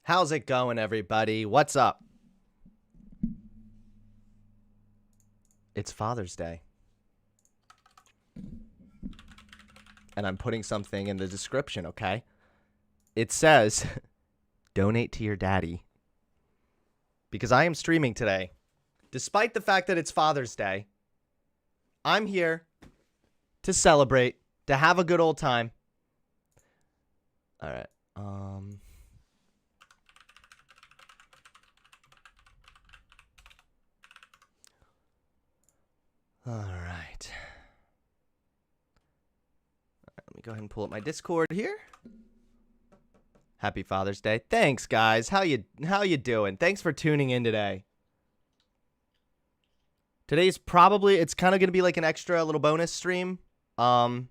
How's it going, everybody? What's up? It's Father's Day. And I'm putting something in the description, okay? It says, donate to your daddy. Because I am streaming today. Despite the fact that it's Father's Day, I'm here to celebrate, to have a good old time. All right. All right. Let me go ahead and pull up my Discord here. Happy Father's Day. Thanks, guys. How you doing? Thanks for tuning in today. Today's probably, it's kind of going to be like an extra little bonus stream. But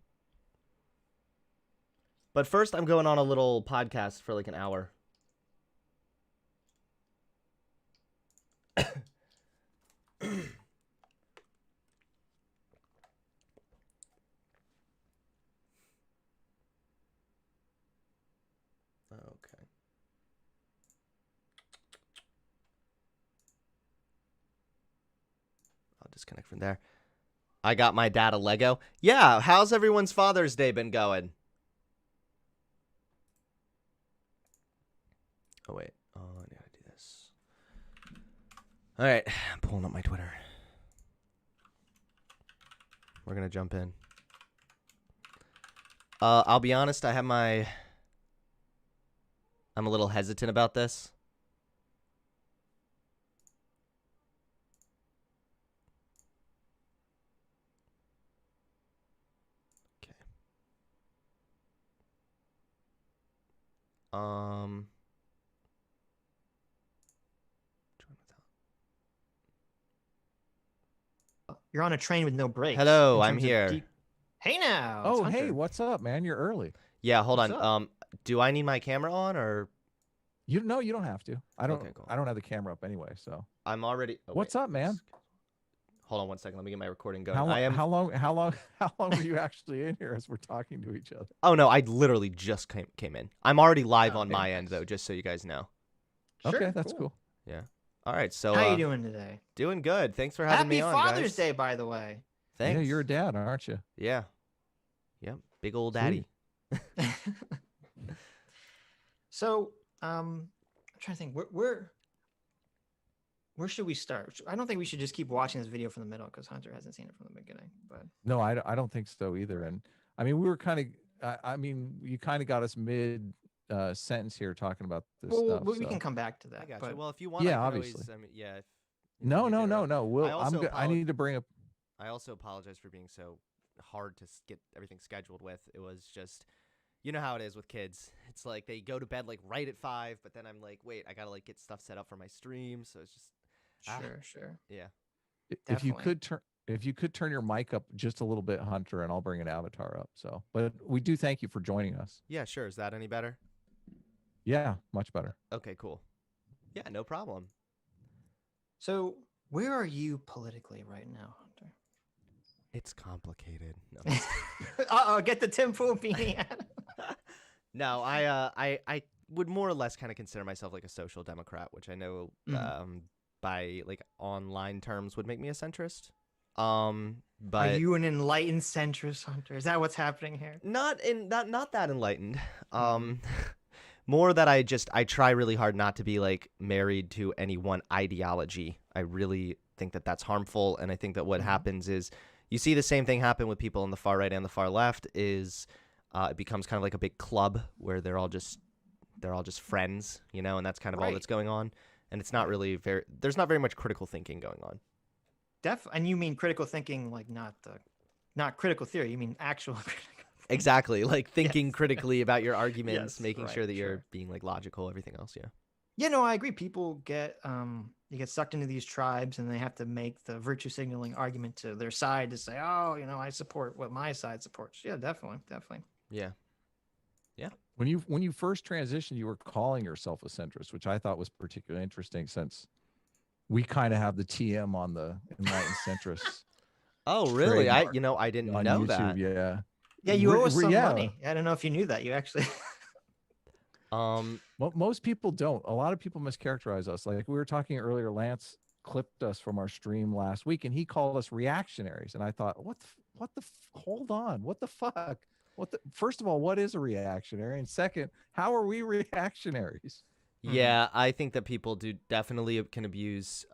first, I'm going on a little podcast for like an hour. Okay. I'll disconnect from there. I got my dad a Lego. Yeah, how's everyone's Father's Day been going? Oh, wait. Oh, I gotta do this. All right, I'm pulling up my Twitter. We're gonna jump in. I'll be honest, I'm a little hesitant about this. Okay. You're on a train with no brakes. Hello, I'm here. Hey now. Oh, hey, what's up, man? You're early. Yeah, hold What's on. Do I need my camera on or? You don't have to. I don't. Okay, cool. I don't have the camera up anyway. So I'm already. Oh, what's up, man? Hold on one second. Let me get my recording going. How long were you actually in here as we're talking to each other? Oh no, I literally just came in. I'm already live on Okay, my nice. end though, just so you guys know. Okay, that's cool. Yeah. All right. So How you doing today? doing good. Thanks for having Happy me on, Father's guys. Day, by the way. Thanks. Yeah, you're a dad, aren't you? Yeah. Yep. Big old daddy. So, I'm trying to think. Where should we start? I don't think we should just keep watching this video from the middle because Hunter hasn't seen it from the beginning. But No, I don't think so either. And I mean, we were kind of. I mean, you kind of got us mid sentence here talking about this stuff. we so. can come back to that. I got but you. Well, if you want, Yeah, I can obviously. Always, I mean, yeah. No. I need to bring up. I also apologize for being so hard to get everything scheduled with. It was just, you know how it is with kids. It's like they go to bed like right at 5, but then I'm like, wait, I gotta like get stuff set up for my stream. So it's just Sure. yeah. If you Definitely. could turn your mic up just a little bit, Hunter, and I'll bring an avatar up. So, but we do thank you for joining us. Yeah, sure. Is that any better? Yeah, much better. Okay, cool. Yeah, no problem. So, where are you politically right now, Hunter? It's complicated. No, Get the Tim Pool beanie out. no, I would more or less kind of consider myself like a social democrat, which I know by like online terms would make me a centrist. But Are you an enlightened centrist, Hunter? Is that what's happening here? not that enlightened. More that I try really hard not to be like married to any one ideology. I really think that that's harmful, and I think that what happens is you see the same thing happen with people on the far right and the far left. Is it becomes kind of like a big club where they're all just friends, you know, and that's kind of all Right. that's going on. And it's not really there's not very much critical thinking going on. And you mean critical thinking, like not critical theory. You mean actual critical. Exactly, like thinking Yes. critically about your arguments, Yes, making right, sure that you're sure. being like logical, everything else. Yeah. Yeah, no, I agree. People get they get sucked into these tribes, and they have to make the virtue signaling argument to their side to say, oh, you know, I support what my side supports. Yeah, definitely. Yeah. When you first transitioned, you were calling yourself a centrist, which I thought was particularly interesting since we kind of have the TM on the enlightened centrists Oh, really? I trademark didn't on know YouTube. that. Yeah. Yeah, you owe us some Yeah. money. I don't know if you knew that. You actually. Most people don't. A lot of people mischaracterize us. Like we were talking earlier, Lance clipped us from our stream last week, and he called us reactionaries. And I thought, hold on, what the fuck? First of all, what is a reactionary? And second, how are we reactionaries? Yeah, I think that people do definitely can abuse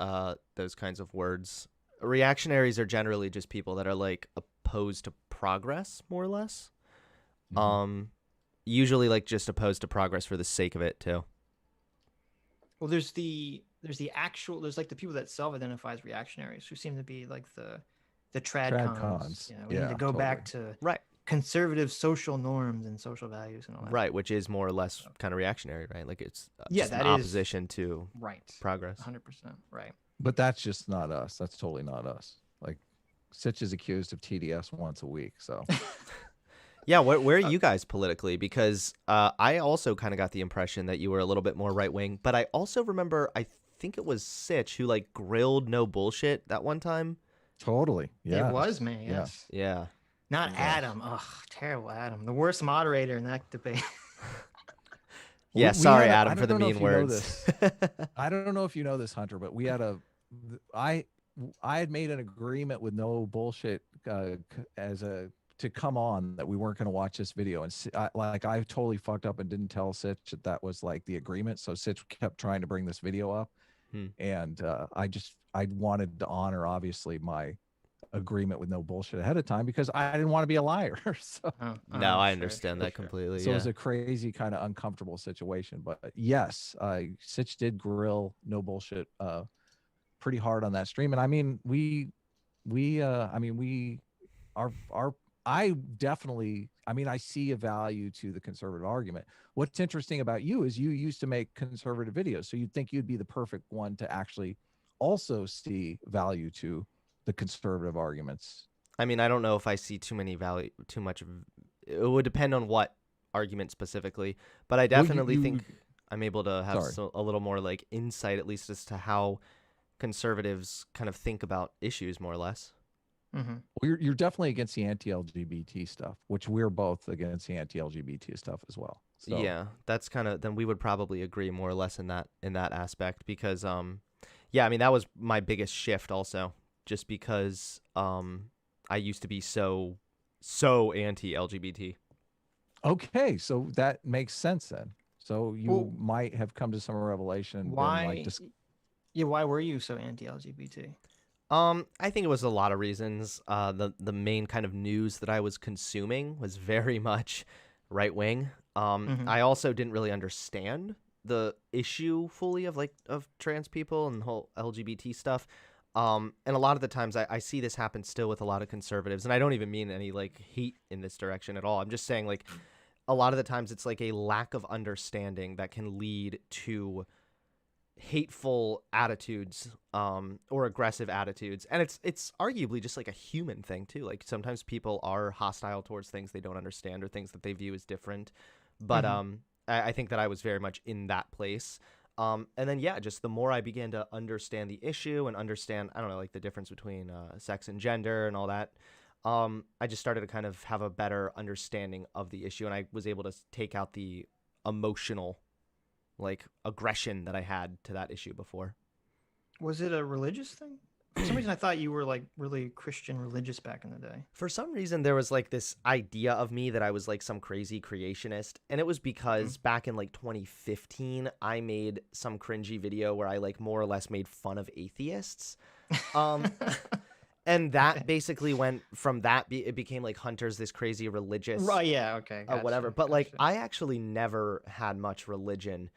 those kinds of words. Reactionaries are generally just people that are like opposed to progress, more or less. Usually like just opposed to progress for the sake of it too. Well, there's like the people that self-identify as reactionaries who seem to be like the tradcons. You know, we need to go back to right conservative social norms and social values and all that. Right, which is more or less kind of reactionary, right? Like it's yeah, just that an is opposition to progress. 100%, right. But that's just not us. That's totally not us. Like Sitch is accused of TDS once a week, so. Yeah, where are you guys politically? Because I also kind of got the impression that you were a little bit more right wing, but I also remember I think it was Sitch who like grilled No Bullshit that one time. Totally, yeah. It was me, yes. Yeah. Not Adam. Ugh, terrible Adam. The worst moderator in that debate. Yeah, sorry, Adam, for the mean words. I don't know if you know this, Hunter, but we had I had made an agreement with No Bullshit to come on that we weren't going to watch this video, and I totally fucked up and didn't tell Sitch that was like the agreement. So Sitch kept trying to bring this video up, and I wanted to honor obviously my agreement with No Bullshit ahead of time because I didn't want to be a liar. So no, I understand that completely. So it was a crazy kind of uncomfortable situation. But yes, Sitch did grill No Bullshit pretty hard on that stream. And I mean, I see a value to the conservative argument. What's interesting about you is you used to make conservative videos. So you'd think you'd be the perfect one to actually also see value to the conservative arguments. I mean, I don't know if I see too much. It would depend on what argument specifically, but I definitely think I'm able to have a little more like insight, at least as to how conservatives kind of think about issues, more or less. Mm-hmm. Well, you're definitely against the anti-LGBT stuff, which we're both against the anti-LGBT stuff as well. So. Yeah, that's kind of, then we would probably agree more or less in that aspect because, yeah, I mean, that was my biggest shift also. Just because I used to be so anti-LGBT. Okay, so that makes sense then. So you might have come to some revelation. Why? Why were you so anti-LGBT? I think it was a lot of reasons. The main kind of news that I was consuming was very much right wing. I also didn't really understand the issue fully of trans people and the whole LGBT stuff. And a lot of the times I see this happen still with a lot of conservatives, and I don't even mean any like hate in this direction at all. I'm just saying like a lot of the times it's like a lack of understanding that can lead to hateful attitudes or aggressive attitudes. And it's arguably just like a human thing too. Like sometimes people are hostile towards things they don't understand or things that they view as different. But I think that I was very much in that place. And then, yeah, just the more I began to understand the issue and understand, I don't know, like the difference between sex and gender and all that, I just started to kind of have a better understanding of the issue. And I was able to take out the emotional, like, aggression that I had to that issue before. Was it a religious thing? For some reason, I thought you were like really Christian religious back in the day. For some reason, there was like this idea of me that I was like some crazy creationist. And it was because back in like 2015, I made some cringy video where I like more or less made fun of atheists. And that basically went from that, it became like Hunter's this crazy religious. Right, yeah, okay. Gotcha, whatever. But like, I actually never had much religion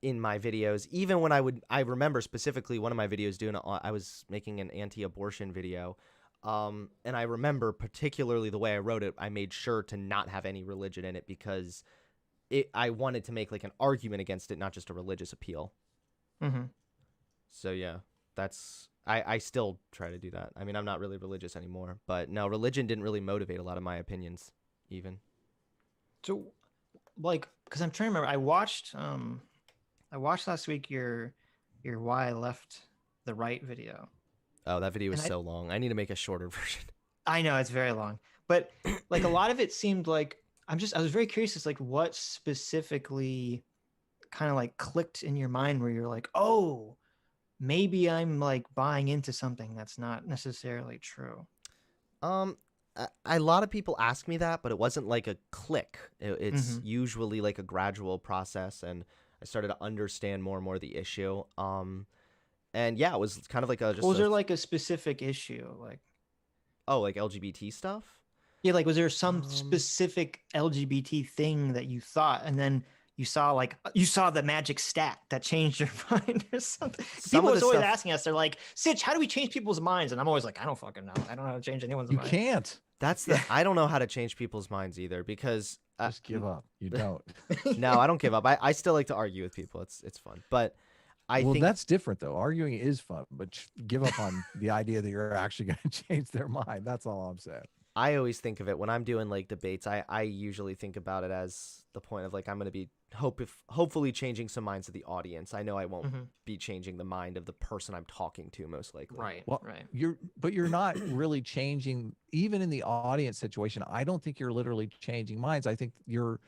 in my videos. Even when I remember specifically one of my videos I was making an anti-abortion video. And I remember particularly the way I wrote it, I made sure to not have any religion in it because I wanted to make like an argument against it, not just a religious appeal. So yeah, I still try to do that. I mean, I'm not really religious anymore, but no, religion didn't really motivate a lot of my opinions even. So like, because I'm trying to remember, I watched last week your Why I Left the Right video. Oh, that video was so long. I need to make a shorter version. I know it's very long, but like a lot of it seemed like I was very curious. It's like what specifically kind of like clicked in your mind where you're like, oh, maybe I'm like buying into something that's not necessarily true. Um, a lot of people ask me that, but it wasn't like a click. It's Mm-hmm. usually like a gradual process, and I started to understand more and more the issue. And yeah, it was kind of like a just Was a there like a specific issue? Like, oh, like LGBT stuff. yeah, like was there some Um, specific LGBT thing that you thought, and then you saw the magic stat that changed your mind or something? some People of was the always stuff asking us, they're like, Sitch, how do we change people's minds? And I'm always like, I don't fucking know. I don't know how to change anyone's You mind. can't that's Yeah. the I don't know how to change people's minds either because just give up. You don't. no, I don't give up. I still like to argue with people. It's fun, but I Well, think that's different though. Arguing is fun, but give up on the idea that you're actually going to change their mind. That's all I'm saying. I always think of it when I'm doing like debates. I usually think about it as the point of like I'm going to be hopefully changing some minds of the audience. I know I won't Mhm. be changing the mind of the person I'm talking to most likely. Right. Well, Right. you're not really changing even in the audience situation. I don't think you're literally changing minds. I think you're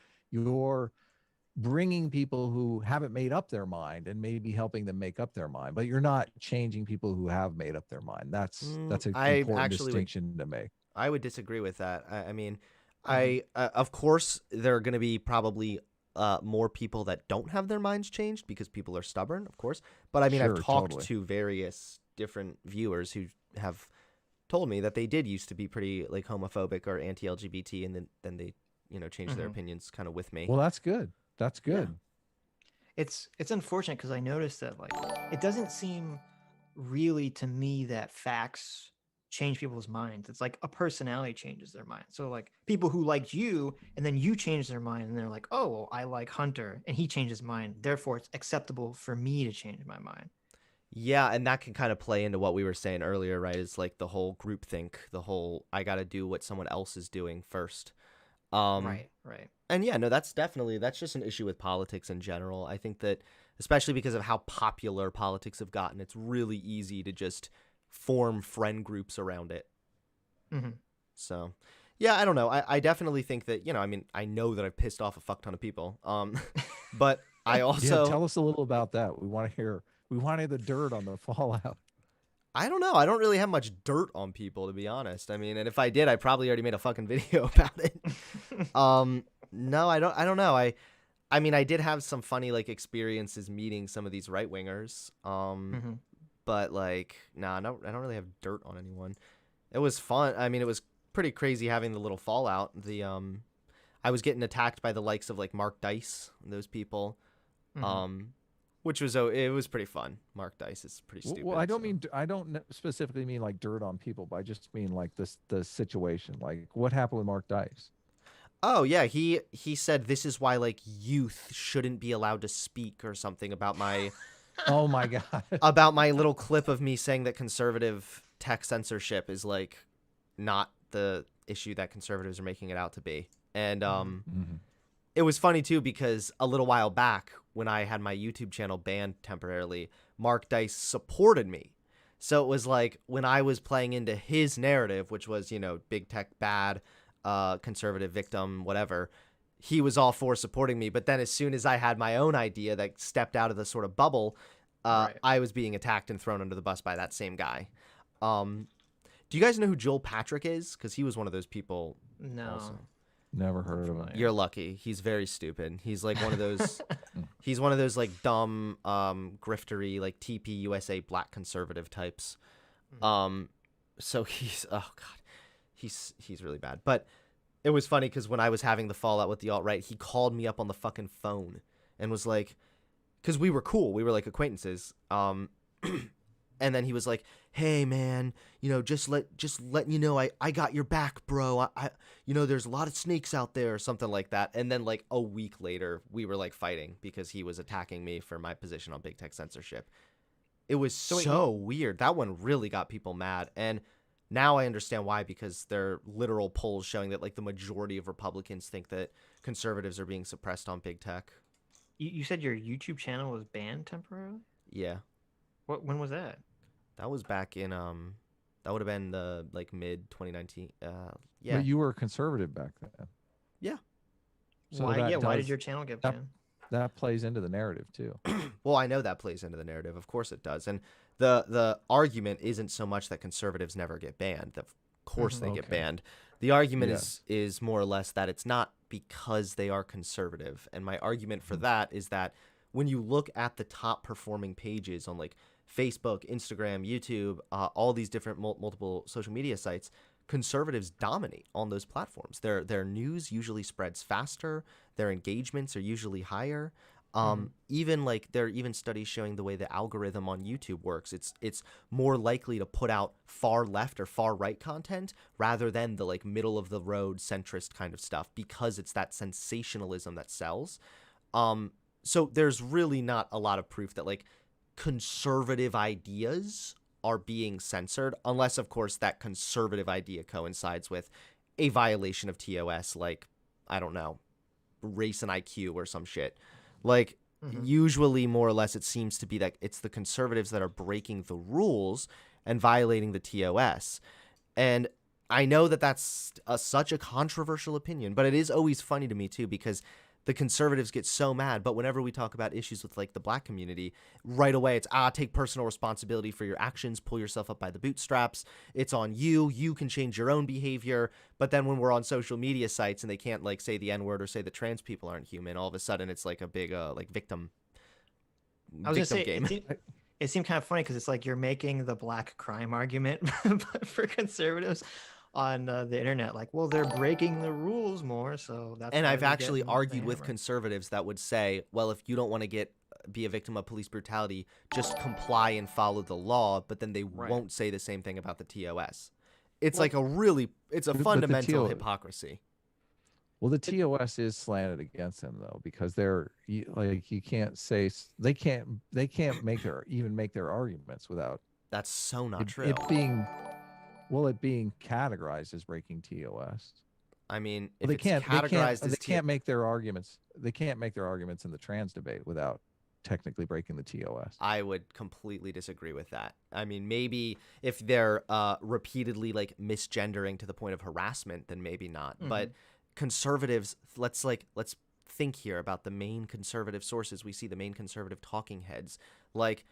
bringing people who haven't made up their mind and maybe helping them make up their mind, but you're not changing people who have made up their mind. That's an I important actually would distinction to make. I would disagree with that. I mean, Mhm. I of course there are going to be probably more people that don't have their minds changed because people are stubborn, of course. But I mean, I've Sure, talked totally. to various different viewers who have told me that they did used to be pretty like homophobic or anti-LGBT, and then they changed their Mhm. opinions kind of with me. Well, that's good. That's Yeah. good. It's unfortunate because I noticed that like it doesn't seem really to me that facts change people's minds. It's like a personality changes their mind. So like people who liked you and then you change their mind and they're like, oh, well, I like Hunter and he changed his mind. Therefore, it's acceptable for me to change my mind. Yeah, and that can kind of play into what we were saying earlier, right? It's like the whole groupthink, the whole I got to do what someone else is doing first. Um, Right. Right. and yeah, no, that's just an issue with politics in general. I think that especially because of how popular politics have gotten, it's really easy to just form friend groups around it. Hmm. So, yeah, I don't know. I definitely think that, I mean, I know that I've pissed off a fuck ton of people. But I Yeah, also tell us a little about that. We want to hear the dirt on the fallout. I don't know. I don't really have much dirt on people, to be honest. I mean, and if I did, I probably already made a fucking video about it. No, I don't know. I mean, I did have some funny like experiences meeting some of these right wingers. Hmm. But like, nah, no, I don't really have dirt on anyone. It was fun. I mean, it was pretty crazy having the little fallout. I was getting attacked by the likes of like Mark Dice and those people. Hmm. Which was it was pretty fun. Mark Dice is pretty stupid. Well, I don't so. mean I don't specifically mean like dirt on people, but I just mean like the situation. Like what happened with Mark Dice? Oh yeah, he said this is why like youth shouldn't be allowed to speak or something about my Oh my god. about my little clip of me saying that conservative tech censorship is like not the issue that conservatives are making it out to be. And Mhm. it was funny too because a little while back when I had my YouTube channel banned temporarily, Mark Dice supported me. So it was like when I was playing into his narrative, which was, big tech bad, conservative victim, whatever, he was all for supporting me. But then as soon as I had my own idea that stepped out of the sort of bubble, Right. I was being attacked and thrown under the bus by that same guy. Do you guys know who Joel Patrick is? Because he was one of those people No. also. Never heard of him. familiar. You're lucky. He's very stupid. He's like one of those. He's one of those like dumb, griftery, like TP USA black conservative types. So he's oh god, he's really bad. But it was funny because when I was having the fallout with the alt right, he called me up on the fucking phone and was like, because we were cool, we were like acquaintances. And then he was like, "Hey man, just letting you know, I got your back, bro. I there's a lot of snakes out there," or something like that. And then like a week later, we were like fighting because he was attacking me for my position on big tech censorship. It was so weird. That one really got people mad, and now I understand why, because there are literal polls showing that like the majority of Republicans think that conservatives are being suppressed on big tech. You said your YouTube channel was banned temporarily? Yeah. When was that? That was back in that would have been the like mid 2019. Yeah. But you were conservative back then. Yeah. So Why? that Yeah. Why did does your channel get that banned? that plays into the narrative too. Well, I know that plays into the narrative. Of course it does. And the argument isn't so much that conservatives never get banned. Of course they get Okay. banned. The argument Yes. is more or less that it's not because they are conservative. And my argument for that is that when you look at the top performing pages on like Facebook, Instagram, YouTube, all these different multiple social media sites, conservatives dominate on those platforms. Their news usually spreads faster. Their engagements are usually higher. Even like there are even studies showing the way the algorithm on YouTube works. It's more likely to put out far left or far right content rather than the like middle of the road centrist kind of stuff because it's that sensationalism that sells. So there's really not a lot of proof that like conservative ideas are being censored unless of course that conservative idea coincides with a violation of TOS, like I don't know, race and IQ or some shit. Like usually more or less it seems to be that it's the conservatives that are breaking the rules and violating the TOS. And I know that that's such a controversial opinion, but it is always funny to me too because the conservatives get so mad, but whenever we talk about issues with like the black community, right away it's take personal responsibility for your actions, pull yourself up by the bootstraps. It's on you. You can change your own behavior. But then when we're on social media sites and they can't like say the N-word or say that trans people aren't human, all of a sudden it's like a big like victim I was gonna say game. it seemed kind of funny because it's like you're making the black crime argument for conservatives on the internet. Like, well, they're breaking the rules more, so that's. And why I've they're actually getting the argued with hammer. conservatives that would say, well, if you don't want to be a victim of police brutality, just comply and follow the law, but then they won't say the same thing about the TOS. It's like it's a But the fundamental TO hypocrisy. Well, the TOS is slanted against them though, because you can't say they can't make their arguments without That's so not true. it being categorized as breaking TOS. I mean, Well, if it's categorized as they can't make their arguments. They can't make their arguments in the trans debate without technically breaking the TOS. I would completely disagree with that. I mean, maybe if they're repeatedly like misgendering to the point of harassment, then maybe not. But conservatives, let's think here about the main conservative sources. We see the main conservative talking heads. Like,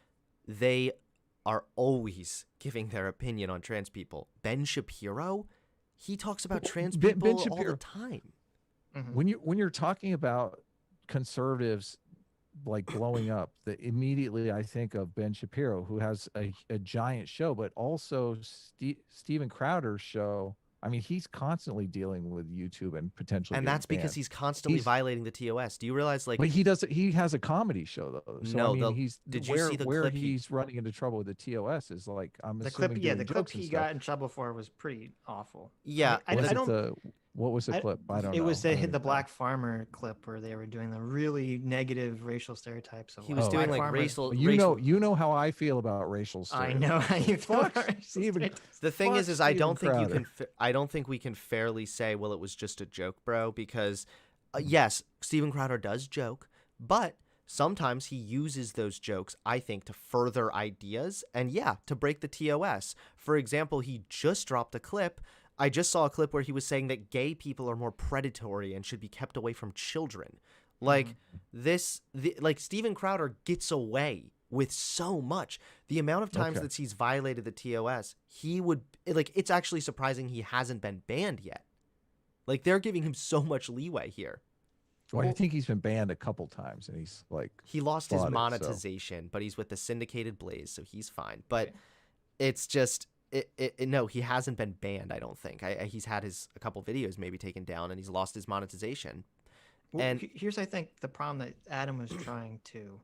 they are always giving their opinion on trans people. Ben Shapiro, he talks about trans people all the time. When you're talking about conservatives like blowing up, immediately I think of Ben Shapiro, who has a giant show, but also Steven Crowder's show. I mean, he's constantly dealing with YouTube and potentially. And that's because he's constantly violating the TOS. Do you realize, like? But he has a comedy show though. So no, I mean, did you see the clip? He's running into trouble with the TOS is like the clip. Yeah, the clip he got in trouble for was pretty awful. Yeah, I don't. What was the clip? I don't know. It was the black farmer clip where they were doing the really negative racial stereotypes. Of he was doing like farmers. racial. You know how I feel about racial stereotypes. I know how you feel about racial Steven. stereotypes. The thing is I don't think you can. I don't think we can fairly say, well, it was just a joke, bro, because yes, Steven Crowder does joke, but sometimes he uses those jokes, I think, to further ideas and to break the TOS. For example, he just dropped a clip. I just saw a clip where he was saying that gay people are more predatory and should be kept away from children. Like like Steven Crowder gets away with so much. The amount of times that he's violated the TOS, he would like. It's actually surprising he hasn't been banned yet. Like, they're giving him so much leeway here. Well, I think he's been banned a couple times, and he's like he lost his monetization, but he's with the syndicated Blaze, so he's fine. But it's just. No, he hasn't been banned, I don't think. He's had a couple videos maybe taken down, and he's lost his monetization. Well, and here's, I think, the problem that Adam was trying to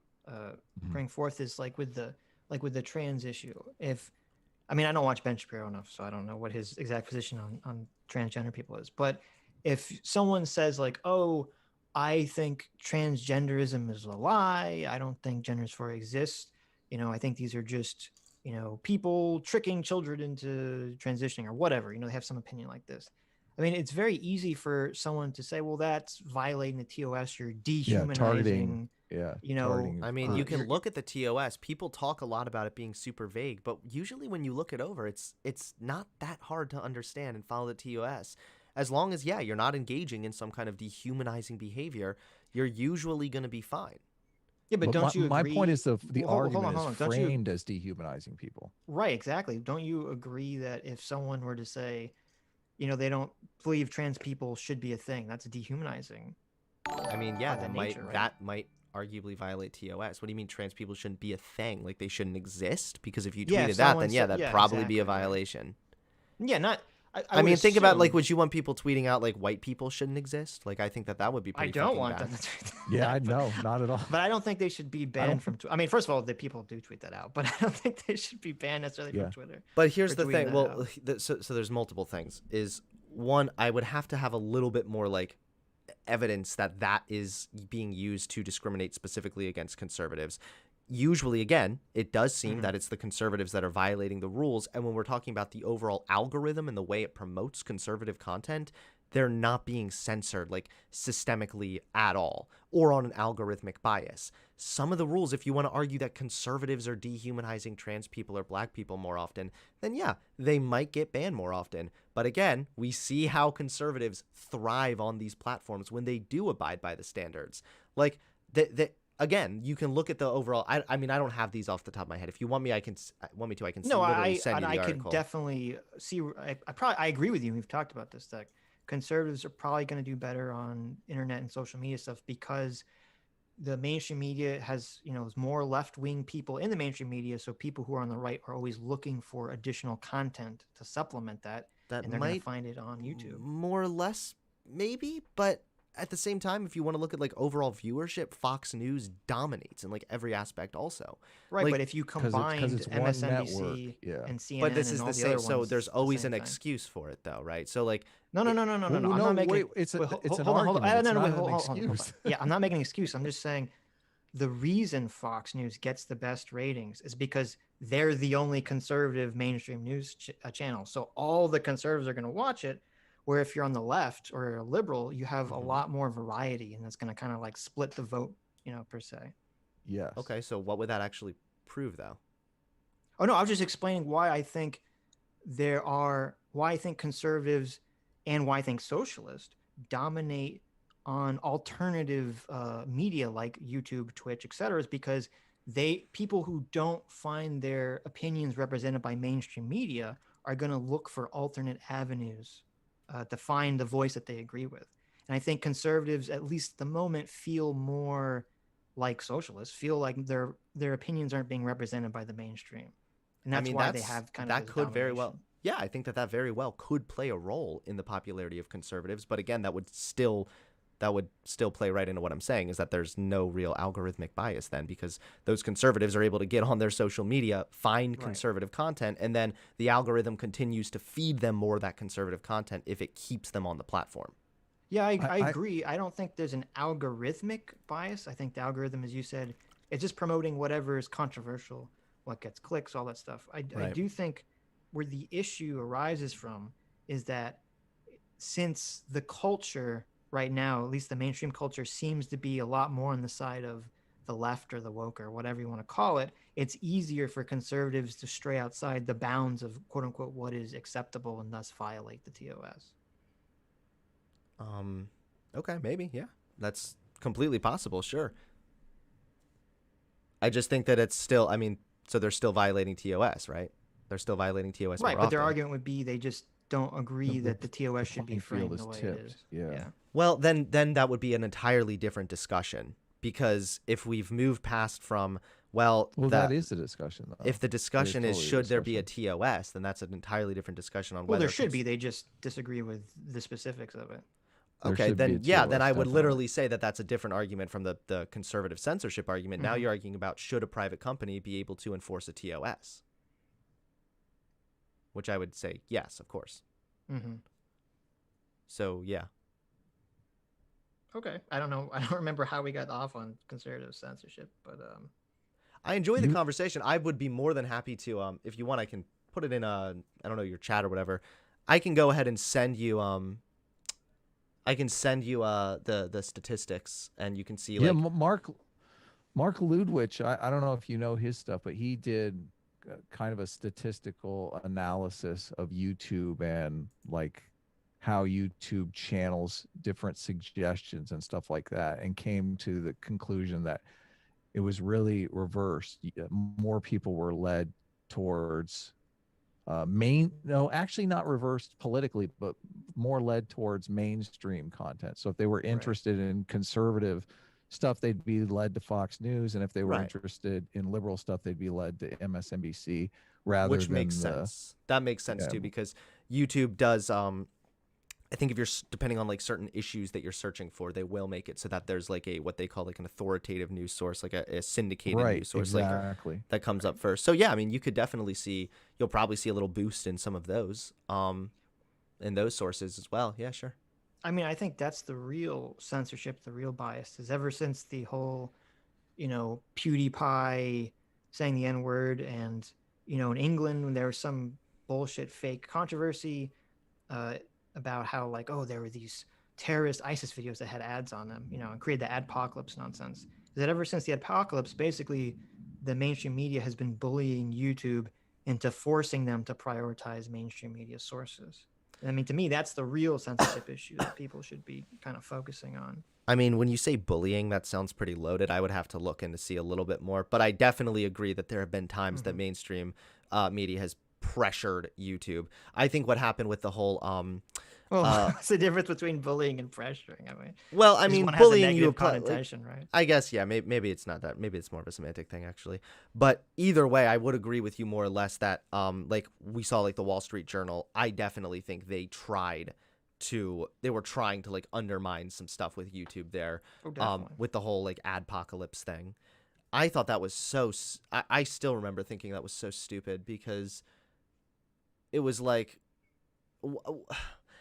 bring forth is like with the trans issue. I mean, I don't watch Ben Shapiro enough, so I don't know what his exact position on transgender people is. But if someone says like, oh, I think transgenderism is a lie, I don't think gender dysphoria exists, I think these are just people tricking children into transitioning or whatever, they have some opinion like this. I mean, it's very easy for someone to say, well, that's violating the TOS. You're dehumanizing. Targeting. I mean, you can look at the TOS. People talk a lot about it being super vague, but usually when you look it over, it's not that hard to understand and follow the TOS. as long as, yeah, you're not engaging in some kind of dehumanizing behavior, you're usually going to be fine. Yeah, but But don't you my agree? point is the Well, hold argument on, is hold on. Don't you framed as dehumanizing people. right? Exactly. Don't you agree that if someone were to say, you know, they don't believe trans people should be a thing, that's dehumanizing I mean, yeah, by that nature, right? that might arguably violate TOS. What do you mean trans people shouldn't be a thing? Like they shouldn't exist? Because if you Yeah, tweeted if that, someone then yeah, said, that'd yeah, probably be a exactly, right. violation. Yeah, not. I would mean, think about like, assume- would you want people tweeting out like white people shouldn't exist? Like, I think that would be I pretty don't fucking want bad. them to tweet that. Yeah, I but- know, not at all. But I don't think they should be don't- banned from. I mean, first of all, the people do tweet that out, but I don't think they should be banned necessarily Yeah. from Twitter. But here's for the tweeting thing. that Well, out. so there's multiple things. Is one, I would have to have a little bit more like evidence that that is being used to discriminate specifically against conservatives. Usually, again, it does seem that it's the conservatives that are violating the rules. And when we're talking about the overall algorithm and the way it promotes conservative content, they're not being censored like systemically at all or on an algorithmic bias. Some of the rules, if you want to argue that conservatives are dehumanizing trans people or black people more often, then yeah, they might get banned more often. But again, we see how conservatives thrive on these platforms when they do abide by the standards. Like, again, you can look at the overall. I mean, I don't have these off the top of my head. If you want me, I can. Want me to? I can. No, literally send you the I can article. definitely see. I agree with you. We've talked about this. That conservatives are probably going to do better on internet and social media stuff because the mainstream media has, you know, there's more left-wing people in the mainstream media. So people who are on the right are always looking for additional content to supplement that, That and they're going to might find it on YouTube. more or less, maybe, but at the same time, if you want to look at like overall viewership, Fox News dominates in like every aspect also. Right, like- but if you 'Cause combined it's one MSNBC network, yeah. and CNN But this and is all the the same. other So ones, there's it's the always same an thing. excuse for it, though, right? So like, No. I'm Well, not making. wait, it's an hold on, argument. It's no, not wait, an hold on. excuse. Yeah, I'm not making an excuse. I'm just saying the reason Fox News gets the best ratings is because they're the only conservative mainstream news channel. So all the conservatives are going to watch it. Where if you're on the left or a liberal, you have a Mhm. lot more variety, and that's going to kind of like split the vote, you know, per se. Yes. okay, so what would that actually prove, though? Oh no, I was just explaining why I think why I think conservatives and why I think socialists dominate on alternative media like YouTube, Twitch, etc. is because people who don't find their opinions represented by mainstream media are going to look for alternate avenues to find the voice that they agree with. And I think conservatives, at least at the moment, feel more like socialists, feel like their opinions aren't being represented by the mainstream. And that's why they have kind of that this could very well. domination. Yeah, I think that very well could play a role in the popularity of conservatives. But again, that would still play right into what I'm saying, is that there's no real algorithmic bias then, because those conservatives are able to get on their social media, find Right. conservative content, and then the algorithm continues to feed them more of that conservative content if it keeps them on the platform. Yeah, I I- agree. I don't think there's an algorithmic bias. I think the algorithm, as you said, it's just promoting whatever is controversial, what gets clicks, all that stuff. I Right. do think where the issue arises from is that since the culture right now, at least the mainstream culture, seems to be a lot more on the side of the left or the woke or whatever you want to call it, it's easier for conservatives to stray outside the bounds of quote unquote what is acceptable and thus violate the TOS. Okay, maybe, yeah, that's completely possible. Sure. I just think that it's still. I mean, so they're still violating TOS, right? They're still violating TOS. Right, more but their often. argument would be they just don't agree The- that the TOS should be playing framed field the is way it tipped, is. yeah. Well, then that would be an entirely different discussion, because if we've moved past from Well, that is the discussion, though. if the discussion is totally a should there be a discussion. TOS, then that's an entirely different discussion on Well, whether there should cons- be. They just disagree with the specifics of it. There Okay, should be then a yeah, then TOS, I would definitely. literally say that that's a different argument from the conservative censorship argument. Now Mhm. you're arguing about should a private company be able to enforce a TOS, which I would say yes, of course. Mm-hmm. So yeah, Okay, I don't know. I don't remember how we got off on conservative censorship, but I enjoy the You- conversation. I would be more than happy to if you want, I can put it in I don't know, your chat or whatever. I can go ahead and send you the statistics, and you can see Yeah, like Mark Ludwig. I don't know if you know his stuff, but he did kind of a statistical analysis of YouTube and like how YouTube channels different suggestions and stuff like that, and came to the conclusion that it was really reversed. More people were led towards no, actually not reversed politically, but more led towards mainstream content. So if they were Right. interested in conservative stuff, they'd be led to Fox News, and if they were Right. interested in liberal stuff, they'd be led to MSNBC rather Which than makes the sense. That makes sense yeah, too, because YouTube does I think if you're depending on like certain issues that you're searching for, they will make it so that there's like a what they call like an authoritative news source, like a syndicated right, news source, like exactly. that comes up first. So yeah, I mean, you could definitely see, you'll probably see a little boost in some of those, in those sources as well. Yeah, sure. I mean, I think that's the real censorship, the real bias is ever since the whole, PewDiePie saying the N-word, and, in England when there was some bullshit fake controversy about how like, oh, there were these terrorist ISIS videos that had ads on them, and created the adpocalypse nonsense. Is that ever since the apocalypse, basically the mainstream media has been bullying YouTube into forcing them to prioritize mainstream media sources. And I mean, to me, that's the real censorship issue that people should be kind of focusing on. I mean, when you say bullying, that sounds pretty loaded. I would have to look in to see a little bit more, but I definitely agree that there have been times that mainstream media has pressured YouTube. I think what happened with the whole Well, what's the difference between bullying and pressuring? I mean, well, I just mean, one has a bullying you negative apply, like, connotation, right? I guess, yeah, maybe it's not that. Maybe it's more of a semantic thing, actually. But either way, I would agree with you more or less that, like we saw, like the Wall Street Journal. I definitely think they were trying to like undermine some stuff with YouTube there, Oh, definitely. with the whole like adpocalypse thing. I thought that was I still remember thinking that was so stupid because it was like,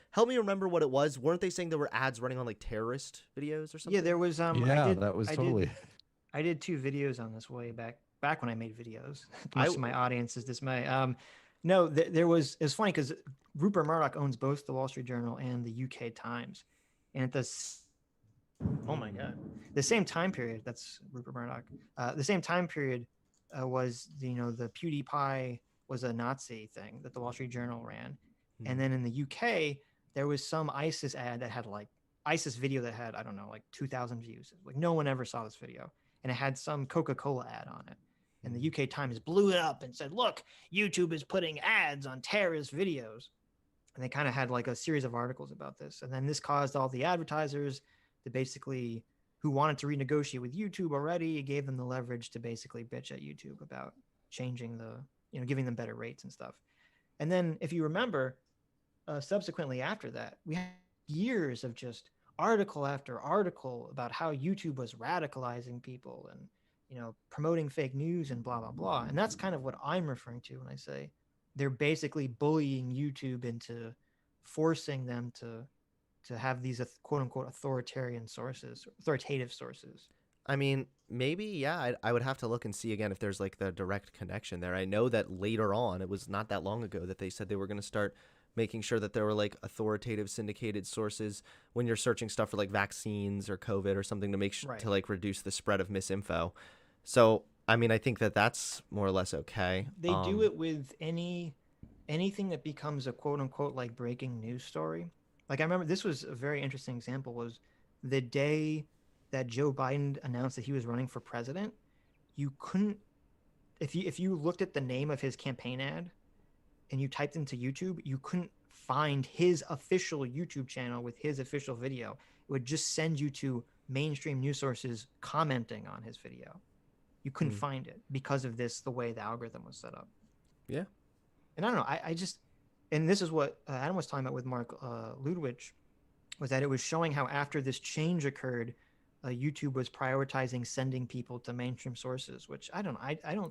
help me remember what it was. Weren't they saying there were ads running on like terrorist videos or something? Yeah, there was. Yeah, that was totally. I did 2 videos on this way back when I made videos. I- Much to my audience's dismay. No, there was. It's funny because Rupert Murdoch owns both the Wall Street Journal and the UK Times, and oh my god, the same time period. That's Rupert Murdoch. The same time period was the PewDiePie was a Nazi thing that the Wall Street Journal ran, and then in the UK there was some ISIS ad that had like ISIS video that had, I don't know, like 2,000 views. Like no one ever saw this video, and it had some Coca-Cola ad on it. And the UK Times blew it up and said, "Look, YouTube is putting ads on terrorist videos." And they kind of had like a series of articles about this. And then this caused all the advertisers to basically, who wanted to renegotiate with YouTube already, it gave them the leverage to basically bitch at YouTube about changing giving them better rates and stuff. And then if you remember, subsequently after that, we had years of just article after article about how YouTube was radicalizing people and promoting fake news and blah blah blah. And that's kind of what I'm referring to when I say they're basically bullying YouTube into forcing them to have these quote unquote authoritative sources. I mean, maybe, yeah, I would have to look and see again if there's like the direct connection there. I know that later on, it was not that long ago that they said they were going to start making sure that there were like authoritative syndicated sources when you're searching stuff for like vaccines or COVID or something to make sure to like reduce the spread of misinfo. So, I mean, I think that that's more or less okay. They do it with anything that becomes a quote unquote like breaking news story. Like I remember this was a very interesting example, was the day that Joe Biden announced that he was running for president. You couldn't, if you looked at the name of his campaign ad and you typed into YouTube, you couldn't find his official YouTube channel with his official video. It would just send you to mainstream news sources commenting on his video. You couldn't find it because of the way the algorithm was set up. Yeah. And I don't know, I just, and this is what Adam was talking about with Mark Ludwig, was that it was showing how after this change occurred, YouTube was prioritizing sending people to mainstream sources, which I don't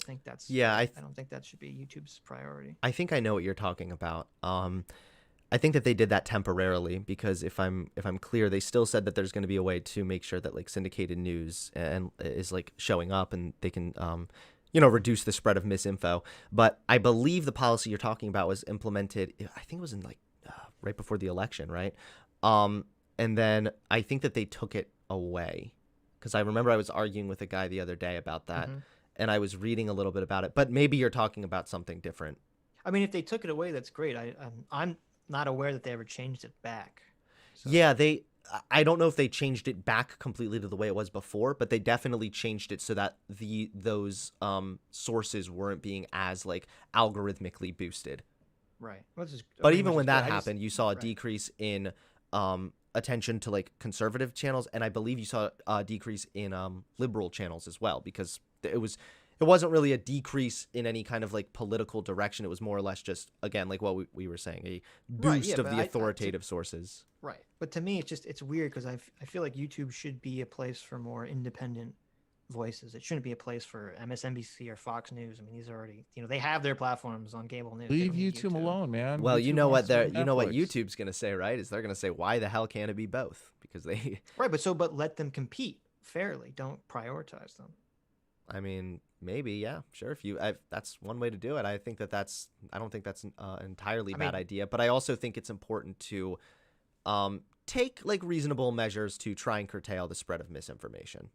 think that's, I don't think that should be YouTube's priority. I think I know what you're talking about. I think that they did that temporarily because if I'm clear, they still said that there's going to be a way to make sure that like syndicated news and is like showing up and they can reduce the spread of misinfo. But I believe the policy you're talking about was implemented, I think it was in like right before the election, right? And then I think that they took it away because I remember I was arguing with a guy the other day about that, and I was reading a little bit about it. But maybe you're talking about something different. I mean, if they took it away, that's great. not aware that they ever changed it back. So, Yeah, I don't know if they changed it back completely to the way it was before, but they definitely changed it so that those sources weren't being as like algorithmically boosted. right. But Which even is when good. that happened, you saw a right. decrease in attention to like conservative channels, and I believe you saw a decrease in liberal channels as well, because it wasn't really a decrease in any kind of like political direction. It was more or less just, again, like what we were saying, a Right. Yeah. boost of But the authoritative sources. right. But to me, it's weird because I feel like YouTube should be a place for more independent voices. It shouldn't be a place for MSNBC or Fox News. I mean, these are already, they have their platforms on cable news. They Leave don't need YouTube YouTube. alone, man. Well, you YouTube know what wants to be Netflix. YouTube's gonna say, right? Is they're gonna say, why the hell can't it be both? Because they, Right. But let them compete fairly. Don't prioritize them. I mean, maybe, yeah, sure. That's one way to do it. I don't think that's an entirely I bad mean, idea, but I also think it's important to take like reasonable measures to try and curtail the spread of misinformation.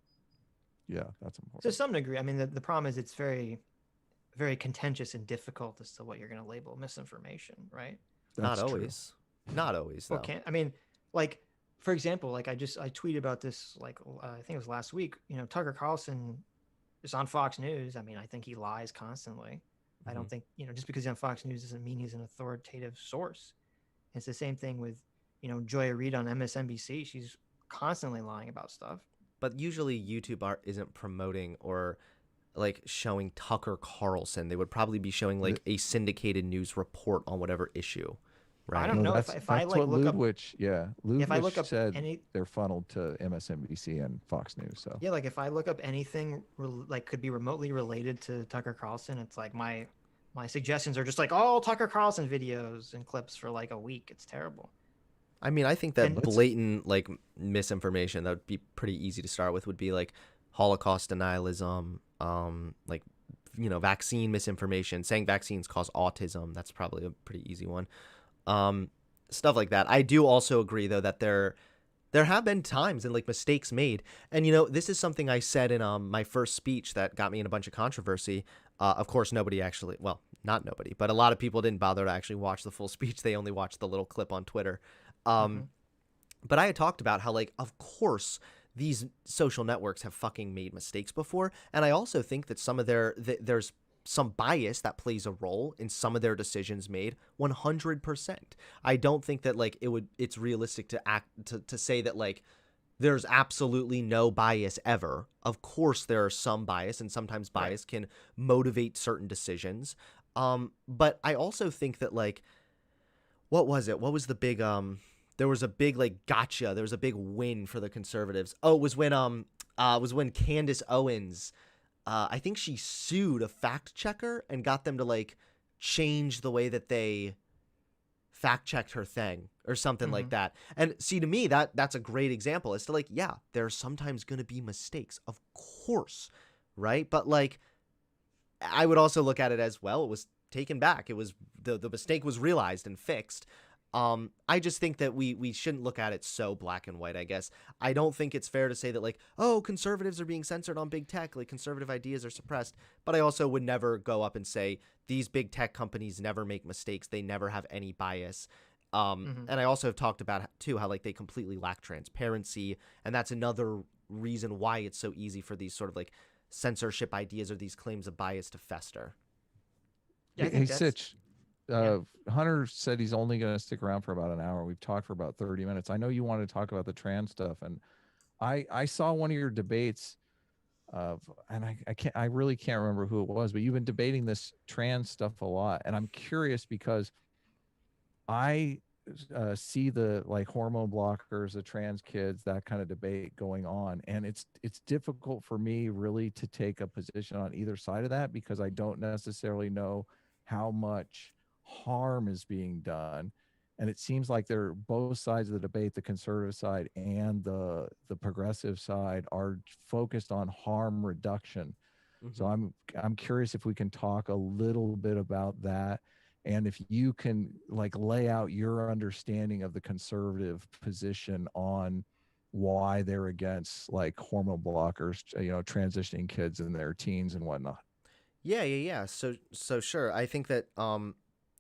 Yeah, that's to important. some degree. I mean, the problem is it's very, very contentious and difficult as to what you're going to label misinformation, right? Not That's true. always. Not always, Well, though. can't I mean, like for example, like I tweeted about this like I think it was last week. Tucker Carlson is on Fox News. I mean, I think he lies constantly. I Mhm. don't think just because he's on Fox News doesn't mean he's an authoritative source. It's the same thing with Joya Reid on MSNBC. She's constantly lying about stuff. But usually YouTube isn't promoting or like showing Tucker Carlson. They would probably be showing like a syndicated news report on whatever issue, I right? don't No, know that's I like what look up Ludwig. Yeah, if I Ludwig look up said any they're funneled to MSNBC and Fox News. So yeah, like if I look up anything like could be remotely related to Tucker Carlson, it's like my suggestions are just like all Tucker Carlson videos and clips for like a week. It's terrible. I mean, I think And that blatant like misinformation that would be pretty easy to start with would be like Holocaust denialism, like vaccine misinformation, saying vaccines cause autism. That's probably a pretty easy one. Stuff like that. I do also agree though that there have been times and like mistakes made, and this is something I said in my first speech that got me in a bunch of controversy. Of course, nobody actually, well, not nobody, but a lot of people didn't bother to actually watch the full speech. They only watched the little clip on Twitter. But I had talked about how, like, of course, these social networks have fucking made mistakes before, and I also think that some of there's some bias that plays a role in some of their decisions made 100%. I don't think that like it's realistic to say that like there's absolutely no bias ever. Of course there are some bias, and sometimes bias can motivate certain decisions. But I also think that like what was it? What was the big there was a big like gotcha. There was a big win for the conservatives. Oh, it was when Candace Owens I think she sued a fact checker and got them to like change the way that they fact checked her thing or something like that. And see, to me, that's a great example as to like, yeah, there's sometimes going to be mistakes, of course, right? But like, I would also look at it as, well, it was taken back. It was the mistake was realized and fixed. I just think that we shouldn't look at it so black and white, I guess. I don't think it's fair to say that like, oh, conservatives are being censored on big tech, like conservative ideas are suppressed. But I also would never go up and say these big tech companies never make mistakes. They never have any bias. And I also have talked about too how like they completely lack transparency, and that's another reason why it's so easy for these sort of like censorship ideas or these claims of bias to fester. Yeah, I hey, think that's Sitch, Hunter said he's only going to stick around for about an hour. We've talked for about 30 minutes. I know you want to talk about the trans stuff, and I saw one of your debates of, and I really can't remember who it was, but you've been debating this trans stuff a lot, and I'm curious because I see the like hormone blockers, the trans kids, that kind of debate going on, and it's difficult for me really to take a position on either side of that because I don't necessarily know how much harm is being done. And it seems like they're both sides of the debate, the conservative side and the progressive side, are focused on harm reduction. So I'm curious if we can talk a little bit about that, and if you can like lay out your understanding of the conservative position on why they're against like hormone blockers, transitioning kids in their teens and whatnot. Yeah. So sure. I think that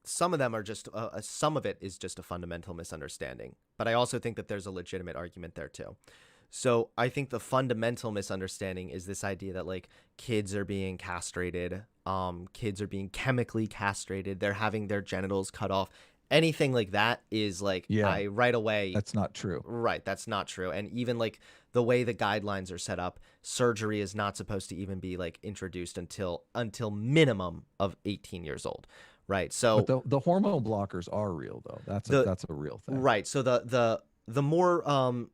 some of them are just some of it is just a fundamental misunderstanding, but I also think that there's a legitimate argument there too. So I think the fundamental misunderstanding is this idea that like kids are being castrated, kids are being chemically castrated, they're having their genitals cut off. Anything like that is like, Yeah. I right away. That's not true. Right, that's not true. And even like the way the guidelines are set up, surgery is not supposed to even be like introduced until minimum of 18 years old. Right. So But the hormone blockers are real though. That's a real thing. right. So the more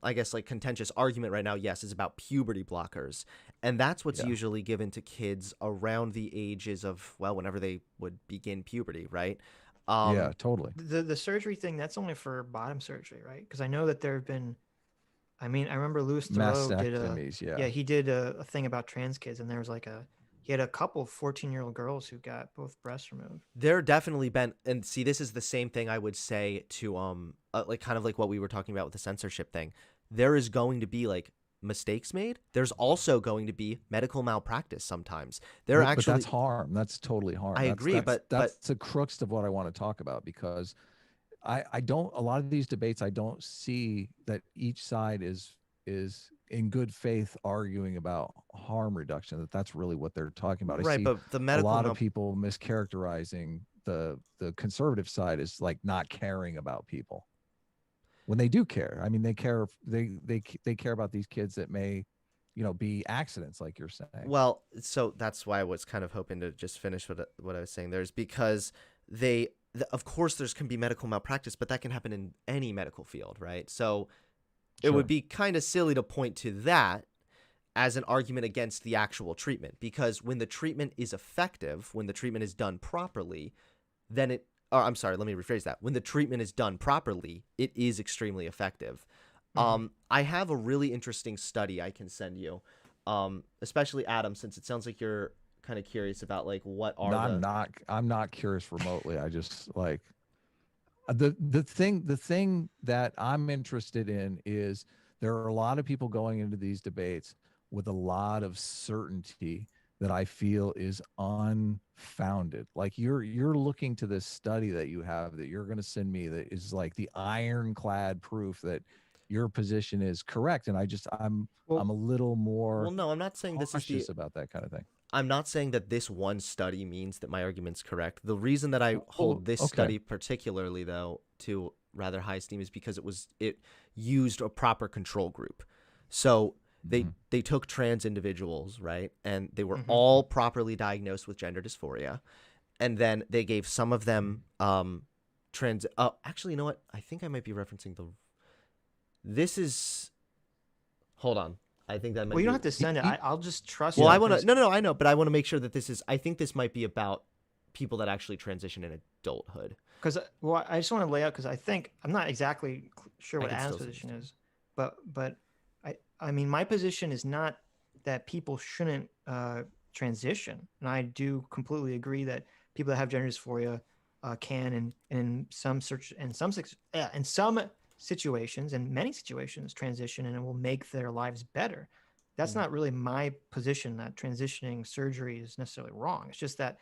I guess like contentious argument right now, yes, is about puberty blockers. And that's what's Yeah. usually given to kids around the ages of, well, whenever they would begin puberty, right? Yeah, totally. The surgery thing, that's only for bottom surgery, right? Because I know that there have been, I mean, I remember Louis Theroux did Mastectomies, yeah. he did a thing about trans kids, and there was like he had a couple 14-year-old girls who got both breasts removed. There definitely been, and see, this is the same thing I would say to like kind of like what we were talking about with the censorship thing. There is going to be like mistakes made. There's also going to be medical malpractice sometimes. There But actually that's harm. That's totally harm. I That's- agree, that's, but that's the crux of what I want to talk about, because I don't, a lot of these debates, I don't see that each side is in good faith arguing about harm reduction, that's really what they're talking about. I right, see but the a medical lot of people mischaracterizing the conservative side is like not caring about people when they do care. I mean, they care, they care about these kids that may, be accidents, like you're saying. Well, so that's why I was kind of hoping to just finish what I was saying there, is because of course there's can be medical malpractice, but that can happen in any medical field, right? So it Sure. would be kind of silly to point to that as an argument against the actual treatment, because when the treatment is effective, when the treatment is done properly, then I'm sorry, let me rephrase that. When the treatment is done properly, it is extremely effective. I have a really interesting study I can send you, especially Adam, since it sounds like you're kind of curious about like what are No, I'm not curious remotely. I just like the thing that I'm interested in is there are a lot of people going into these debates with a lot of certainty that I feel is unfounded. Like you're looking to this study that you have that you're going to send me that is like the ironclad proof that your position is correct, and I'm a little more Well, no, I'm not saying this is cautious about that kind of thing. I'm not saying that this one study means that my argument's correct. The reason that I hold this okay. study particularly, though, to rather high esteem is because it used a proper control group. So they took trans individuals, right, and they were all properly diagnosed with gender dysphoria, and then they gave some of them trans. Actually, you know what? I think I might be referencing the. This is. Hold on. I think that might. Well, you be... don't have to send it. I'll just trust Well, you. I want to. No, I know, but I want to make sure that this is. I think this might be about people that actually transition in adulthood. Because I just want to lay out, because I'm not exactly sure what can Adam's still position is, but I mean, my position is not that people shouldn't transition, and I do completely agree that people that have gender dysphoria can, and in some situations, and many situations, transition, and it will make their lives better. That's not really my position, that transitioning surgery is necessarily wrong. It's just that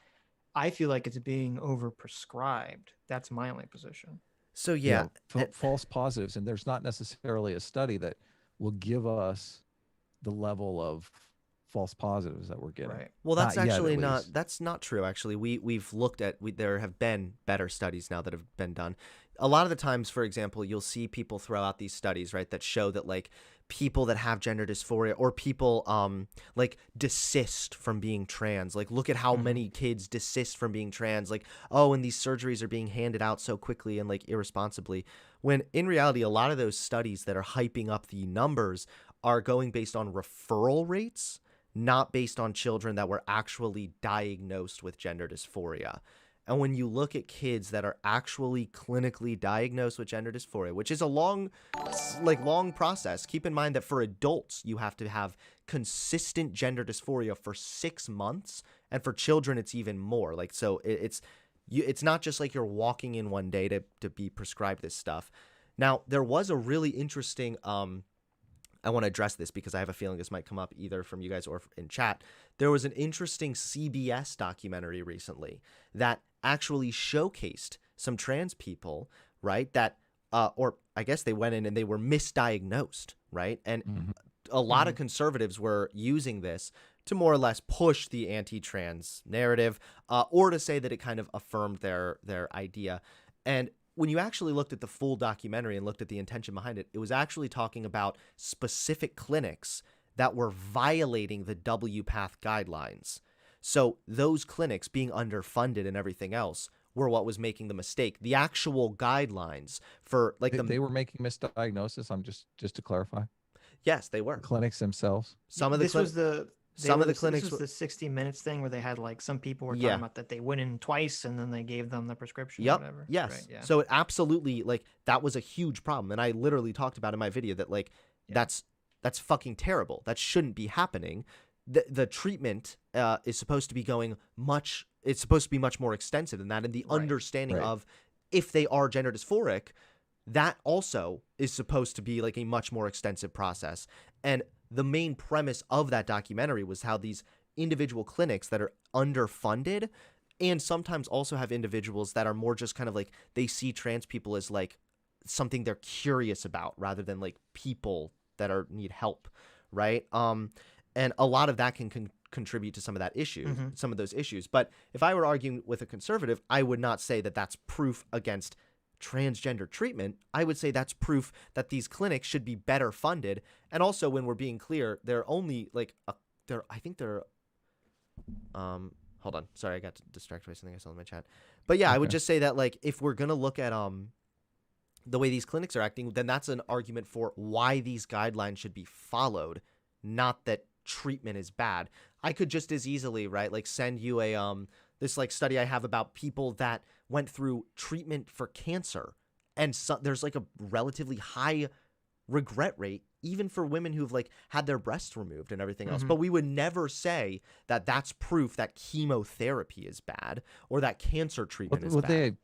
I feel like it's being overprescribed. That's my only position. So yeah, false positives, and there's not necessarily a study that will give us the level of false positives that we're getting. Right. Well, that's Not yet, actually at not. least. That's not true. Actually, we've looked at. There have been better studies now that have been done. A lot of the times, for example, you'll see people throw out these studies, right, that show that like people that have gender dysphoria or people like desist from being trans. Like, look at how many kids desist from being trans. Like, oh, and these surgeries are being handed out so quickly and like irresponsibly. When in reality, a lot of those studies that are hyping up the numbers are going based on referral rates, not based on children that were actually diagnosed with gender dysphoria. And when you look at kids that are actually clinically diagnosed with gender dysphoria, which is a long process, keep in mind that for adults, you have to have consistent gender dysphoria for 6 months. And for children, it's even more. Like, so it's not just like you're walking in one day to be prescribed this stuff. Now, there was a really interesting, I want to address this because I have a feeling this might come up either from you guys or in chat. There was an interesting CBS documentary recently that actually showcased some trans people, right? That, or I guess they went in and they were misdiagnosed, right? And Mhm. a lot of conservatives were using this to more or less push the anti-trans narrative, or to say that it kind of affirmed their idea. And when you actually looked at the full documentary and looked at the intention behind it, it was actually talking about specific clinics that were violating the WPATH guidelines. So those clinics being underfunded and everything else were what was making the mistake. The actual guidelines for like They were making misdiagnosis. I'm just to clarify, yes, they were. clinics themselves. Some of the This was the some of the this clinics was the 60 Minutes thing where they had like some people were Yeah. talking about that they went in twice and then they gave them the prescription or Yep. whatever. Yes. Right, yeah. So it absolutely, like, that was a huge problem, and I literally talked about in my video that, like, Yeah. that's fucking terrible. That shouldn't be happening. The treatment is supposed to be going much. It's supposed to be much more extensive than that, and the Right. understanding Right. of if they are gender dysphoric, that also is supposed to be like a much more extensive process. And the main premise of that documentary was how these individual clinics that are underfunded and sometimes also have individuals that are more just kind of like they see trans people as like something they're curious about rather than like people that are need help, right? And a lot of that can contribute to some of that issue, some of those issues. But if I were arguing with a conservative, I would not say that that's proof against transgender treatment. I would say that's proof that these clinics should be better funded. And also, when we're being clear, they're only like I think they're hold on, sorry, I got distracted by something I saw in my chat. But yeah, I would Okay. just say that like if we're gonna look at the way these clinics are acting, then that's an argument for why these guidelines should be followed, not that treatment is bad. I could just as easily, right, like send you a this like study I have about people that went through treatment for cancer, and so, there's like a relatively high regret rate even for women who've like had their breasts removed and everything else. But we would never say that that's proof that chemotherapy is bad or that cancer treatment is Well, bad. they had,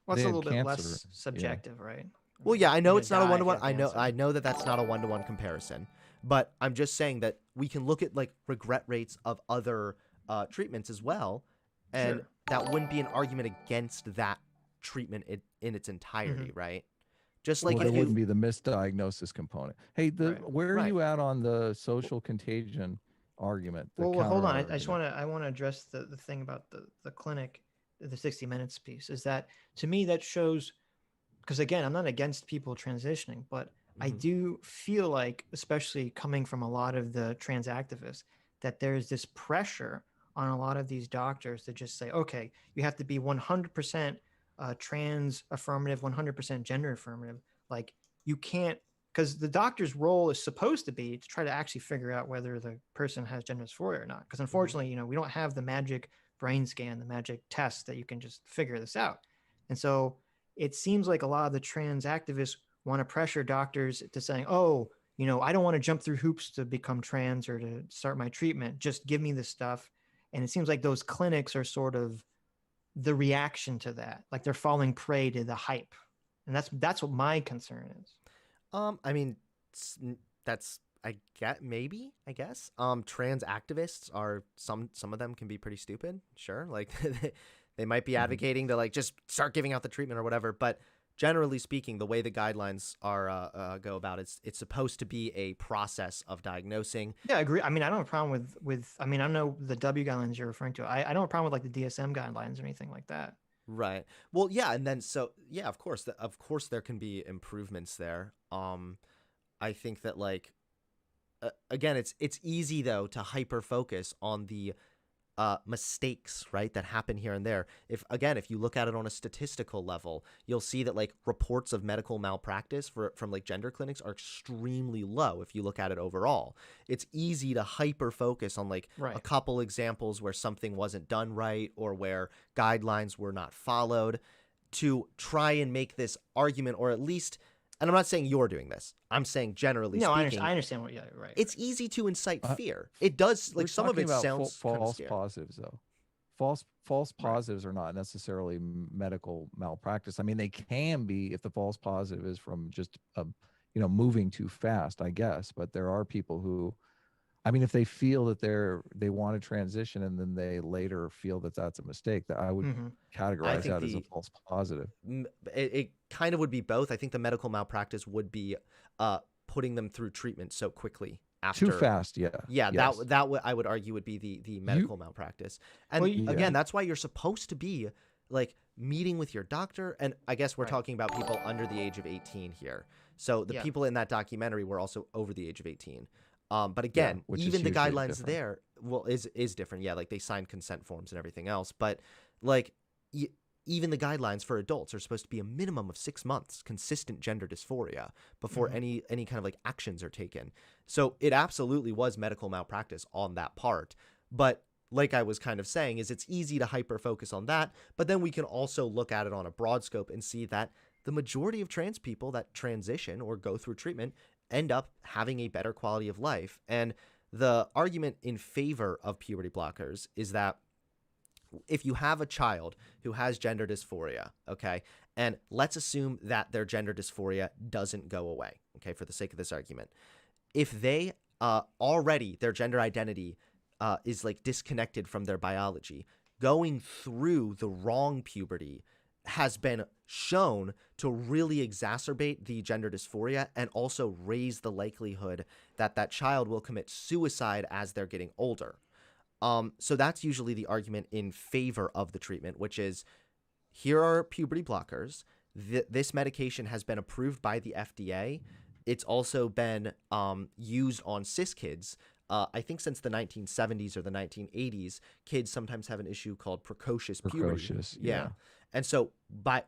Well, they it's a had little bit cancer. less Yeah. subjective, right? Well, yeah, I know You it's not a die if you one-to-one. have I cancer. know that that's not a one-to-one comparison, but I'm just saying that we can look at like regret rates of other treatments as well, and Sure. that wouldn't be an argument against that treatment in its entirety, right? Just like Well, there if you, wouldn't be the misdiagnosis component. Hey, Right. where are Right. you at on the social contagion argument? The Well, hold on. I counter just want to address the thing about the clinic, the 60 Minutes piece. Is that to me that shows because again, I'm not against people transitioning, but I Mhm. do feel like, especially coming from a lot of the trans activists, that there's this pressure on a lot of these doctors to just say, okay, you have to be 100% trans affirmative, 100% gender affirmative. Like you can't, because the doctor's role is supposed to be to try to actually figure out whether the person has gender dysphoria or not. Because unfortunately, we don't have the magic brain scan, the magic test that you can just figure this out. And so it seems like a lot of the trans activists want to pressure doctors to saying, oh, I don't want to jump through hoops to become trans or to start my treatment. Just give me this stuff. And it seems like those clinics are sort of the reaction to that. Like they're falling prey to the hype. And that's what my concern is. I mean, that's I get maybe I guess. Trans activists are some of them can be pretty stupid. Sure, like they might be advocating to like just start giving out the treatment or whatever. But generally speaking, the way the guidelines are go about it's supposed to be a process of diagnosing. Yeah, I agree. I mean, I don't have a problem with. I mean, I know the W guidelines you're referring to. I don't have a problem with like the DSM guidelines or anything like that. Right. Well, yeah, and then so yeah, of course there can be improvements there. I think that like again, it's easy though to hyper focus on the mistakes, right, that happen here and there. If you look at it on a statistical level, you'll see that like reports of medical malpractice from like gender clinics are extremely low. If you look at it overall, it's easy to hyper focus on like Right. a couple examples where something wasn't done right or where guidelines were not followed to try and make this argument, or at least, and I'm not saying you're doing this, I'm saying generally No, speaking, I understand what. Yeah, right. it's easy to incite Uh, fear. It does, We're like some of talking it about sounds kind of false scary. positives, though. False positives are not necessarily medical malpractice. I mean, they can be if the false positive is from just moving too fast, I guess. But there are people who I mean, if they feel that they want to transition and then they later feel that that's a mistake, that I would Hmm. I categorize think that as a false positive. it kind of would be both. I think the medical malpractice would be putting them through treatment so quickly Too after. fast, yeah. Yeah, Yes. I would argue would be the You medical malpractice. And Well, Yeah. again, that's why you're supposed to be like meeting with your doctor. And I guess we're Right. talking about people under the age of 18 here. So the Yeah. people in that documentary were also over the age of 18. But Yeah, again, which is even the hugely guidelines different. there, well, is different. Yeah, like they signed consent forms and everything else. But like even the guidelines for adults are supposed to be a minimum of 6 months consistent gender dysphoria before Mhm. any kind of like actions are taken. So it absolutely was medical malpractice on that part. But like I was kind of saying, is it's easy to hyper focus on that, but then we can also look at it on a broad scope and see that the majority of trans people that transition or go through treatment end up having a better quality of life. And the argument in favor of puberty blockers is that if you have a child who has gender dysphoria, okay, and let's assume that their gender dysphoria doesn't go away, okay, for the sake of this argument, if they already their gender identity is like disconnected from their biology, going through the wrong puberty has been shown to really exacerbate the gender dysphoria and also raise the likelihood that that child will commit suicide as they're getting older. So that's usually the argument in favor of the treatment, which is here are puberty blockers. This medication has been approved by the FDA. It's also been used on cis kids. I think since the 1970s or the 1980s, kids sometimes have an issue called precocious puberty. Precocious, Yeah. yeah. And so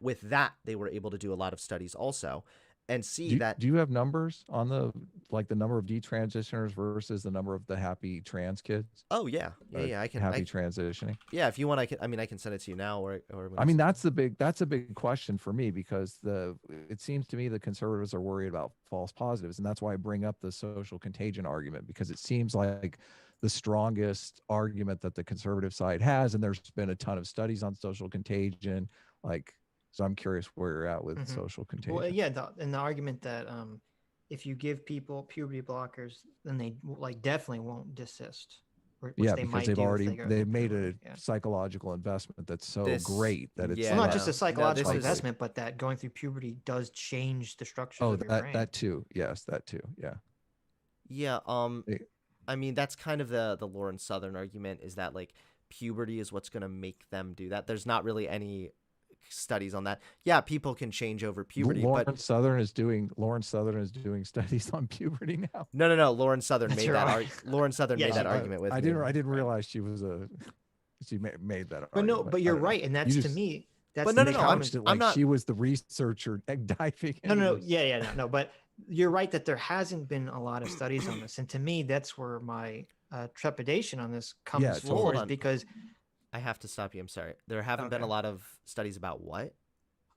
with that, they were able to do a lot of studies also and see Do that. do you have numbers on the number of detransitioners versus the number of the happy trans kids? Oh yeah, yeah. Happy transitioning. Yeah. If you want, I can send it to you now or. I mean, that's a big question for me because it seems to me the conservatives are worried about false positives, and that's why I bring up the social contagion argument, because it seems like the strongest argument that the conservative side has, and there's been a ton of studies on social contagion. So I'm curious where you're at with Mhm. social contagion. Well, yeah, and the argument that if you give people puberty blockers, then they definitely won't desist. Which Yeah, they because might they've do if already they go they've through made a puberty. Yeah. psychological investment that's so This- great that it's yeah, Well, not like, just no. a psychological this is- investment, but that going through puberty does change the structures oh of your brain. that too. Yes, that too. Yeah. Yeah. They- I mean, that's kind of the Lauren Southern argument, is that like puberty is what's going to make them do that. There's not really any studies on that. Yeah, people can change over puberty, Lauren but Southern is doing studies on puberty now. no. Lauren Southern That's made that right. Lauren Southern Yeah, made that she- argument with I me. didn't realize she was she made that But no, argument. but I you're don't know. right, and that's You to just- me. That's But the no, no, common- couched it I'm like not- she was the researcher diving into No. this. Yeah. No. But you're right that there hasn't been a lot of studies on this, and to me, that's where my trepidation on this comes Yeah, totally. forward, Hold is on. because I have to stop you. I'm sorry. There haven't been a Okay. lot of studies about what?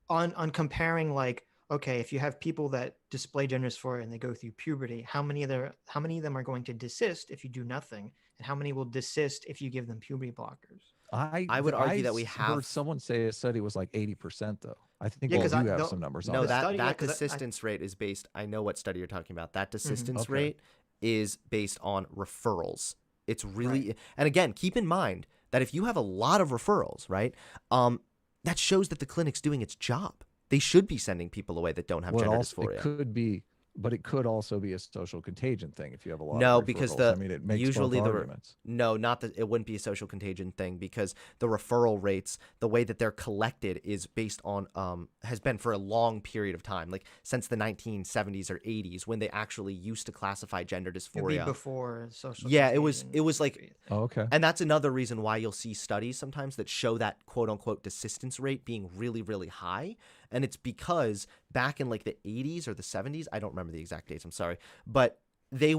on comparing, like, okay, if you have people that display gender dysphoria and they go through puberty, how many of them are going to desist if you do nothing, and how many will desist if you give them puberty blockers? I would argue that we heard have- somean say a study was like 80% though. I think Yeah, you 'cause do I have don't- some numbers No, on the that. study- yeah, that 'cause I- desistance rate is based. I know what study you're talking about. That desistance Okay. rate is based on referrals. It's really, and again, keep in mind that if you have a lot of referrals, right, that shows that the clinic's doing its job. They should be sending people away that don't have Well, gender also, dysphoria. it could be, but it could also be a social contagion thing if you have a lot. No, of because referrals. I mean, it makes usually both the arguments. No, not that it wouldn't be a social contagion thing, because the referral rates, the way that they're collected is based on has been for a long period of time, like since the 1970s or 80s, when they actually used to classify gender It'd be dysphoria. before social. Yeah, it was contagion. like, Oh, okay. and that's another reason why you'll see studies sometimes that show that quote unquote desistance rate being really, really high. And it's because back in like the 80s or the 70s, I don't remember the exact dates, I'm sorry, but they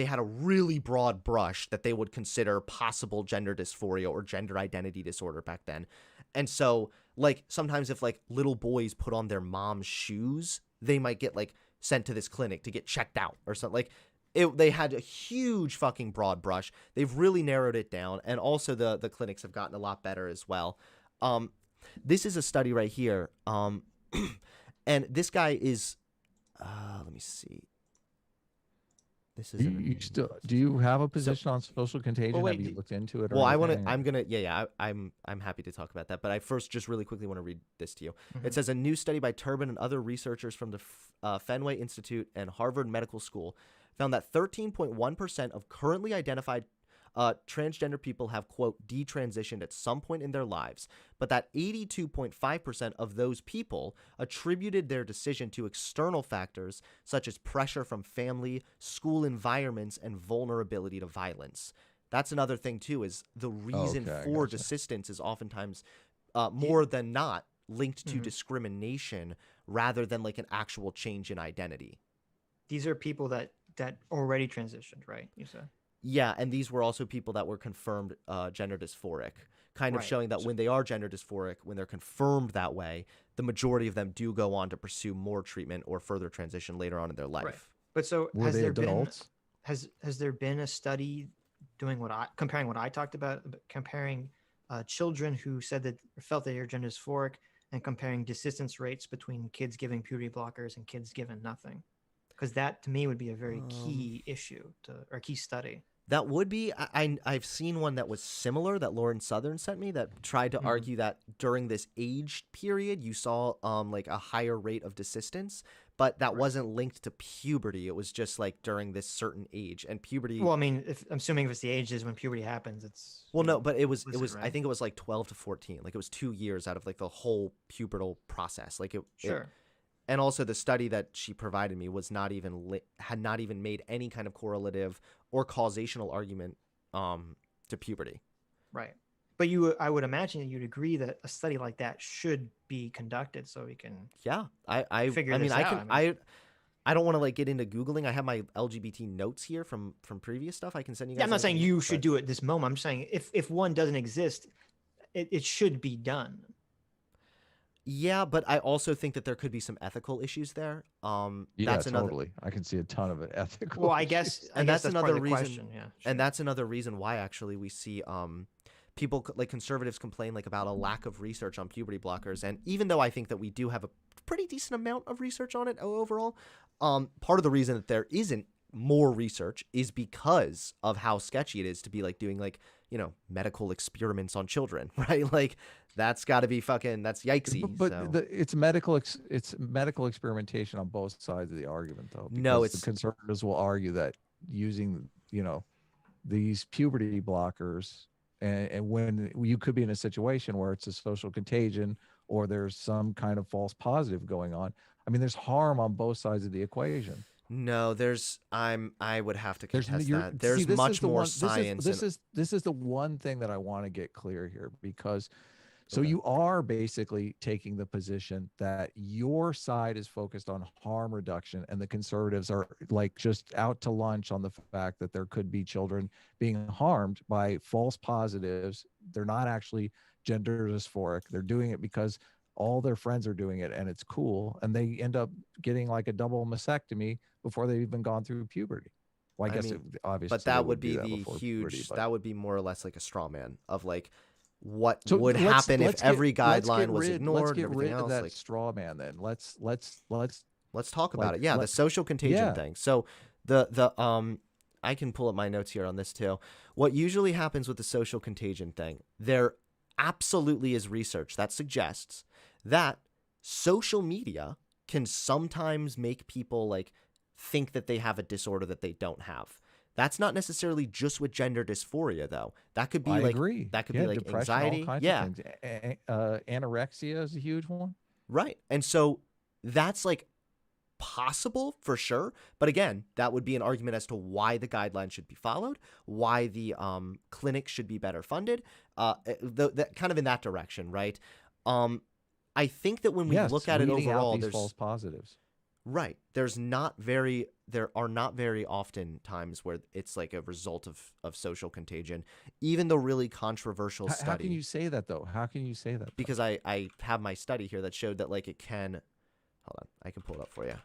had a really broad brush that they would consider possible gender dysphoria or gender identity disorder back then. And so like sometimes if like little boys put on their mom's shoes, they might get like sent to this clinic to get checked out or something. Like they had a huge fucking broad brush. They've really narrowed it down, and also the clinics have gotten a lot better as well. This is a study right here, and this guy is, let me see. This You, isn't. you still do you have a position on social contagion? wait, Have you looked into it or Well, I want anything? to. I'm gonna. Yeah. I'm happy to talk about that. But I first just really quickly want to read this to you. Mhm. It says a new study by Turbin and other researchers from the Fenway Institute and Harvard Medical School found that 13.1% of currently identified transgender people have, quote, detransitioned at some point in their lives, but that 82.5% of those people attributed their decision to external factors such as pressure from family, school environments, and vulnerability to violence. That's another thing, too, is the reason Okay, I for gotcha. desistance is oftentimes more than not linked to Mhm. discrimination rather than like an actual change in identity. These are people that already transitioned, right? You said. Yeah, and these were also people that were confirmed gender dysphoric, kind of Right. showing that So- when they are gender dysphoric, when they're confirmed that way, the majority of them do go on to pursue more treatment or further transition later on in their life. Right. But so Were has they there adults? been has there been a study doing comparing what I talked about, comparing children who said that felt they are gender dysphoric and comparing desistance rates between kids giving puberty blockers and kids given nothing? Because that to me would be a very Um, key issue or key study. That would be. I've seen one that was similar that Lauren Southern sent me that tried to Mhm. argue that during this age period you saw like a higher rate of desistance, but that Right. wasn't linked to puberty. It was just like during this certain age, and puberty. Well, I mean, if I'm assuming if it's the ages when puberty happens, it's Well, you no, know, but it was implicit, I right? think it was like 12 to 14. Like it was 2 years out of like the whole pubertal process. Like it Sure. and also the study that she provided me was not even had not even made any kind of correlative or causational argument to puberty. Right. But I would imagine that you'd agree that a study like that should be conducted so we can Yeah, I figure I mean this I out. can I don't want to like get into googling. I have my LGBT notes here from previous stuff. I can send you guys. Yeah, I'm not saying anything, you but- should do it this moment. I'm just saying if one doesn't exist, it should be done. Yeah, but I also think that there could be some ethical issues there. Yeah, That's another totally. I can see a ton of it ethical. Well, I issues. guess And that's part another of the reason- question. Yeah. and that's another reason why actually we see people like conservatives complain like about a lack of research on puberty blockers, and even though I think that we do have a pretty decent amount of research on it overall, part of the reason that there isn't more research is because of how sketchy it is to be like doing like medical experiments on children, right? Like that's got to be fucking that's yikesy. But so. it's medical it's medical experimentation on both sides of the argument, though. No, because it's- the conservatives will argue that using these puberty blockers, and when you could be in a situation where it's a social contagion or there's some kind of false positive going on. I mean, there's harm on both sides of the equation. No, I would have to There's contest you're- that. see, There's this is much the more one- science. This is the one thing that I want to get clear here, because so Okay. you are basically taking the position that your side is focused on harm reduction and the conservatives are like just out to lunch on the fact that there could be children being harmed by false positives. They're not actually gender dysphoric. They're doing it because all their friends are doing it and it's cool, and they end up getting like a double mastectomy before they've even gone through puberty. Well, I I guess mean, obviously but they that would wouldn't do be that the before huge. puberty, but- That would be more or less like a straw man of like what So would let's- happen if let's get- every let's get guideline was rid- ignored Let's and get everything rid else. of that Like, straw man then. Let's let's talk about like, it. Yeah, the let- social contagion yeah. thing. So the I can pull up my notes here on this too. What usually happens with the social contagion thing, there absolutely is research that suggests that social media can sometimes make people like think that they have a disorder that they don't have. That's not necessarily just with gender dysphoria though. That could be I like agree. that could Yeah, be like depression, anxiety. all kinds Yeah. of things. Anorexia is a huge one. Right. And so that's like possible for sure. But again, that would be an argument as to why the guidelines should be followed, why the clinics should be better funded, kind of in that direction, right? I think that when we Yes, look at it weeding out overall, these there's false positives. right. There are not very often times where it's like a result of social contagion, even the really controversial How study. can you say that though? How can you say that? though? Because I have my study here that showed that like it can. Hold on, I can pull it up for you.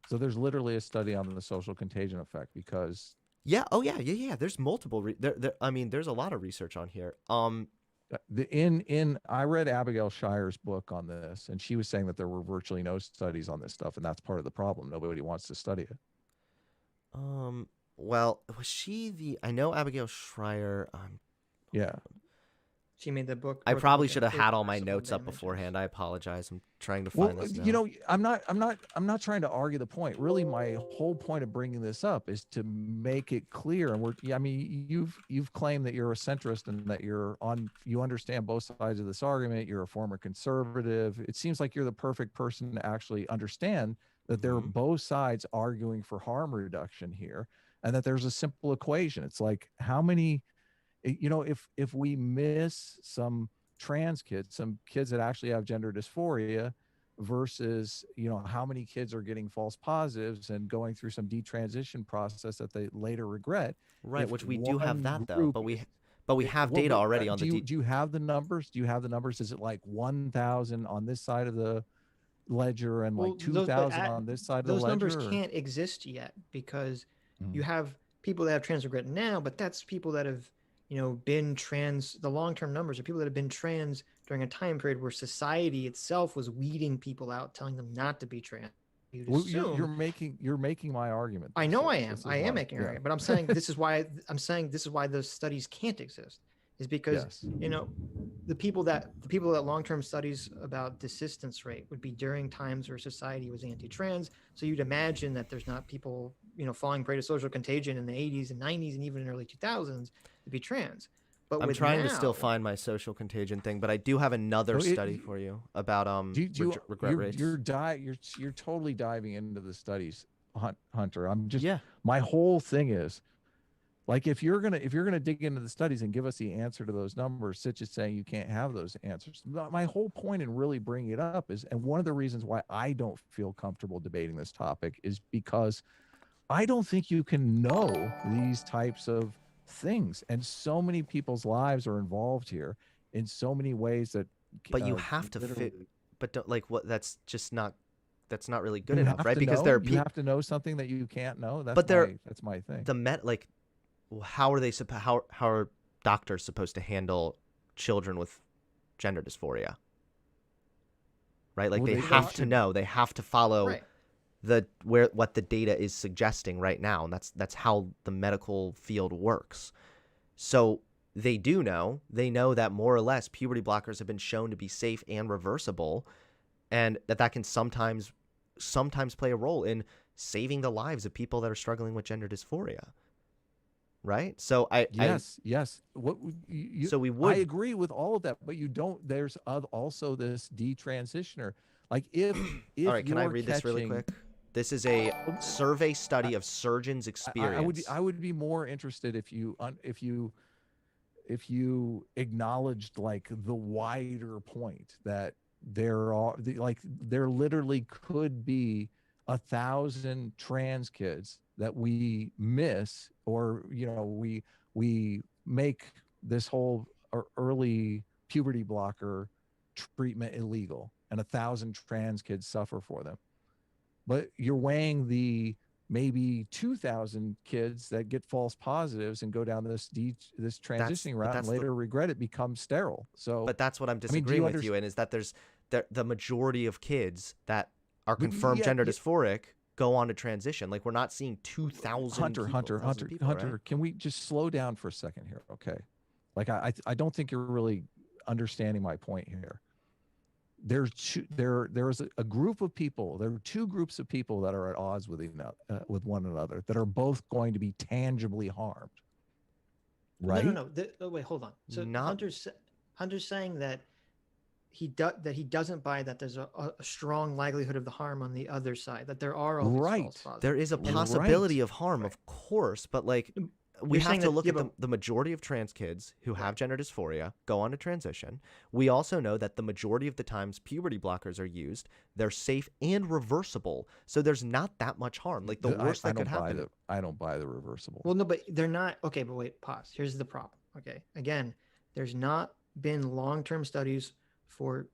So there's literally a study on the social contagion effect because Yeah. Oh yeah. Yeah. There's multiple. I mean, there's a lot of research on here. I read Abigail Shire's book on this, and she was saying that there were virtually no studies on this stuff, and that's part of the problem. Nobody wants to study it. Well, was she the? I know Abigail Schreier. Yeah. She made the book. I wrote the probably book should have had all my Irreversible notes up Damages. beforehand. I apologize. I'm trying to Well, find this you now. know, I'm not trying to argue the point. Really, my whole point of bringing this up is to make it clear. And I mean, you've claimed that you're a centrist and that you understand both sides of this argument. You're a former conservative. It seems like you're the perfect person to actually understand that there are Mhm. both sides arguing for harm reduction here, and that there's a simple equation. It's like how many, if we miss some trans kids, some kids that actually have gender dysphoria, versus how many kids are getting false positives and going through some detransition process that they later regret. Right, If which we do have one that though, group but we is- have well, data already on do the you do you have the numbers? Do you have the numbers? Is it like 1,000 on this side of the ledger and like Well, 2,000 on this side of the those ledger? numbers can't exist yet because Mhm. you have people that have trans regret now, but that's people that have been trans. The long-term numbers are people that have been trans during a time period where society itself was weeding people out, telling them not to be trans. You'd Well, assume. you're making my argument. I though, know I Sid. am. This is I am why- making an yeah. argument, but I'm saying this is why those studies can't exist, is because Yes. the people that long-term studies about desistance rate would be during times where society was anti-trans. So you'd imagine that there's not people falling prey to social contagion in the 80s and 90s and even in early 2000s to be trans. But I'm with trying to still now- find my social contagion thing, but I do have another Oh, study for you about regret rates. You're totally diving into the studies, Hunter. I'm just Yeah. my whole thing is like if you're gonna dig into the studies and give us the answer to those numbers, Sitch is saying you can't have those answers. My whole point in really bringing it up is, and one of the reasons why I don't feel comfortable debating this topic is because I don't think you can know these types of things, and so many people's lives are involved here in so many ways that. But you have to fit. literally- But don't, like what? That's not really good you enough, have right? to Because know, there are you have to know something that you can't know. That's my thing. How are they how are doctors supposed to handle children with gender dysphoria? Right? Like Well, they they have to should- know. They have to follow Right. what the data is suggesting right now, and that's how the medical field works. So they do know. They know that more or less puberty blockers have been shown to be safe and reversible, and that can sometimes play a role in saving the lives of people that are struggling with gender dysphoria. Right? So Yes. What so we would I agree with all of that, but you don't. There's also this detransitioner. Like if all right, can I you're read this really catching- quick? This is a survey study of surgeons' I experience. would be more interested if you acknowledged like the wider point that there literally could be 1,000 trans kids that we miss, or we make this whole early puberty blocker treatment illegal, and 1,000 trans kids suffer for them. But you're weighing the maybe 2,000 kids that get false positives and go down this transitioning route and later regret it, become sterile. So, but that's what I'm do you disagreeing with you in, is that there's the majority of kids that are confirmed gender dysphoric go on to transition. Like we're not seeing 2,000 Hunter, right? can we just slow down for a second here? Okay. Like I don't think you're really understanding my point here. There is a group of people. There are two groups of people that are at odds with one another, that are both going to be tangibly harmed. Right? No. Wait, hold on. So Hunter's saying that he doesn't buy that there's a strong likelihood of the harm on the other side. That there are all these false positives. There is a possibility of harm, of course, but like we have to look at the majority of trans kids who have gender dysphoria go on to transition. We also know that the majority of the times puberty blockers are used, they're safe and reversible. So there's not that much harm. Like the worst that could happen. I don't buy the reversible. Well, no, but they're not. Okay, but wait, pause. Here's the problem. Okay, again, there's not been long-term studies for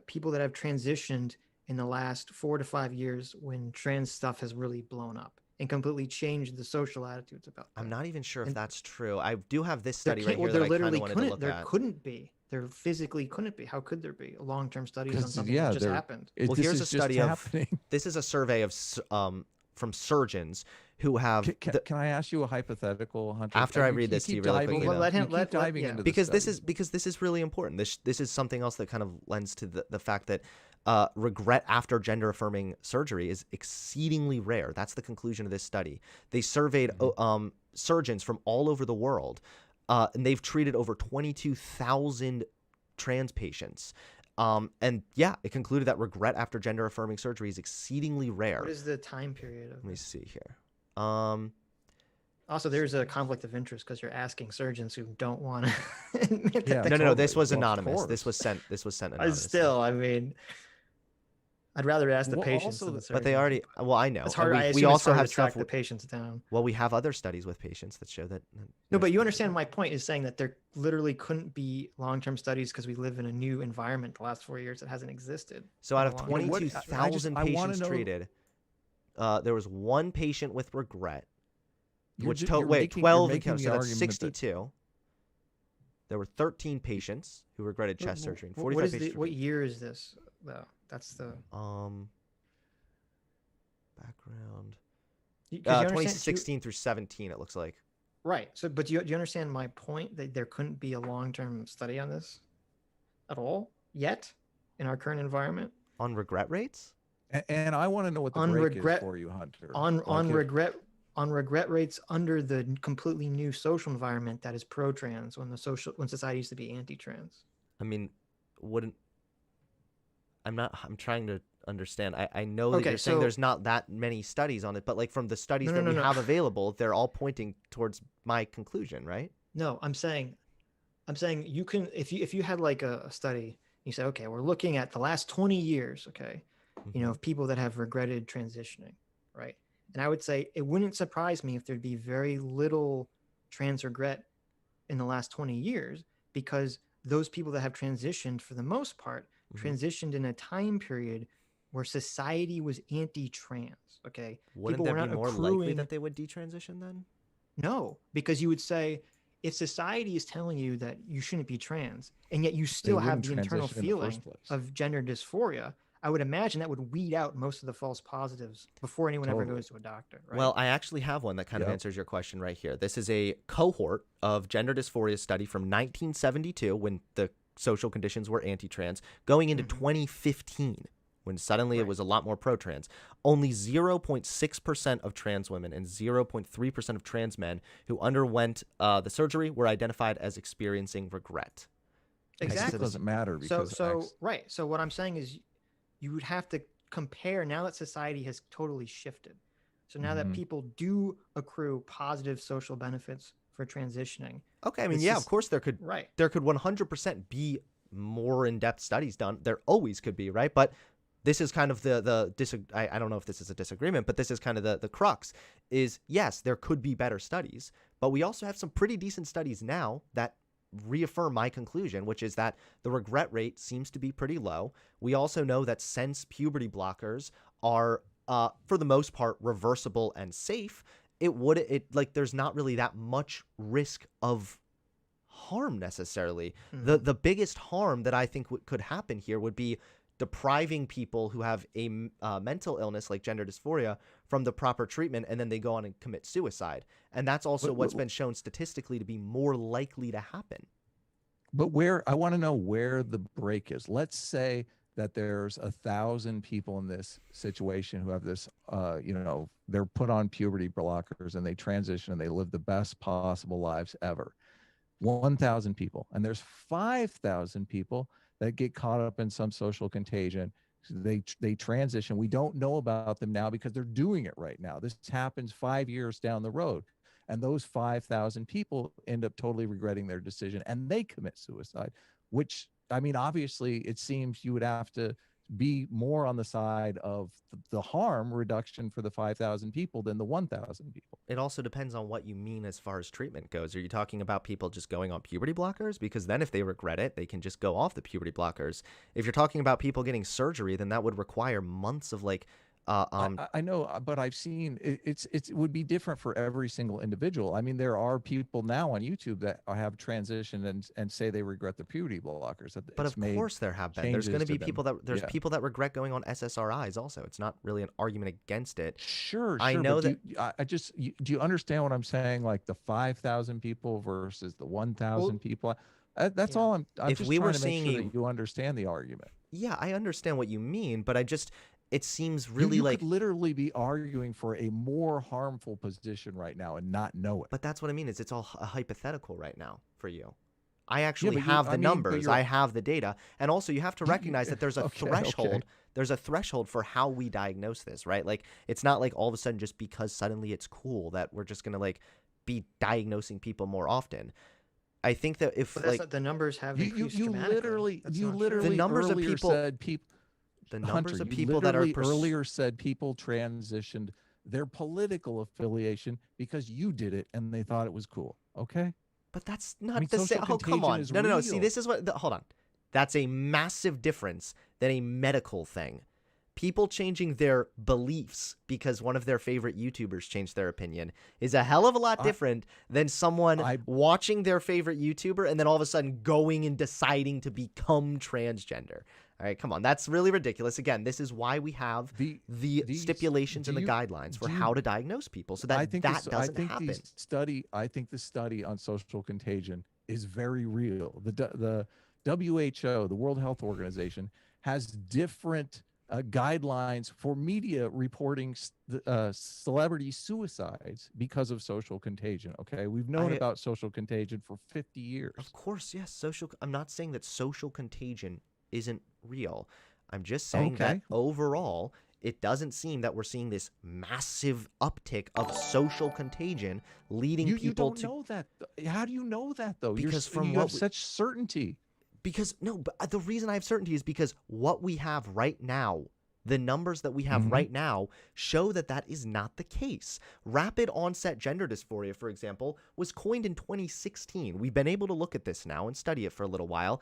people that have transitioned in the last 4 to 5 years when trans stuff has really blown up and completely changed the social attitudes about that. I'm not even sure if that's true. I do have this study right Well, here that there I kind literally of wanted to look there at. couldn't be. There physically couldn't be. How could there be long-term studies on 'Cause, something yeah, that just there- happened? Well, This here's is a just study of happening. this is a survey of from surgeons who have Can I ask you a hypothetical, Hunter? After I read this to keep you really diving quickly, in- though. Let him- you keep let- diving yeah. into the because this study. is really important. This is something else that kind of lends to the fact that regret after gender affirming surgery is exceedingly rare. That's the conclusion of this study. They surveyed surgeons from all over the world, and they've treated over 22,000 trans patients. And yeah, it concluded that regret after gender affirming surgery is exceedingly rare. What is the time period of Let me this? see here. Also, there's a conflict of interest because you're asking surgeons who don't want to admit Yeah, that No, they no, this totally. was Well, of anonymous. This course. was sent anonymously. still, I mean, I'd rather ask the Well, patients also than the the- surgeons. But they already. Well, I know. It's And hard. I we assume also it's hard have to track stuff. the patients down. Well, we have other studies with patients that show that. No, but you understand my point is saying that there literally couldn't be long-term studies because we live in a new environment the last 4 years that hasn't existed. So out in of a long time. 22,000 I wanna patients know- treated, there was one patient with regret, You're which ju- told you're wait making- you're 12 making accounts. the So that's argument that- 62. There were 13 patients who regretted chest surgery. And What 45 is patients. what year is this though? That's the Background. 'cause you understand- 2016 through 17. It looks like. Right. So, but do you understand my point that there couldn't be a long-term study on this at all yet in our current environment On regret rates? And I want to know what the On break regret- is for you, Hunter. on Like if- regret rates under the completely new social environment that is pro-trans when society used to be anti-trans. I mean, wouldn't. I'm trying to understand. I know that Okay, you're saying so- there's not that many studies on it, but like from the studies No, that no, we no, no. have available, they're all pointing towards my conclusion, right? No, I'm saying you can if you had like a study, you say, okay, we're looking at the last 20 years, okay, you know, of people that have regretted transitioning, right? And I would say it wouldn't surprise me if there'd be very little trans regret in the last 20 years because those people that have transitioned for the most part transitioned in a time period where society was anti-trans, okay? Wouldn't People there were be not more likely accruing- that they would detransition then? No, because you would say if society is telling you that you shouldn't be trans, and yet you still have wouldn't the internal transition in the first feeling place. of gender dysphoria, I would imagine that would weed out most of the false positives before anyone ever Totally. goes to a doctor, right? Well, I actually have one that kind of Yep. answers your question right here. This is a cohort of gender dysphoria study from 1972 when the social conditions were anti-trans, going into 2015 when suddenly it Right. was a lot more pro-trans. Only 0.6% of trans women and 0.3% of trans men who underwent the surgery were identified as experiencing regret. It still exactly. doesn't matter because Right. So what I'm saying is you would have to compare now that society has totally shifted. So now that Mhm. people do accrue positive social benefits for transitioning. Okay, I mean, It's yeah, just- of course there could Right. 100% be more in-depth studies done. There always could be, right? But this is kind of I don't know if this is a disagreement, but this is kind of the crux is, yes, there could be better studies, but we also have some pretty decent studies now that reaffirm my conclusion, which is that the regret rate seems to be pretty low. We also know that since puberty blockers are, for the most part, reversible and safe, there's not really that much risk of harm necessarily. The biggest harm that I think could happen here would be depriving people who have a mental illness like gender dysphoria from the proper treatment, and then they go on and commit suicide. And that's also what's been shown statistically to be more likely to happen. But I want to know where the break is. Let's say that there's 1,000 people in this situation who have this, they're put on puberty blockers and they transition and they live the best possible lives ever. 1,000 people. And there's 5,000 people that get caught up in some social contagion. They transition. We don't know about them now because they're doing it right now. This happens 5 years down the road. And those 5,000 people end up totally regretting their decision and they commit suicide, which, I mean, obviously it seems you would have to be more on the side of the harm reduction for the 5,000 people than the 1,000 people. It also depends on what you mean as far as treatment goes. Are you talking about people just going on puberty blockers? Because then if they regret it, they can just go off the puberty blockers. If you're talking about people getting surgery, then that would require months of I know, but I've seen it would be different for every single individual. I mean, there are people now on YouTube that have transitioned and say they regret the puberty blockers. That But it's of made course there have been. There's going changes to to be them. people that Yeah. people that regret going on SSRIs also. It's not really an argument against it. Sure, I sure. know But that do you understand what I'm saying? Like the 5,000 people versus the 1,000 Well, people. That's yeah. all I'm if just we were trying to make seeing sure a that you understand the argument. yeah, I understand what you mean, but it seems You really you like could literally be arguing for a more harmful position right now and not know it. but that's what I mean is it's all a hypothetical right now for you. I Yeah, actually but have the but numbers. you're I have the data. And also you have to you recognize that there's a okay, threshold. okay. There's a threshold for how we diagnose this, right? Like it's not like all of a sudden just because suddenly it's cool that we're just going to like be diagnosing people more often. I think that if But that's like not, the numbers have You increased you dramatically. literally That's you not true. literally the numbers of earlier people said people the numbers Hunter, of you people that are literally earlier said people transitioned their political affiliation because you did it and they thought it was cool. Okay? But that's I not mean, the same. social Oh, come contagion on. is No. See, real. this is what. Hold on. That's a massive difference than a medical thing. People changing their beliefs because one of their favorite YouTubers changed their opinion is a hell of a lot I- different than someone I- watching their favorite YouTuber and then all of a sudden going and deciding to become transgender. All right, come on. That's really ridiculous. Again, this is why we have The the these- stipulations do and the you- guidlines for do you- how to diagnose people so that I think that this, doesn't I think happen. I think the study on social contagion is very real. The WHO, the World Health Organization, has different guidelines for media reporting celebrity suicides because of social contagion. Okay, we've known I- about social contagion for 50 years. Of course, yes. I'm not saying that social contagion isn't real. I'm just saying that Okay. overall, it doesn't seem that we're seeing this massive uptick of social contagion leading You people don't to. know that. How do you know that though? Because from you what have we- such certainty. Because no, but the reason I have certainty is because what we have right now, the numbers that we have Mhm. right now, show that that is not the case. Rapid onset gender dysphoria, for example, was coined in 2016. We've been able to look at this now and study it for a little while.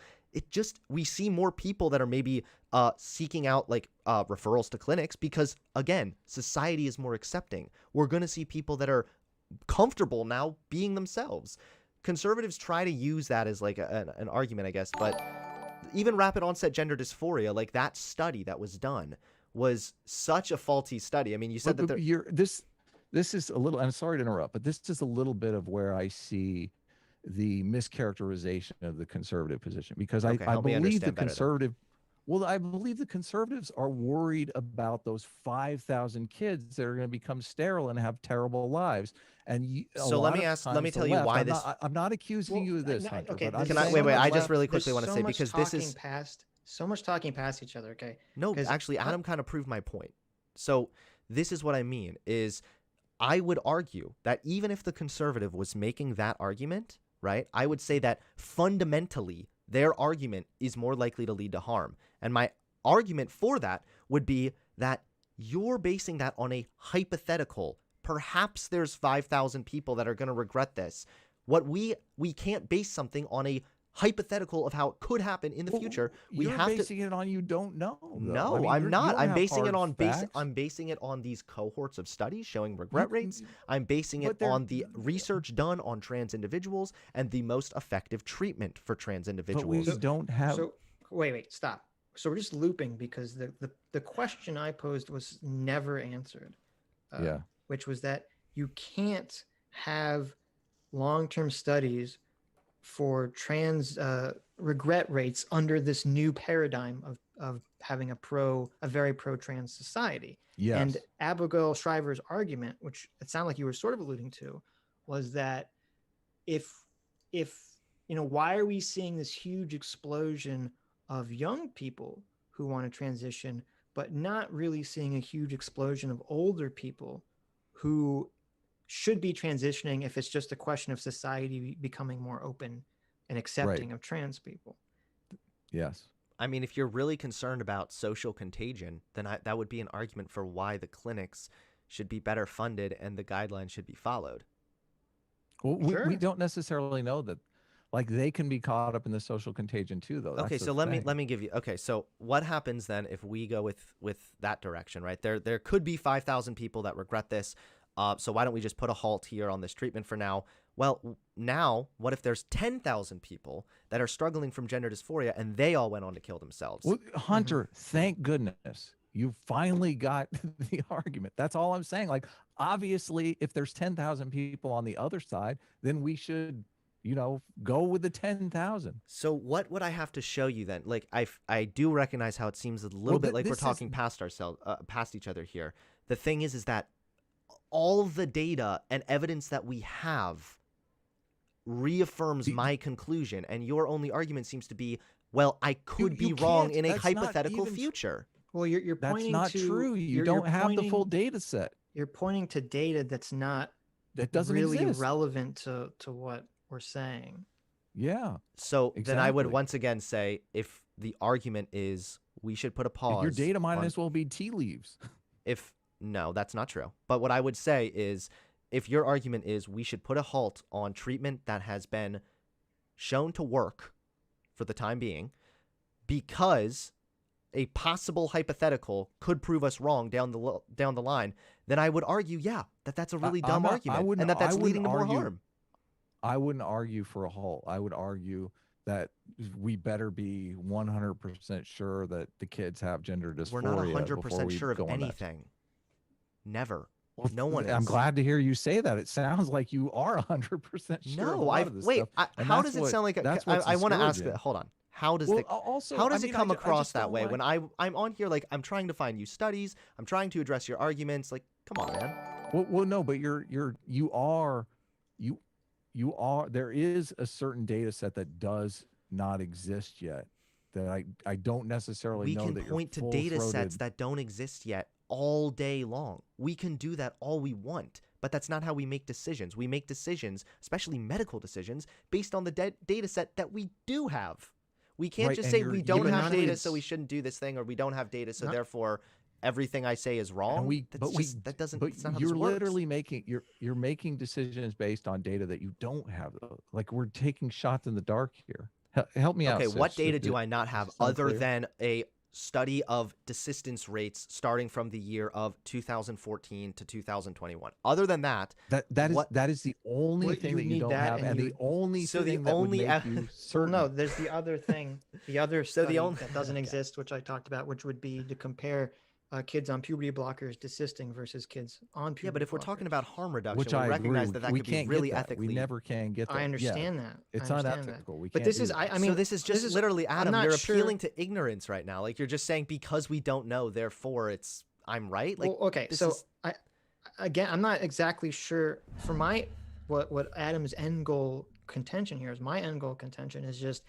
We see more people that are maybe seeking out like referrals to clinics because, again, society is more accepting. We're going to see people that are comfortable now being themselves. Conservatives try to use that as like an argument, I guess, but even rapid onset gender dysphoria, like that study that was done was such a faulty study. I mean, you said that there, This is a little. I'm sorry to interrupt, but this is a little bit of where I see the mischaracterization of the conservative position because Okay, I help me believe the understand better then. conservative. Well, I believe the conservatives are worried about those 5,000 kids that are going to become sterile and have terrible lives. And So let me tell you why this. I'm not accusing you of this, Hunter. Okay, but I'm Can I saying wait? on I the just left- really there's quickly want to so say much because this is so much talking past each other. Okay, no, 'Cause actually, Adam kind of proved my point. So this is what I mean is I would argue that even if the conservative was making that argument, right, I would say that fundamentally their argument is more likely to lead to harm. And my argument for that would be that you're basing that on a hypothetical. Perhaps there's 5,000 people that are going to regret this. What we can't base something on a hypothetical of how it could happen in the Well, future. We you're have to. basing it on you don't know. though. No, I mean, I'm you not. don't I'm have basing it hard on facts. I'm basing it on these cohorts of studies showing regret You- rates. I'm basing but it they're- on the research done on trans individuals and the most effective treatment for trans But we individuals. don't have. So wait, stop. So we're just looping because the question I posed was never answered. Yeah. Which was that you can't have long-term studies for trans regret rates under this new paradigm of having a very pro-trans society. Yes. And Abigail Shriver's argument, which it sounded like you were sort of alluding to, was that if why are we seeing this huge explosion of young people who want to transition, but not really seeing a huge explosion of older people who should be transitioning if it's just a question of society becoming more open and accepting of trans people? Yes. I mean, if you're really concerned about social contagion, then that would be an argument for why the clinics should be better funded and the guidelines should be followed. Well, we Sure. don't necessarily know that. like they can be caught up in the social contagion too, though. Okay, That's the so let thing. me give you. Okay, so what happens then if we go with that direction, right? There could be 5,000 people that regret this. So why don't we just put a halt here on this treatment for now? Well, now what if there's 10,000 people that are struggling from gender dysphoria and they all went on to kill themselves? Well, Hunter, thank goodness you finally got the argument. That's all I'm saying. Like, obviously, if there's 10,000 people on the other side, then we should, go with the 10,000. So what would I have to show you then? Like I do recognize how it seems a little bit like we're talking past ourselves, past each other here. The thing is that all the data and evidence that we have reaffirms my conclusion, and your only argument seems to be, well, I could be wrong can't. in a That's not hypothetical even future. Well, you're That's pointing not to true. You you're don't have the full pointing- data set. You're pointing to data that's not That doesn't really exist. relevant to what we're saying. Yeah. So then I would Exactly. once again say, if the argument is we should put a pause, Your data might on- as well be tea leaves. if no, that's not true. But what I would say is, if your argument is we should put a halt on treatment that has been shown to work for the time being, because a possible hypothetical could prove us wrong down the line, then I would argue, yeah, that's a really dumb argument, and that's leading to more harm. I wouldn't argue for a halt. I would argue that we better be 100% sure that the kids have gender dysphoria. We're not before 100% we sure of go on that. anything. Never. Well, No one I'm is. glad to hear you say that. It sounds like you are 100% sure. of a No, lot of this wait. stuff. And How that's does it what- sound like? that's I what's want to ask discouraging. that. Hold on. How does Well, the also, how I does mean, it come I across just that don't way like- when I'm on here, like, I'm trying to find you studies, I'm trying to address your arguments, like, come on, man. Well, no, but you are. There is a certain data set that does not exist yet. That I don't necessarily We know can that you're point to data sets full-throated. that don't exist yet all day long. We can do that all we want, but that's not how we make decisions. We make decisions, especially medical decisions, based on the data set that we do have. We can't Right, just and say you're- we yeah, don't but have none of data, it's- so we shouldn't do this thing, or we don't have data, so Not- therefore everything I say is wrong. That doesn't. But That's not how you're this works. literally making you're making decisions based on data that you don't have. Like, we're taking shots in the dark here. Help me out. Okay, what Sis. data do I not have this sound other clear? than a study of desistance rates starting from the year of 2014 to 2021? Other than that, what- That is the only Well, thing you that you need don't that, have, and and you the would- only So the thing that only would make you Well, certain. no, there's the other thing, the other So the study only- that doesn't Okay. exist, which I talked about, which would be to compare kids on puberty blockers desisting versus kids on puberty yeah, but if we're talking blockers. about harm reduction, Which we I recognize agree. that we could be can't really get that. ethically. We never can get that. I Yeah, understand that. it's I understand unethical. That. We But can't this do is, that. I mean, so this is just is- literally, I'm Adam, not you're sure- appealing to ignorance right now. Like, you're just saying because we don't know, therefore I'm right. Like, well, okay, this so is- again, I'm not exactly sure. For my what Adam's end goal contention here is, my end goal contention is just,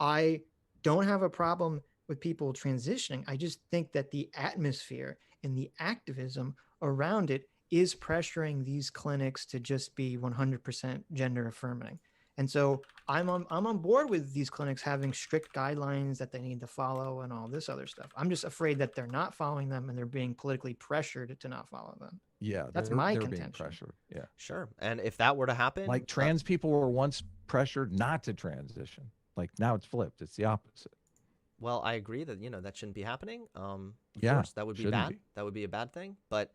I don't have a problem with people transitioning. I just think that the atmosphere and the activism around it is pressuring these clinics to just be 100% gender affirming. And so I'm on board with these clinics having strict guidelines that they need to follow and all this other stuff. I'm just afraid that they're not following them and they're being politically pressured to not follow them. Yeah, That's they're- my they're being contention. pressured. Yeah, sure. And if that were to happen, like trans people were once pressured not to transition. Like, now it's flipped. It's the opposite. well, I agree that that shouldn't be happening. Of Yeah, course, that would be shouldn't bad. be. That would be a bad thing. But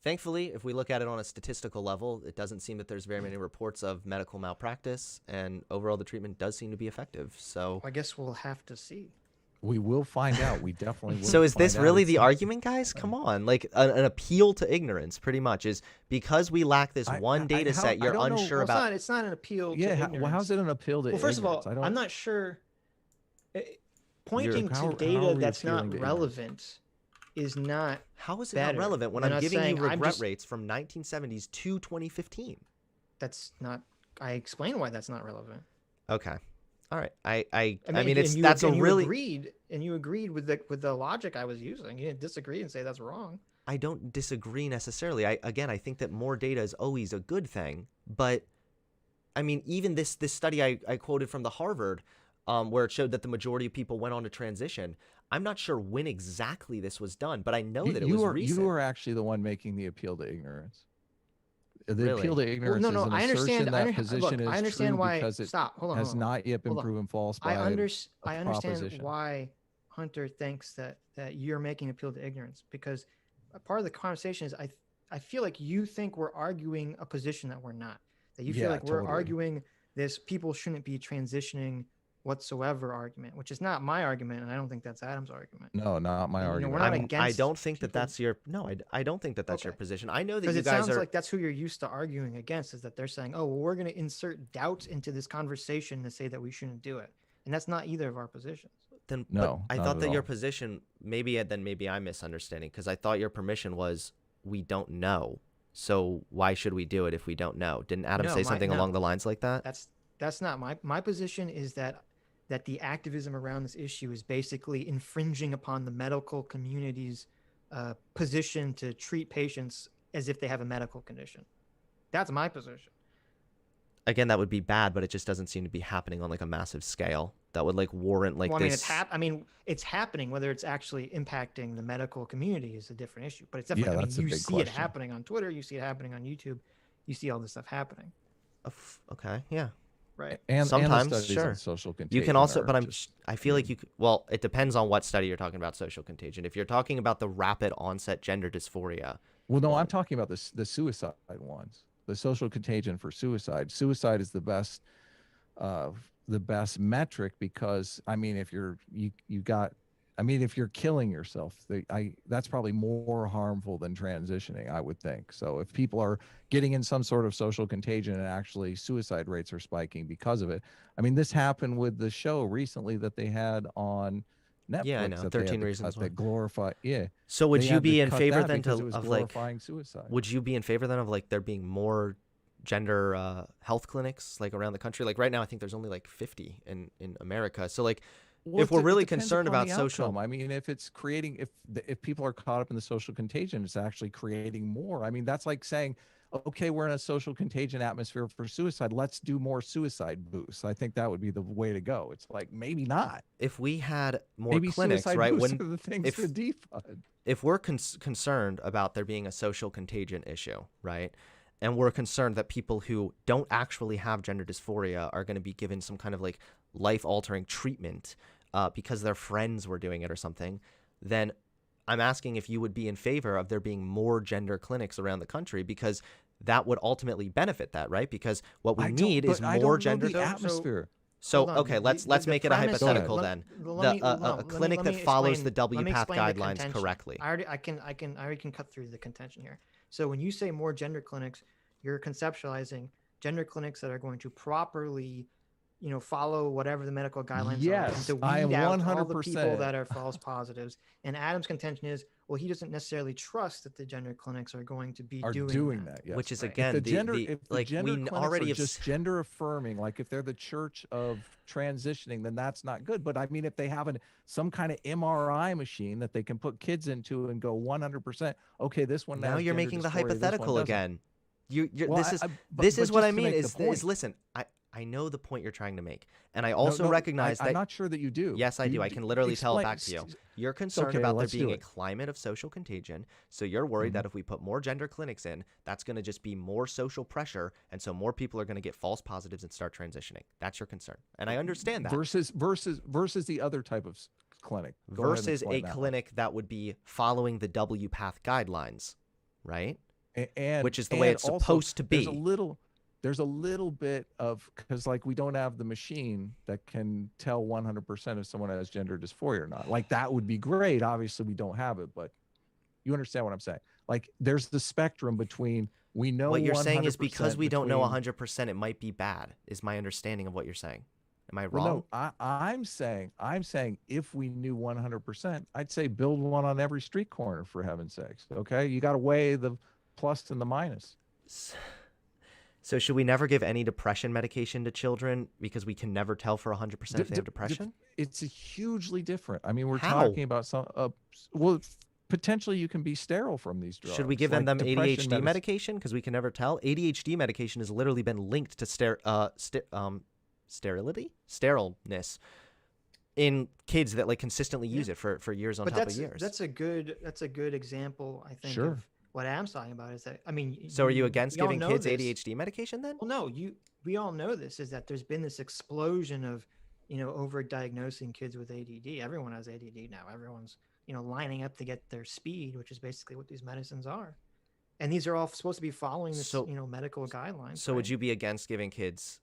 thankfully, if we look at it on a statistical level, it doesn't seem that there's very many reports of medical malpractice, and overall, the treatment does seem to be effective. So, I guess we'll have to see. We will find out. We definitely will. so is this find out. really It the seems- argument, guys? Come on, like an appeal to ignorance, pretty much, is because we lack this one data how- set. I You're don't know. unsure Well, about. it's not an appeal to Yeah, ignorance. well, how's it an appeal to Well, first of all, ignorance? I don't. I'm not sure. Pointing how to are data we that's not appealing to ignorance? relevant is not. How is it better not relevant when than I'm us giving you saying, I'm regret just- rates from 1970s to 2015? That's not. I explain why that's not relevant. Okay, all right. I mean, and it's you- that's a and you really. agreed, and you agreed with the logic I was using. You didn't disagree and say that's wrong. I don't disagree necessarily. I think that more data is always a good thing. But I mean, even this study I quoted from the Harvard, where it showed that the majority of people went on to transition. I'm not sure when exactly this was done, but I know that it was recent. You were actually the one making the appeal to ignorance. The appeal Really? to ignorance no, is no, an I assertion understand. that position Look, I is understand true why. because it Stop. Hold on. has Hold on. not yet been Hold on. proven false I by I understand proposition. why Hunter thinks that you're making appeal to ignorance, because a part of the conversation is I feel like you think we're arguing a position that we're not. That you feel Yeah, like we're totally. arguing this people shouldn't be transitioning whatsoever argument, which is not my argument, and I don't think that's Adam's argument. No, not my And, argument. we're not I against don't think that people that's your no. I don't think that that's your Okay. position. I know that because you it guys sounds are. like that's who you're used to arguing against, is that they're saying, oh, well, we're going to insert doubt into this conversation to say that we shouldn't do it, and that's not either of our positions. Then, No, but I not thought at that your all. position maybe I'm misunderstanding because I thought your permission was we don't know. So why should we do it if we don't know? Didn't Adam No, say something no. along the lines like that? That's not my position. Is that the activism around this issue is basically infringing upon the medical community's position to treat patients as if they have a medical condition. That's my position. Again, that would be bad, but it just doesn't seem to be happening on like a massive scale that would like warrant like Well, I mean, this. it's happening. Whether it's actually impacting the medical community is a different issue. But it's definitely. Yeah, I mean, that's a you big see it question. happening on Twitter. You see it happening on YouTube. You see all this stuff happening, Okay, yeah. right? And Sometimes, the studies sure. on social contagion. You can also, are but just- I feel like you. Well, it depends on what study you're talking about. Social contagion. If you're talking about the rapid onset gender dysphoria, Well, no, I'm talking about the suicide ones. The social contagion for suicide. Suicide is the best metric because I mean, if if you're killing yourself, that's probably more harmful than transitioning, I would think. So if people are getting in some sort of social contagion and actually suicide rates are spiking because of it, I mean, this happened with the show recently that they had on Netflix. Yeah, I know. That they had 13 to Reasons cut Why. that glorify. Yeah. So would They you had to be in cut favor that then because it was of like? glorifying suicide? Would you be in favor then of like there being more gender health clinics like around the country? Like right now, I think there's only like 50 in America. So like, Well, if we're it really depends concerned upon about the social, outcome. I mean, if it's creating, if people are caught up in the social contagion, it's actually creating more. I mean, that's like saying, okay, we're in a social contagion atmosphere for suicide. Let's do more suicide boosts. I think that would be the way to go. It's like maybe not. if we had more Maybe clinics, suicide right? boosts When are the things if to defund. if we're concerned about there being a social contagion issue, right? And we're concerned that people who don't actually have gender dysphoria are going to be given some kind of like life-altering treatment because their friends were doing it or something, then I'm asking if you would be in favor of there being more gender clinics around the country because that would ultimately benefit that, right? Because what we need is more gender. The atmosphere. So Hold on. okay, let's make it a premise- hypothetical Go then. let me- A clinic let that me follows the explain- let me WPATH explain the guidelines contention. correctly. I already can cut through the contention here. So when you say more gender clinics, you're conceptualizing gender clinics that are going to properly, follow whatever the medical guidelines are, and Yes, to I am weed out all the 100%. people that are false positives. And Adam's contention is, well, he doesn't necessarily trust that the gender clinics are going to be Are doing that. yes. Which is Right. again If the gender, the if the like gender we clinics already are have just gender affirming, like if they're the church of transitioning, then that's not good. But I mean, if they have some kind of MRI machine that they can put kids into and go 100%, okay, this one now has you're gender making the dysphoria, this one hypothetical doesn't. again. You're Well, this is but this is what just I to mean make the is point. listen. I know the point you're trying to make, and I No, also no, recognize I'm that. not sure that you do. Yes, I do. I can literally tell it back to you. You're concerned okay, about there let's do being a it. climate of social contagion, so you're worried that if we put more gender clinics in, that's going to just be more social pressure, and so more people are going to get false positives and start transitioning. That's your concern, and I understand that. Versus the other type of clinic. Go ahead and Versus explain a that one. clinic that would be following the WPATH guidelines, right? And Which is the way it's also, supposed to be. There's a little bit of, because like we don't have the machine that can tell 100% if someone has gender dysphoria or not. Like that would be great. Obviously we don't have it, but you understand what I'm saying. Like there's the spectrum between we know What you're saying is 100% because we don't know between- 100%, it might be bad. Is my understanding of what you're saying? Am I Well, wrong? no, I'm saying if we knew 100%, I'd say build one on every street corner for heaven's sakes. Okay, you got to weigh the plus and the minus. So should we never give any depression medication to children because we can never tell for 100% if they have depression? It's hugely different. I mean, we're How? talking about potentially you can be sterile from these drugs. Should we give like them depression ADHD medication because we can never tell? ADHD medication has literally been linked to sterileness in kids that like consistently use it for years on But top of years. that's a good example, I think, Sure. what Adam's talking about is that, I mean, So are you against we all giving know kids this. ADHD medication then? Well, no, we all know this, is that there's been this explosion of, over diagnosing kids with ADD. Everyone has ADD now. Everyone's, lining up to get their speed, which is basically what these medicines are. And these are all supposed to be following this, So- medical guidelines. So would right? you be against giving kids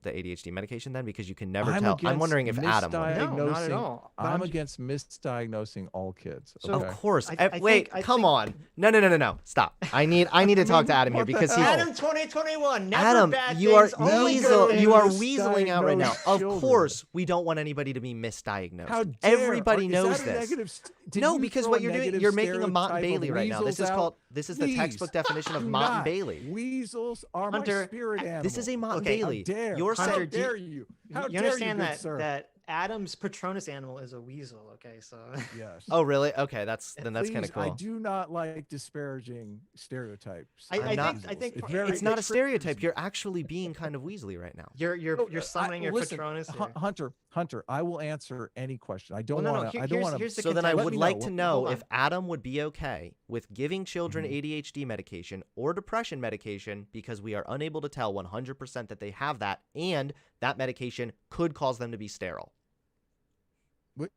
the ADHD medication then? Because you can never I'm tell. I'm against wondering if Adam would. No, not at misdiagnosing- all. But I'm j- against misdiagnosing all kids. So- okay? Of course. I Wait, think- come on. No. Stop. I need to talk to Adam here what the because he's hell? Adam 2021. Never Adam, bad you are things, only weasel. good You are things. weaseling out right now. Misdiagnosed Of children. course, we don't want anybody to be misdiagnosed. How dare, Everybody is knows that a this. negative did No, you because throw what a you're doing, negative you're making a Mott and stereotype of Bailey right now. This weasels is called. out? This is the Please, textbook definition of do Mott and not. Bailey. Weasels are Hunter, my spirit animal. This is a Mott and Okay, How Bailey. dare, You're how Hunter, saying. do you- dare you? How You dare understand you, good that sir? that Adam's Patronus animal is a weasel. Okay, so Yes. Oh really? Okay, that's And then that's kind of please, cool. I do not like disparaging stereotypes. I of think- weasels. I think It's part- very- It's not a it triggers stereotype. me. You're actually being kind of weaselly right now. you're summoning your listen, Patronus here. Hunter, I will answer any question. I don't Well, no, want to. here- I don't here's- want to. here's the So then I contention. would me like know. to Hold know on. if Adam would be okay with giving children Mhm. ADHD medication or depression medication because we are unable to tell 100% that they have that, and that medication could cause them to be sterile.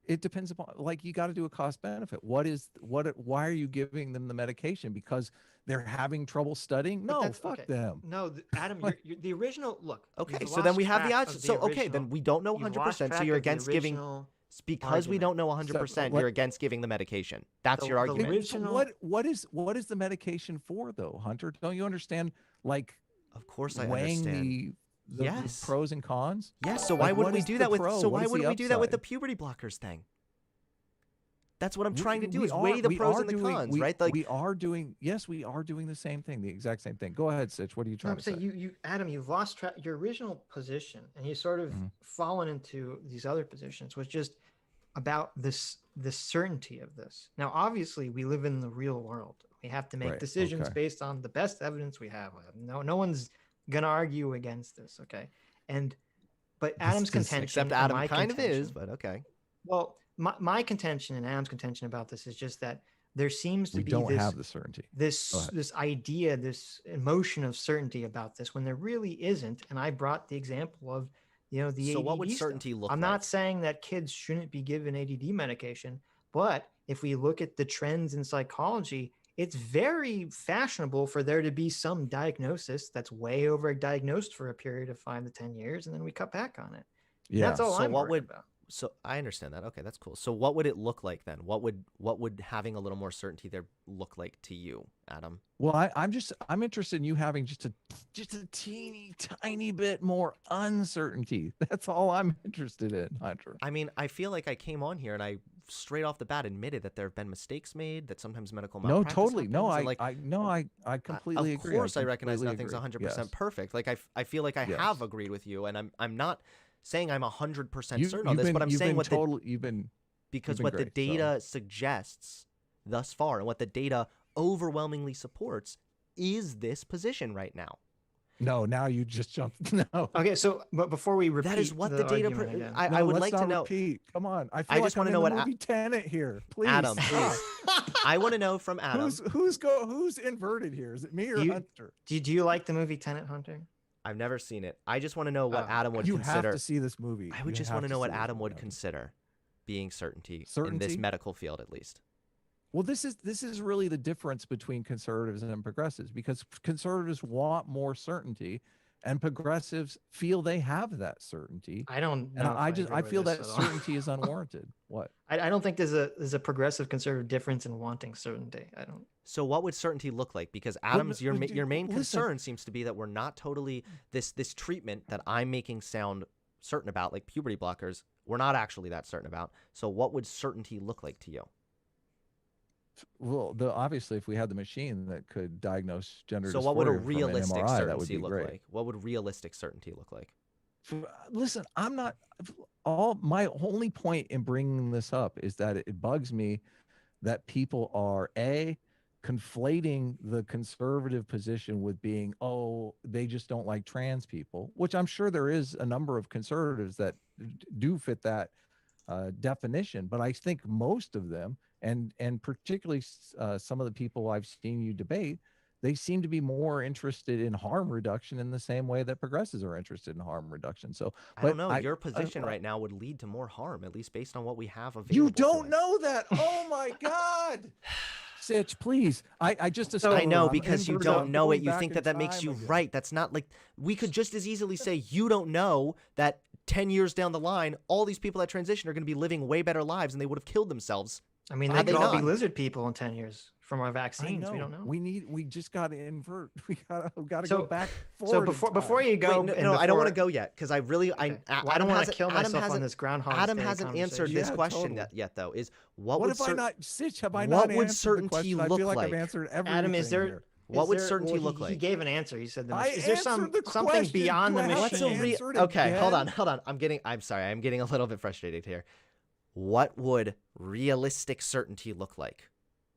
It depends upon, like, you got to do a cost benefit. Why are you giving them the medication? Because they're having trouble studying? But No, that's- fuck okay. them. No, Adam, you're, the original look. Okay, you've so then lost we have the track odds. of the So okay, then original- we don't know you've lost 100%. So track you're of the against giving original because we argument. don't know 100%. You're let- against giving the medication. That's The- your the argument. ri- original- What is the medication for, though, Hunter? Don't you understand? Like, Of course, I weighing understand. the Yes. pros and cons. Yes. So Like, why what wouldn't we is do the that with? pro? So What why is the wouldn't we do that with the upside? puberty blockers thing? That's what I'm We- trying to do we is are- weigh the we pros are and the doing- cons, we- right? Like we are doing. Yes, we are doing the same thing, the exact same thing. Go ahead, Sitch. What are you No, trying I'm to say? saying you Adam, you've lost track your original position, and you sort of Mhm. fallen into these other positions. Was just about the certainty of this. Now, obviously, we live in the real world. We have to make Right, decisions okay. based on the best evidence we have. No one's gonna argue against this. Okay, but Adam's contention, except and Adam my kind of is, contention- but okay. Well, my contention and Adam's contention about this is just that there seems to We be don't this have the certainty. Go this ahead. this idea, this emotion of certainty about this when there really isn't. And I brought the example of the So what would ADD stuff. certainty look I'm like? not saying that kids shouldn't be given ADD medication, but if we look at the trends in psychology, it's very fashionable for there to be some diagnosis that's way overdiagnosed for a period of 5 to 10 years, and then we cut back on it. Yeah. That's all So I'm what worried would- about. So I understand that. Okay, that's cool. So what would it look like then? What would having a little more certainty there look like to you, Adam? Well, I'm interested in you having just a teeny tiny bit more uncertainty. That's all I'm interested in, Hunter. I mean, I feel like I came on here and I straight off the bat admitted that there have been mistakes made, that sometimes medical No, malpractice totally. No, happens, and, I completely of agree. course, I recognize completely nothing's agree. 100% Yes. perfect. Like I feel like I Yes. have agreed with you, and I'm not saying I'm 100% You- certain on you've this, been- but I'm you've saying been what totally, you've been because been what the great, so- data suggests thus far and what the data overwhelmingly supports is this position right now. no. Now you just jumped. No, Okay, so but before we repeat That is what the data. argument again. I no, would let's like to not know, Repeat. Come on, I feel I like just wanna I'm know in what the movie Tenet here. Please, Adam, stop. I want to know from Adam. Who's inverted here? Is it me or You- Hunter? do you like the movie Tenet, Hunter? I've never seen it. I just want to know what Oh, Adam would You consider. have to see this movie. I would You just have want to know what see this Adam movie, would Hunter. consider being certainty in this Certainty? medical field, at least. Well, this is really the difference between conservatives and progressives, because conservatives want more certainty, and progressives feel they have that certainty. I don't know. And if I agree with feel this that at all. certainty is unwarranted. What? I don't think there's a progressive conservative difference in wanting certainty. I don't. So what would certainty look like? Because Adam's your but your main listen. concern seems to be that we're not totally this treatment that I'm making sound certain about, like puberty blockers. We're not actually that certain about. So what would certainty look like to you? Well, obviously, if we had the machine that could diagnose gender So what would a dysphoria from an realistic MRI, that would certainty be look great. like? What would realistic certainty look like? Listen, I'm not. All my only point in bringing this up is that it bugs me that people are conflating the conservative position with being, oh, they just don't like trans people, which I'm sure there is a number of conservatives that do fit that definition, but I think most of them and particularly some of the people I've seen you debate, they seem to be more interested in harm reduction in the same way that progressives are interested in harm reduction. So, I but don't know. Your position right now would lead to more harm, at least based on what we have available. you to don't us. know that. Oh my God. Sitch, please. I just I discovered know I'm because you inverted. don't I'm know it. going You back think in that makes time you again. right. That's not like we could just as easily say you don't know that 10 years down the line, all these people that transition are going to be living way better lives and they would have killed themselves. I mean, Had they they could all be not. lizard people in 10 years from our I vaccines. know. We don't know. We just got to invert. We got to So- go back So forward. before you go, Wait, and no, I don't want to before- go yet because I really, Okay. I, Well, I Adam don't want to hasn't- kill Adam myself on hasn't- this Groundhog Adam Day hasn't answered conversation. this Yeah, question totally. yet, though. Is what What would if I not, Sitch, have I what not would answered the certainty question? I look feel like I've like? answered everything Adam, is there? here. What is would there- certainty well, look He like? gave an answer. He said, I is there answered the something question. beyond the Do I have What's to a machine? answer it okay? Hold again? on. I'm sorry. I'm getting a little bit frustrated here. What would realistic certainty look like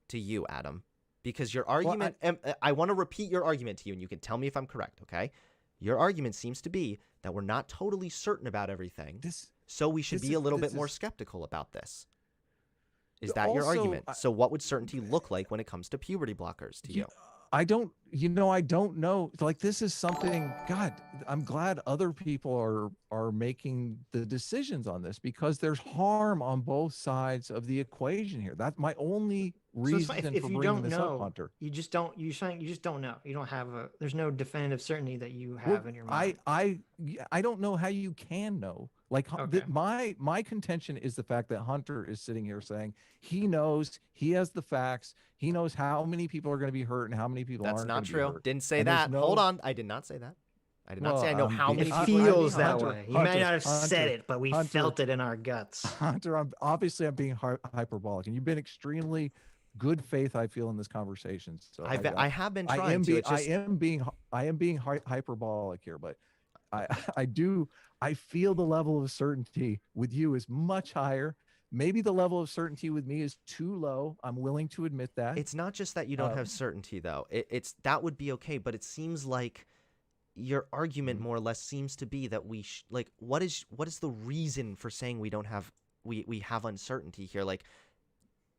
to you, Adam? Because your argument, I want to repeat your argument to you, and you can tell me if I'm correct. Okay? Your argument seems to be that we're not totally certain about everything, so we should be a little bit more skeptical about this. Is that your Also, argument? So what would certainty look like when it comes to puberty blockers to you? I don't know. Like, this is something, God, I'm glad other people are making the decisions on this, because there's harm on both sides of the equation here. That's my only So it's fine. reason If for you bringing don't this know, up, Hunter. you just don't. You just don't know. You don't have a. There's no definitive certainty that you have in your mind. I don't know how you can know. Like, Okay. my contention is the fact that Hunter is sitting here saying he knows, he has the facts, he knows how many people are going to be hurt and how many people That's aren't not gonna be true. hurt. Didn't say And there's that. no- Hold on. I did not say that. I did not say I know Well, how many It I people. mean, feels that Hunter- way. You might not have Hunter- said it, but we Hunter- felt it in our guts. Hunter, I'm being hyperbolic, and you've been extremely good faith, I feel, in this conversation. So I have been I trying am to. being It's just, I am being hyperbolic here, but I feel the level of certainty with you is much higher. Maybe the level of certainty with me is too low. I'm willing to admit that. it's not just that you don't Um, have certainty, though. It's that would be okay, but it seems like your argument more or less seems to be that we like what is the reason for saying we don't have we have uncertainty here? Like,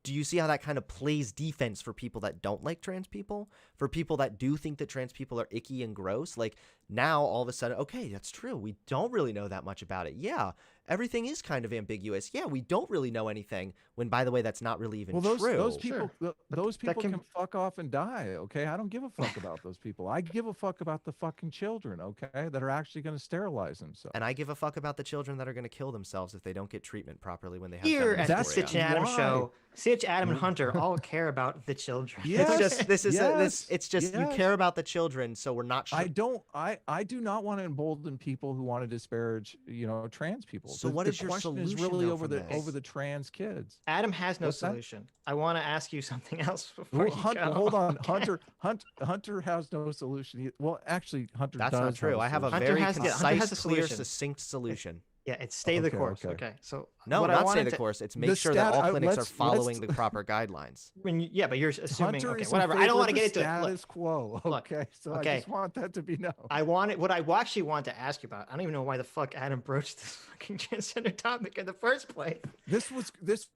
do you see how that kind of plays defense for people that don't like trans people, for people that do think that trans people are icky and gross? Like, now all of a sudden, okay, that's true. We don't really know that much about it. Yeah, everything is kind of ambiguous. Yeah, we don't really know anything. When, by the way, that's not really even well, true. those people, those that people can- can fuck off and die. Okay, I don't give a fuck about those people. I give a fuck about the fucking children. Okay, that are actually going to sterilize themselves. And I give a fuck about the children that are going to kill themselves if they don't get treatment properly when they have Here at the That's Sitch and dysphoria. Adam why. show, Sitch, Adam, and Hunter all care about the children. Yes, It's just it's just you yes. care about the children, so we're not sure. I do not want to embolden people who want to disparage, trans people. So The- what the is your question is solution, really though, over from the this? trans kids. Adam has no What's that? solution. I want to ask you something else before Well, you Hunter, go. hold on. Okay. Hunter has no solution. Well, actually, Hunter That's does not true. have I have a Hunter very has- yeah, Hunter concise, has a clear, solution. succinct solution. Yeah, it's stay the Okay, course. okay. Okay. So No, what I not say wanted the to- course. It's The make sure that stat- all clinics are let's- following the proper guidelines. Yeah, but you're assuming. Hunter Okay, is in whatever. I favor don't want of to the get into it. Look, status quo. look, Okay, so okay. I just want that to be known. what I actually want to ask you about. I don't even know why the fuck Adam broached this fucking transgender topic in the first place. This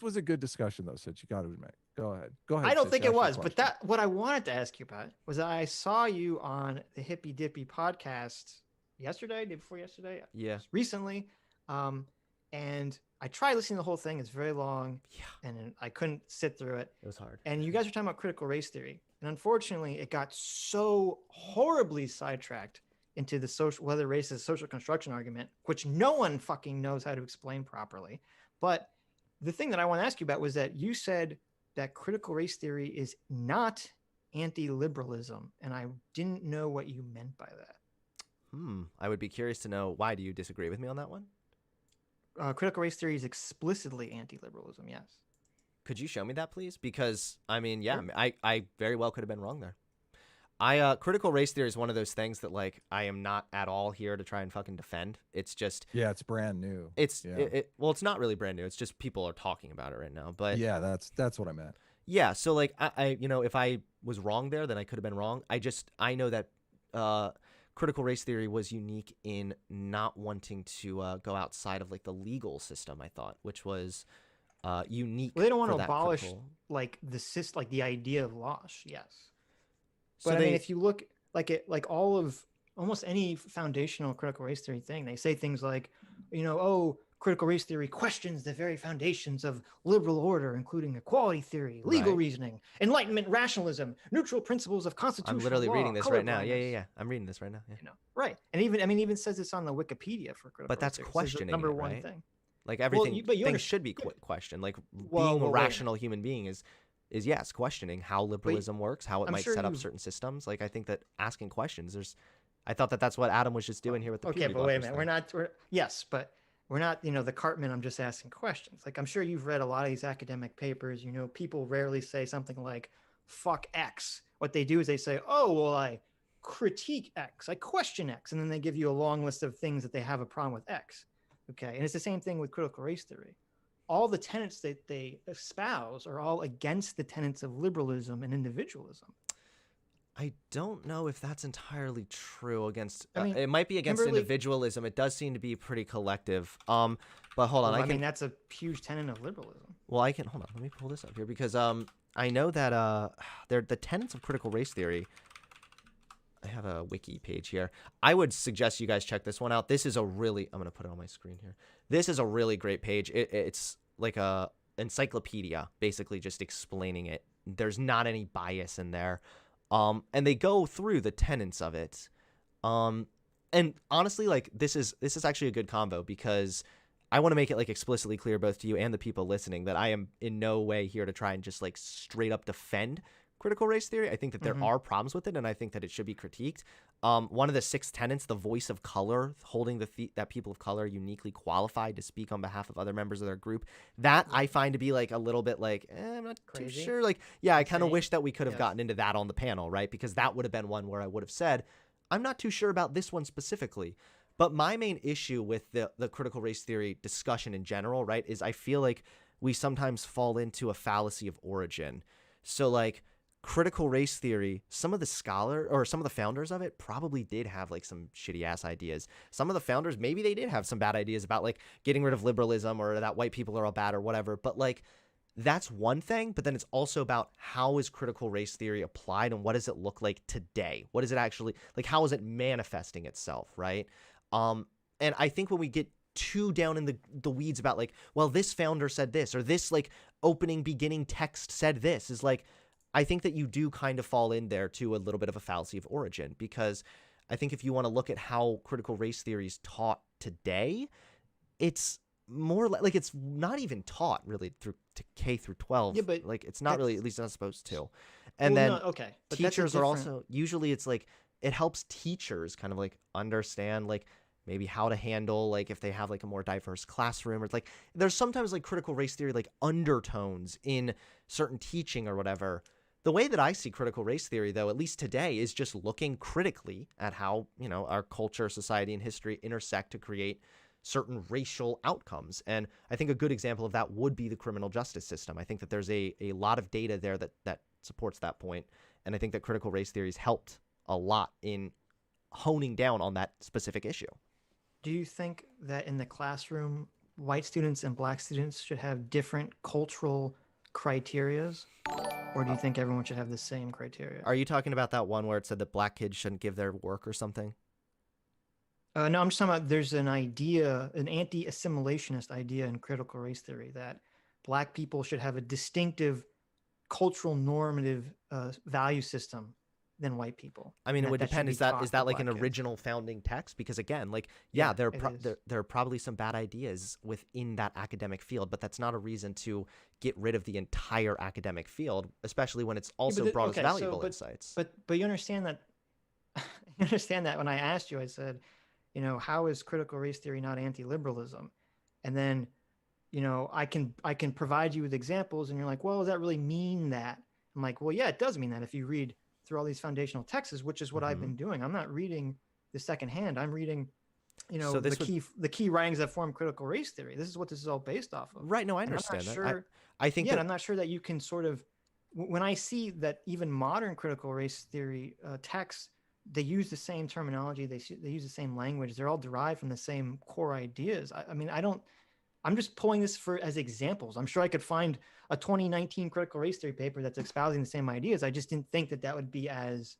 was a good discussion, though, Sid. You got to admit. Go ahead. I don't Sid, think ask it your was, but question. what I wanted to ask you about was that I saw you on the Hippy Dippy podcast yesterday, day before yesterday, Yeah. recently, and I tried listening to the whole thing. It's very long, Yeah. and I couldn't sit through it. It was hard. And you guys were talking about critical race theory, and unfortunately, it got so horribly sidetracked into the social, whether race is a social construction argument, which no one fucking knows how to explain properly. But the thing that I want to ask you about was that you said that critical race theory is not anti-liberalism, and I didn't know what you meant by that. I would be curious to know, why do you disagree with me on that one? Critical race theory is explicitly anti-liberalism. Yes. Could you show me that, please? Because I mean, yeah, Sure. I very well could have been wrong there. Critical race theory is one of those things that, like, I am not at all here to try and fucking defend. It's just Yeah, it's brand new. it's well, it's not really brand new. It's just people are talking about it right now. But Yeah, that's what I meant. yeah, so like I if I was wrong there, then I could have been wrong. I know that critical race theory was unique in not wanting to go outside of like the legal system, I thought, which was unique Well, they don't want for to that abolish critical. like like the idea of loss. Yes, So but I mean, they if you look like all of almost any foundational critical race theory thing, they say things like, oh, critical race theory questions the very foundations of liberal order, including equality theory, legal right. reasoning, enlightenment rationalism, neutral principles of I'm constitutional literally reading law, this right now. Yeah, yeah, colorblindness. yeah. I'm reading this right now. Yeah. Right, and even says this on the Wikipedia for But critical race that's theory. It says the questioning number it, one right? thing. Like Well, everything, but you things understand. should be questioned. Like Well, being a well, wait a minute. rational human being is yes, questioning how But liberalism works, how it I'm might sure set up you've certain systems. Like I think that asking questions, I thought that that's what Adam was just doing here with the okay, puberty but wait a blockers minute. thing. Yes, but we're not, the Cartman. I'm just asking questions. Like, I'm sure you've read a lot of these academic papers. People rarely say something like, fuck X. What they do is they say, oh, well, I critique X, I question X. And then they give you a long list of things that they have a problem with X. Okay. And it's the same thing with critical race theory. All the tenets that they espouse are all against the tenets of liberalism and individualism. I don't know if that's entirely true against. I mean, It might be against Kimberly, individualism. It does seem to be pretty collective. But hold on, well, I can. that's a huge tenet of liberalism. Well, I can hold on. Let me pull this up here because I know that they're the tenets of critical race theory. I have a wiki page here. I would suggest you guys check this one out. This is a really. I'm gonna put it on my screen here. This is a really great page. It's like a encyclopedia, basically just explaining it. There's not any bias in there. And they go through the tenets of it. And honestly, like this is actually a good combo because I want to make it like explicitly clear both to you and the people listening that I am in no way here to try and just like straight up defend critical race theory. I think that there are problems with it, and I think that it should be critiqued. One of the 6 tenets, the voice of color, holding that people of color are uniquely qualified to speak on behalf of other members of their group. That I find to be like a little bit like, I'm not Crazy. too sure. Like, yeah, I kind of Insane. wish that we could have Yes. gotten into that on the panel, right? Because that would have been one where I would have said, I'm not too sure about this one specifically. But my main issue with the critical race theory discussion in general, right, is I feel like we sometimes fall into a fallacy of origin. So like critical race theory, some of the founders of it probably did have like some shitty ass ideas. Some of the founders, maybe they did have some bad ideas about like getting rid of liberalism or that white people are all bad or whatever. But like that's one thing, but then it's also about how is critical race theory applied and what does it look like today? What is it actually like? How is it manifesting itself, right? And I think when we get too down in the weeds about like, well, this founder said this or this like opening beginning text said this is like, I think that you do kind of fall in there to a little bit of a fallacy of origin because I think if you want to look at how critical race theory is taught today, it's more like it's not even taught really through to K through 12. Yeah, but like it's not really, at least not supposed to. And Well, then no, okay, but that's a teachers are different- also usually it's like it helps teachers kind of like understand like maybe how to handle like if they have like a more diverse classroom or it's like there's sometimes like critical race theory like undertones in certain teaching or whatever. The way that I see critical race theory, though, at least today, is just looking critically at how, our culture, society, and history intersect to create certain racial outcomes. And I think a good example of that would be the criminal justice system. I think that there's a lot of data there that supports that point. And I think that critical race theories helped a lot in honing down on that specific issue. Do you think that in the classroom, white students and black students should have different cultural criterias? Or do you think everyone should have the same criteria? Are you talking about that one where it said that black kids shouldn't give their work or something? No, I'm just talking about there's an idea, an anti-assimilationist idea in critical race theory that black people should have a distinctive cultural normative value system than white people. I mean, it would that should depend. be Is taught that to like an black kids. original founding text? Because again, like, Yeah, there it is. are probably some bad ideas within that academic field, but that's not a reason to get rid of the entire academic field, especially when it's also brought us valuable insights. But you understand that you understand that when I asked you, I said, how is critical race theory not anti-liberalism? And then, I can provide you with examples, and you're like, well, does that really mean that? I'm like, well, yeah, it does mean that if you read through all these foundational texts, which is what I've been doing. I'm not reading the secondhand. I'm reading, So this the key writings that form critical race theory. This is what this is all based off of. Right? No, I And I'm not understand that. sure- I think Yeah, that and I'm not sure that you can sort of, when I see that even modern critical race theory texts, they use the same terminology, they use the same language, they're all derived from the same core ideas. I mean, I don't I'm just pulling this for as examples. I'm sure I could find a 2019 critical race theory paper that's espousing the same ideas. I just didn't think that that would be as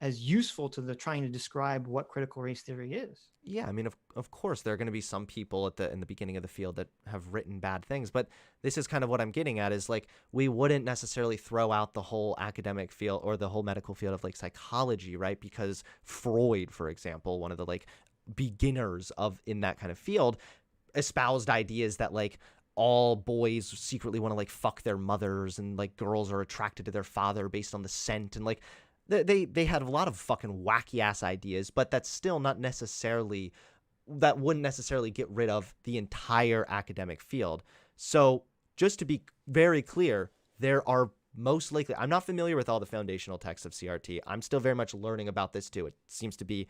useful to the trying to describe what critical race theory is. Yeah, I mean, of course, there are going to be some people in the beginning of the field that have written bad things, but this is kind of what I'm getting at is like we wouldn't necessarily throw out the whole academic field or the whole medical field of like psychology, right? Because Freud, for example, one of the like beginners of in that kind of field, espoused ideas that like all boys secretly want to like fuck their mothers and like girls are attracted to their father based on the scent and like they had a lot of fucking wacky ass ideas, but that's still not necessarily that wouldn't necessarily get rid of the entire academic field. So just to be very clear, there are most likely, I'm not familiar with all the foundational texts of CRT. I'm still very much learning about this too. It seems to be,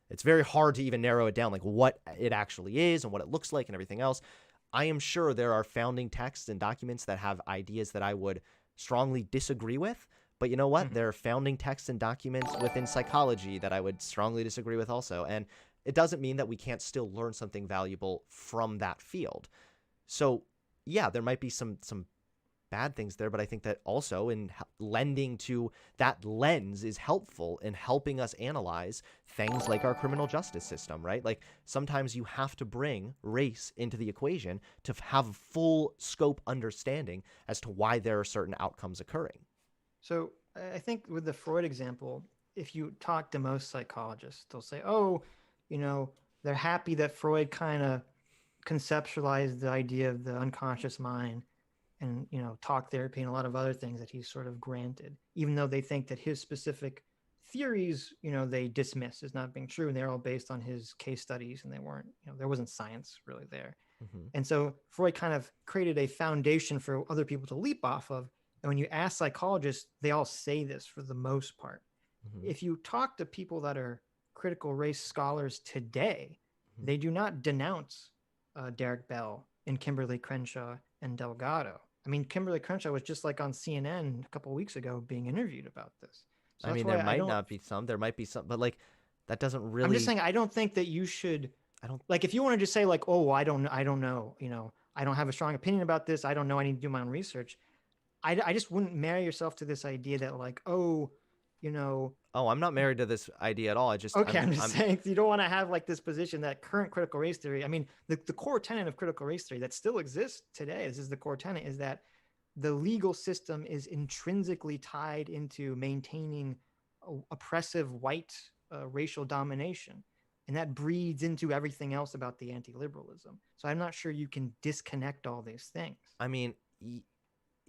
it's very hard to even narrow it down, like what it actually is and what it looks like and everything else. I am sure there are founding texts and documents that have ideas that I would strongly disagree with. But you know what? There are founding texts and documents within psychology that I would strongly disagree with also. And it doesn't mean that we can't still learn something valuable from that field. So yeah, there might be some bad things there, but I think that also in lending to that lens is helpful in helping us analyze things like our criminal justice system, right? Like sometimes you have to bring race into the equation to have a full scope understanding as to why there are certain outcomes occurring. So I think with the Freud example, if you talk to most psychologists, they'll say, oh, they're happy that Freud kind of conceptualized the idea of the unconscious mind and, talk therapy and a lot of other things that he's sort of granted, even though they think that his specific theories, they dismiss as not being true. And they're all based on his case studies and they weren't, there wasn't science really there. Mm-hmm. And so Freud kind of created a foundation for other people to leap off of. And when you ask psychologists, they all say this for the most part. Mm-hmm. If you talk to people that are critical race scholars today, they do not denounce Derek Bell and Kimberly Crenshaw and Delgado. I mean, Kimberly Crenshaw was just like on CNN a couple of weeks ago being interviewed about this. So I mean, there might not be some, there might be some, but like that doesn't really. I'm just saying, I don't think that you should. I don't like if you want to just say like, oh, I don't know, I don't have a strong opinion about this. I don't know. I need to do my own research. I just wouldn't marry yourself to this idea that like, oh, I'm not married to this idea at all. I'm just saying you don't want to have like this position that current critical race theory. I mean, the core tenet of critical race theory that still exists today, this is the core tenet, is that the legal system is intrinsically tied into maintaining oppressive white racial domination. And that breeds into everything else about the anti-liberalism. So I'm not sure you can disconnect all these things. I mean,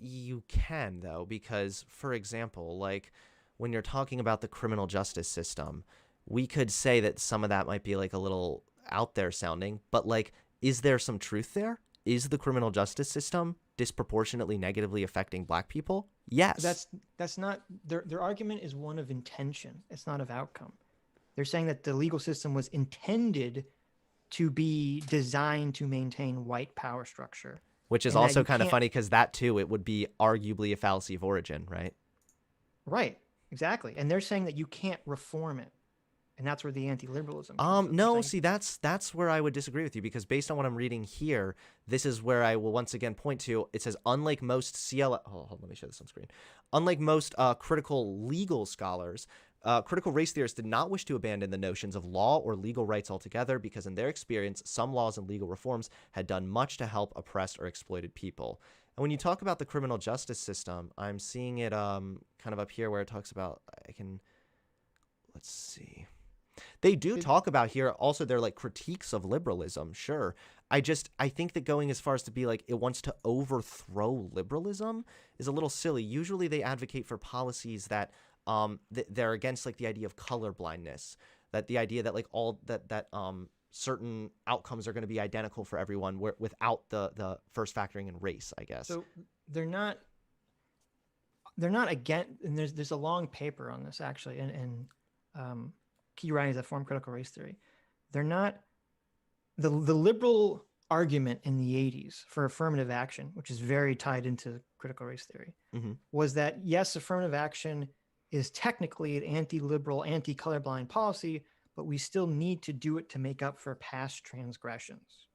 you can, though, because, for example, like when you're talking about the criminal justice system, we could say that some of that might be like a little out there sounding, but like, is there some truth there? Is the criminal justice system disproportionately negatively affecting Black people? Yes. That's not their argument is one of intention. It's not of outcome. They're saying that the legal system was intended to be designed to maintain white power structure. Which is also kind of funny because that too, it would be arguably a fallacy of origin, right? Right, exactly. And they're saying that you can't reform it. And that's where the anti-liberalism no, see, that's where I would disagree with you because based on what I'm reading here, this is where I will once again point to. It says, unlike most hold on, let me show this on screen. Unlike most critical legal scholars, critical race theorists did not wish to abandon the notions of law or legal rights altogether because in their experience, some laws and legal reforms had done much to help oppressed or exploited people. And when you talk about the criminal justice system, I'm seeing it kind of up here where it talks about, let's see. They do talk about here also they're like critiques of liberalism, sure. I think that going as far as to be like it wants to overthrow liberalism is a little silly. Usually they advocate for policies that they're against like the idea of colorblindness, that the idea that like all that certain outcomes are going to be identical for everyone without the first factoring in race, I guess. So they're not against, and there's a long paper on this actually, and key writings that form critical race theory. They're not the liberal argument in the 80s for affirmative action, which is very tied into critical race theory, was that yes, affirmative action is technically an anti-liberal, anti-colorblind policy, but we still need to do it to make up for past transgressions.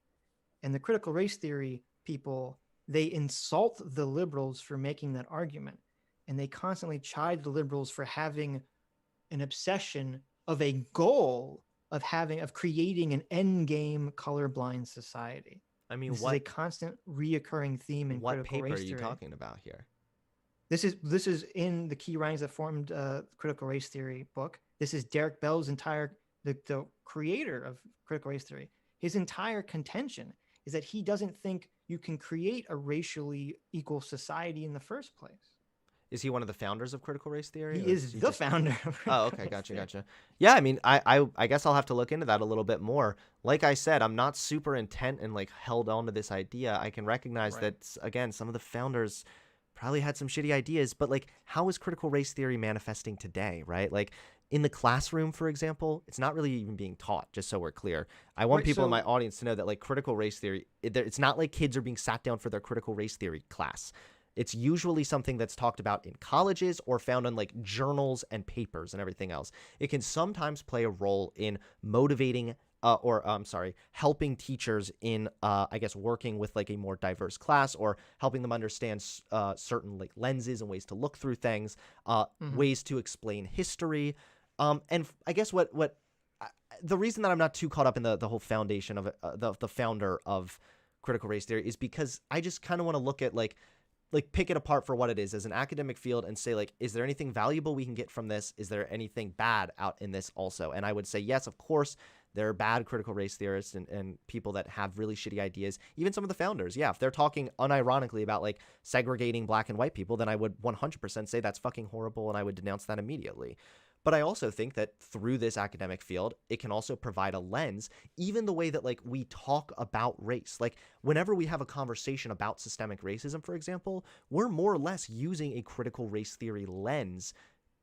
And the critical race theory people, they insult the liberals for making that argument. And they constantly chide the liberals for having an obsession of a goal of creating an end game colorblind society. I mean, This is a constant reoccurring theme in what critical paper are race you theory. talking about here? This is in the key writings that formed critical race theory book. This is Derek Bell's entire the creator of critical race theory. His entire contention is that he doesn't think you can create a racially equal society in the first place. Is he one of the founders of critical race theory? He is the founder of critical Oh, okay, race gotcha, theory. gotcha. Yeah, I mean, I guess I'll have to look into that a little bit more. Like I said, I'm not super intent and like held on to this idea. I can recognize Right. that again, some of the founders probably had some shitty ideas, but like, how is critical race theory manifesting today, right? Like in the classroom, for example, it's not really even being taught. Just so we're clear, I want Right, people in so- my audience to know that like critical race theory, it's not like kids are being sat down for their critical race theory class. It's usually something that's talked about in colleges or found on like journals and papers and everything else. It can sometimes play a role in motivating helping teachers in, I guess, working with like a more diverse class or helping them understand certain like lenses and ways to look through things, ways to explain history. I guess the reason that I'm not too caught up in the whole foundation of it, the founder of critical race theory is because I just kind of want to look at like pick it apart for what it is as an academic field and say like, is there anything valuable we can get from this? Is there anything bad out in this also? And I would say, yes, of course, there are bad critical race theorists and people that have really shitty ideas. Even some of the founders. Yeah. If they're talking unironically about like segregating black and white people, then I would 100% say that's fucking horrible. And I would denounce that immediately. But I also think that through this academic field, it can also provide a lens, even the way that like we talk about race. Like whenever we have a conversation about systemic racism, for example, we're more or less using a critical race theory lens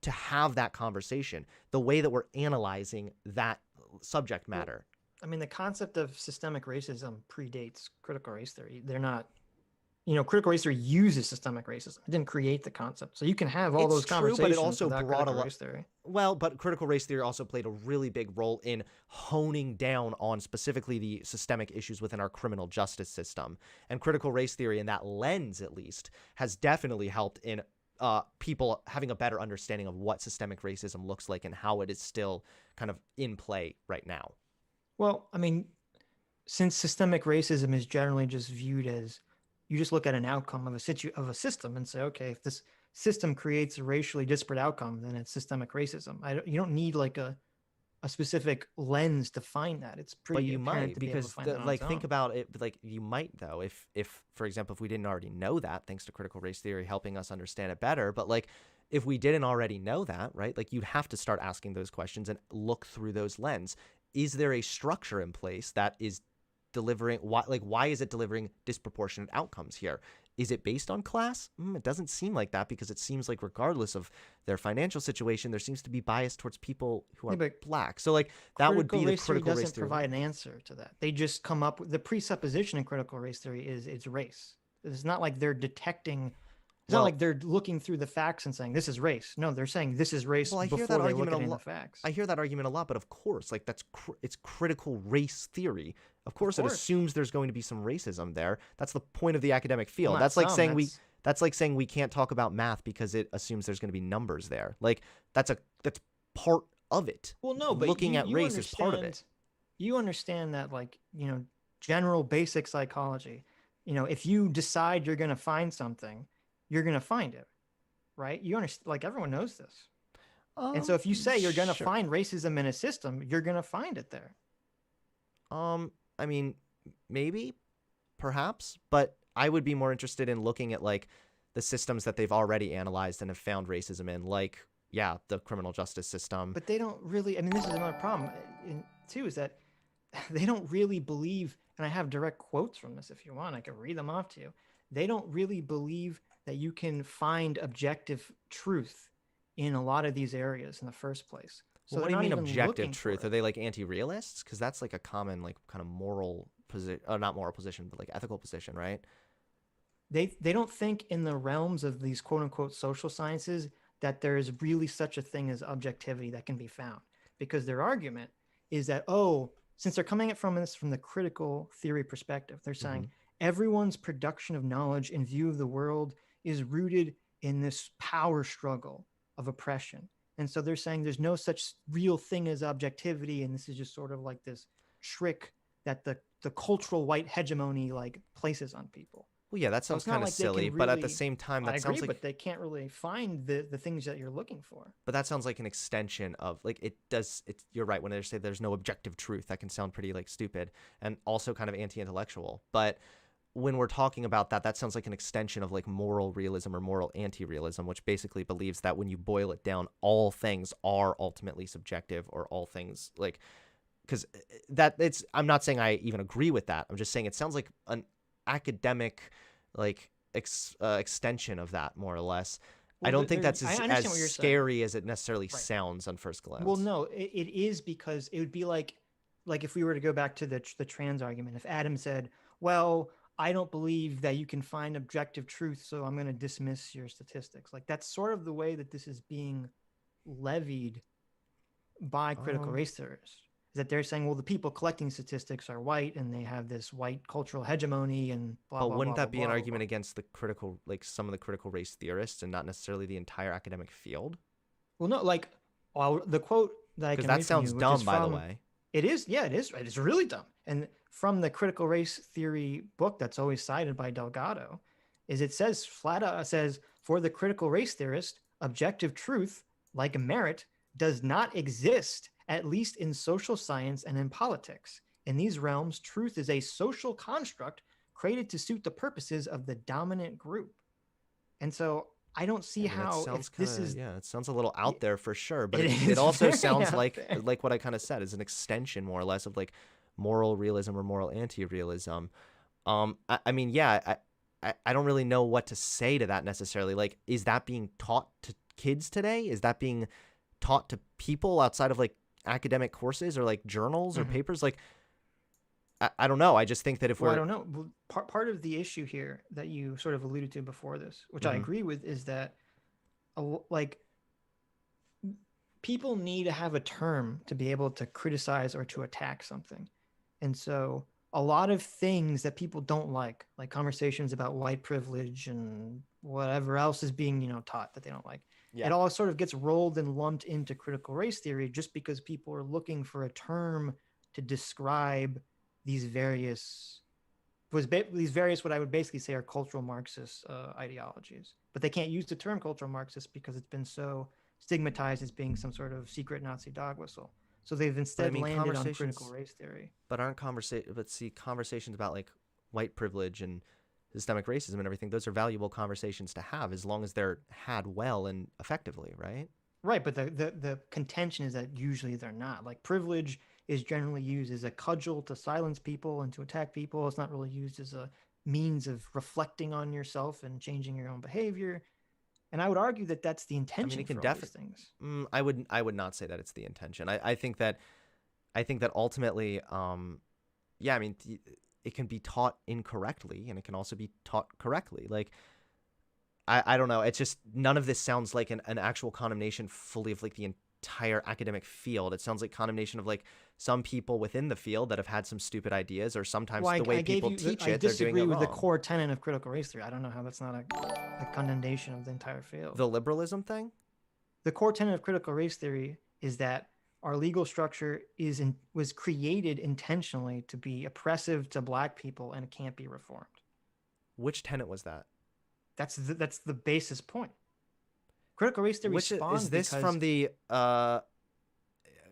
to have that conversation, the way that we're analyzing that subject matter. I mean, the concept of systemic racism predates critical race theory. They're not, critical race theory uses systemic racism. It didn't create the concept. So you can have all It's those true, conversations but it also without brought a critical lot- race theory. Well, but critical race theory also played a really big role in honing down on specifically the systemic issues within our criminal justice system. And critical race theory, in that lens at least, has definitely helped in people having a better understanding of what systemic racism looks like and how it is still kind of in play right now. Well, I mean, since systemic racism is generally just viewed as you just look at an outcome of a system and say, okay, if this system creates a racially disparate outcome, then it's systemic racism. You don't need like a specific lens to find that. It's pretty But you apparent might, to be able to because find that on like its think own. about it, like you might though, if for example, if we didn't already know that, thanks to critical race theory helping us understand it better, but like if we didn't already know that, right, like you'd have to start asking those questions and look through those lens. Is there a structure in place that is delivering, why is it delivering disproportionate outcomes here? Is it based on class? It doesn't seem like that, because it seems like regardless of their financial situation, there seems to be bias towards people who are Yeah, but black. So like that would be the race theory critical race doesn't theory. provide an answer to that. They just come up with the presupposition in critical race theory is it's race. It's not like they're detecting. It's Well- not like they're looking through the facts and saying this is race. No, they're saying this is race Well, I hear before that they look argument at a any of lot. the facts. I hear that argument a lot, but of course, like it's critical race theory. Of course, it course. assumes there's going to be some racism there. That's the point of the academic field. Well, that's not like some, saying that's- that's like saying we can't talk about math because it assumes there's going to be numbers there. Like that's part of it. Well, no, but looking you, at you race is part of it. understand- You understand that, like, general basic psychology. If you decide you're going to find something, you're going to find it, right? You understand, like, everyone knows this. And so if you say you're going to Sure. find racism in a system, you're going to find it there. I mean, maybe, perhaps, but I would be more interested in looking at like the systems that they've already analyzed and have found racism in, like, yeah, the criminal justice system. But they don't really, I mean, this is another problem too, is that they don't really believe, and I have direct quotes from this if you want, I can read them off to you. They don't really believe that you can find objective truth in a lot of these areas in the first place. So Well, what do they're you mean not even objective looking for truth? it. Are they like anti-realists? Because that's like a common like kind of moral position, not moral position, but like ethical position, right? They don't think in the realms of these quote unquote social sciences that there is really such a thing as objectivity that can be found, because their argument is that, oh, since they're coming at from this from the critical theory perspective, they're saying Mhm. everyone's production of knowledge and view of the world is rooted in this power struggle of oppression. And so they're saying there's no such real thing as objectivity, and this is just sort of like this trick that the cultural white hegemony like places on people. Well, yeah, that So sounds it's not kind of like they silly, can but at the really. same time, I that agree, sounds like but they can't really find the things that you're looking for. but that sounds like an extension of like it does. It's you're right when they say there's no objective truth. That can sound pretty like stupid and also kind of anti-intellectual. But when we're talking about that, that sounds like an extension of like moral realism or moral anti-realism, which basically believes that when you boil it down, all things are ultimately subjective, or all things like because that it's. I'm not saying I even agree with that. I'm just saying it sounds like an academic like extension of that more or less. I Well, don't think that's I as understand what you're saying. scary as it necessarily Right. sounds on first glance. Well, no, it is because it would be like if we were to go back to the trans argument, if Adam said, "Well, I don't believe that you can find objective truth, so I'm going to dismiss your statistics." Like that's sort of the way that this is being levied by critical Um, race theorists. Is that they're saying, well, the people collecting statistics are white and they have this white cultural hegemony and blah but blah wouldn't blah that blah be an blah, argument blah. against the critical, like some of the critical race theorists, and not necessarily the entire academic field? Well, no, like the quote that I Because can that read from sounds you, which is dumb, by the from way. it is, yeah, it is. It is really dumb. And from the critical race theory book that's always cited by Delgado, is it says flat out, it says for the critical race theorist, objective truth, like merit, does not exist, at least in social science and in politics. In these realms, truth is a social construct created to suit the purposes of the dominant group. And so I don't see I mean, that how sounds if kind this of is yeah, it sounds a little out there for sure, but it it is also very sounds out there. like what I kind of said is an extension more or less of like moral realism or moral anti-realism. I mean, yeah, I don't really know what to say to that necessarily. Like, is that being taught to kids today? Is that being taught to people outside of like academic courses or like journals or Mhm. papers? Like, I don't know. I just think that if Well, I we're don't know. Well, part of the issue here that you sort of alluded to before this, which I Mhm. agree with, is that like people need to have a term to be able to criticize or to attack something. And so a lot of things that people don't like conversations about white privilege and whatever else is being, taught that they don't like. yeah, It all sort of gets rolled and lumped into critical race theory just because people are looking for a term to describe these various these various what I would basically say are cultural Marxist ideologies, but they can't use the term cultural Marxist because it's been so stigmatized as being some sort of secret Nazi dog whistle. So they've but I instead mean landed on critical conversations, race theory. but aren't conversations about like white privilege and systemic racism and everything. Those are valuable conversations to have as long as they're had well and effectively, right? Right, but the contention is that usually they're not. Like privilege is generally used as a cudgel to silence people and to attack people. It's not really used as a means of reflecting on yourself and changing your own behavior. And I would argue that that's the I mean, intention it can for all these definitely. things. I would not say that it's the intention. I think that ultimately, yeah, I mean, it can be taught incorrectly, and it can also be taught correctly. Like, I don't know. It's just none of this sounds like an actual condemnation fully of like the entire academic field. It sounds like condemnation of like some people within the field that have had some stupid ideas, or sometimes Well, the way I gave people you. teach I it, they're doing disagree it with the wrong. core tenet of critical race theory. I don't know how that's not a condemnation of the entire field. The liberalism thing. The core tenet of critical race theory is that our legal structure was created intentionally to be oppressive to Black people, and it can't be reformed. Which tenet was that? That's the basis point. Critical race theory Which spawned is this because from the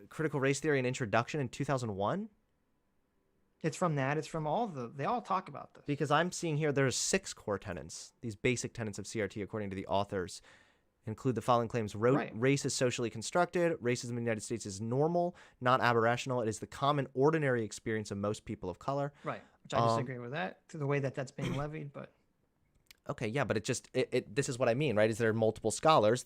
critical race theory and introduction in 2001? it's from that. It's from they all talk about this. Because I'm seeing here there's 6 core tenets. These basic tenets of CRT, according to the authors, include the following claims. Right. Race is socially constructed. Racism in the United States is normal, not aberrational. It is the common, ordinary experience of most people of color. Right. Which I disagree with that, to the way that that's being levied, but Okay, yeah, but this is what I mean, right? Is there multiple scholars?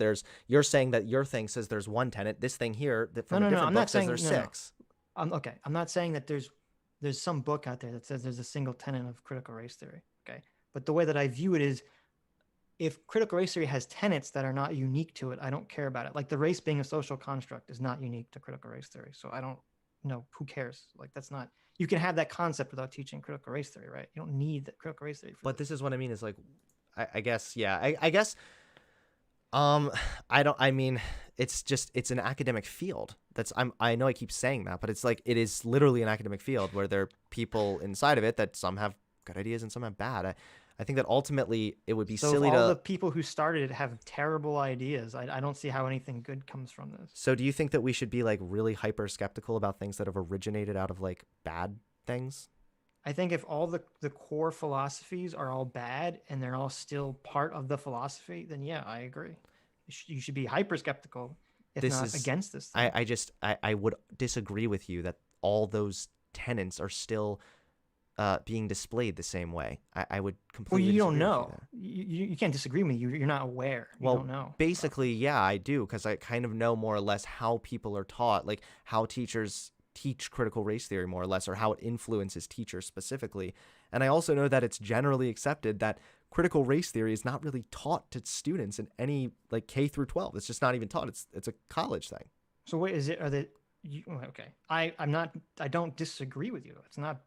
You're saying that your thing says there's one tenet. This thing here that from a different I'm book not says saying there's no. 6. Okay. I'm not saying that there's some book out there that says there's a single tenet of critical race theory. Okay. But the way that I view it is if critical race theory has tenets that are not unique to it, I don't care about it. Like the race being a social construct is not unique to critical race theory. So I don't who cares? Like that's not. You can have that concept without teaching critical race theory, right? You don't need the critical race theory for But this is what I mean is like, I guess, yeah, I guess, I mean, it's an academic field. I know I keep saying that, but it's like, it is literally an academic field where there are people inside of it that some have good ideas and some have bad. I think that ultimately it would be So silly if all to. the people who started it have terrible ideas, I don't see how anything good comes from this. So do you think that we should be like really hyper skeptical about things that have originated out of like bad things? I think if all the core philosophies are all bad and they're all still part of the philosophy, then yeah, I agree. You should be hyper skeptical, if This not is- against this thing. I would disagree with you that all those tenets are still being displayed the same way. I would Well, completely. you don't disagree with know. there. You can't disagree with me. You're not aware. You Well, don't know. basically, yeah, I do, because I kind of know more or less how people are taught, like how teachers teach critical race theory more or less, or how it influences teachers specifically. And I also know that it's generally accepted that critical race theory is not really taught to students in any like K through 12. It's just not even taught. It's a college thing. So what is it? Are they okay? I'm not. I don't disagree with you. It's not.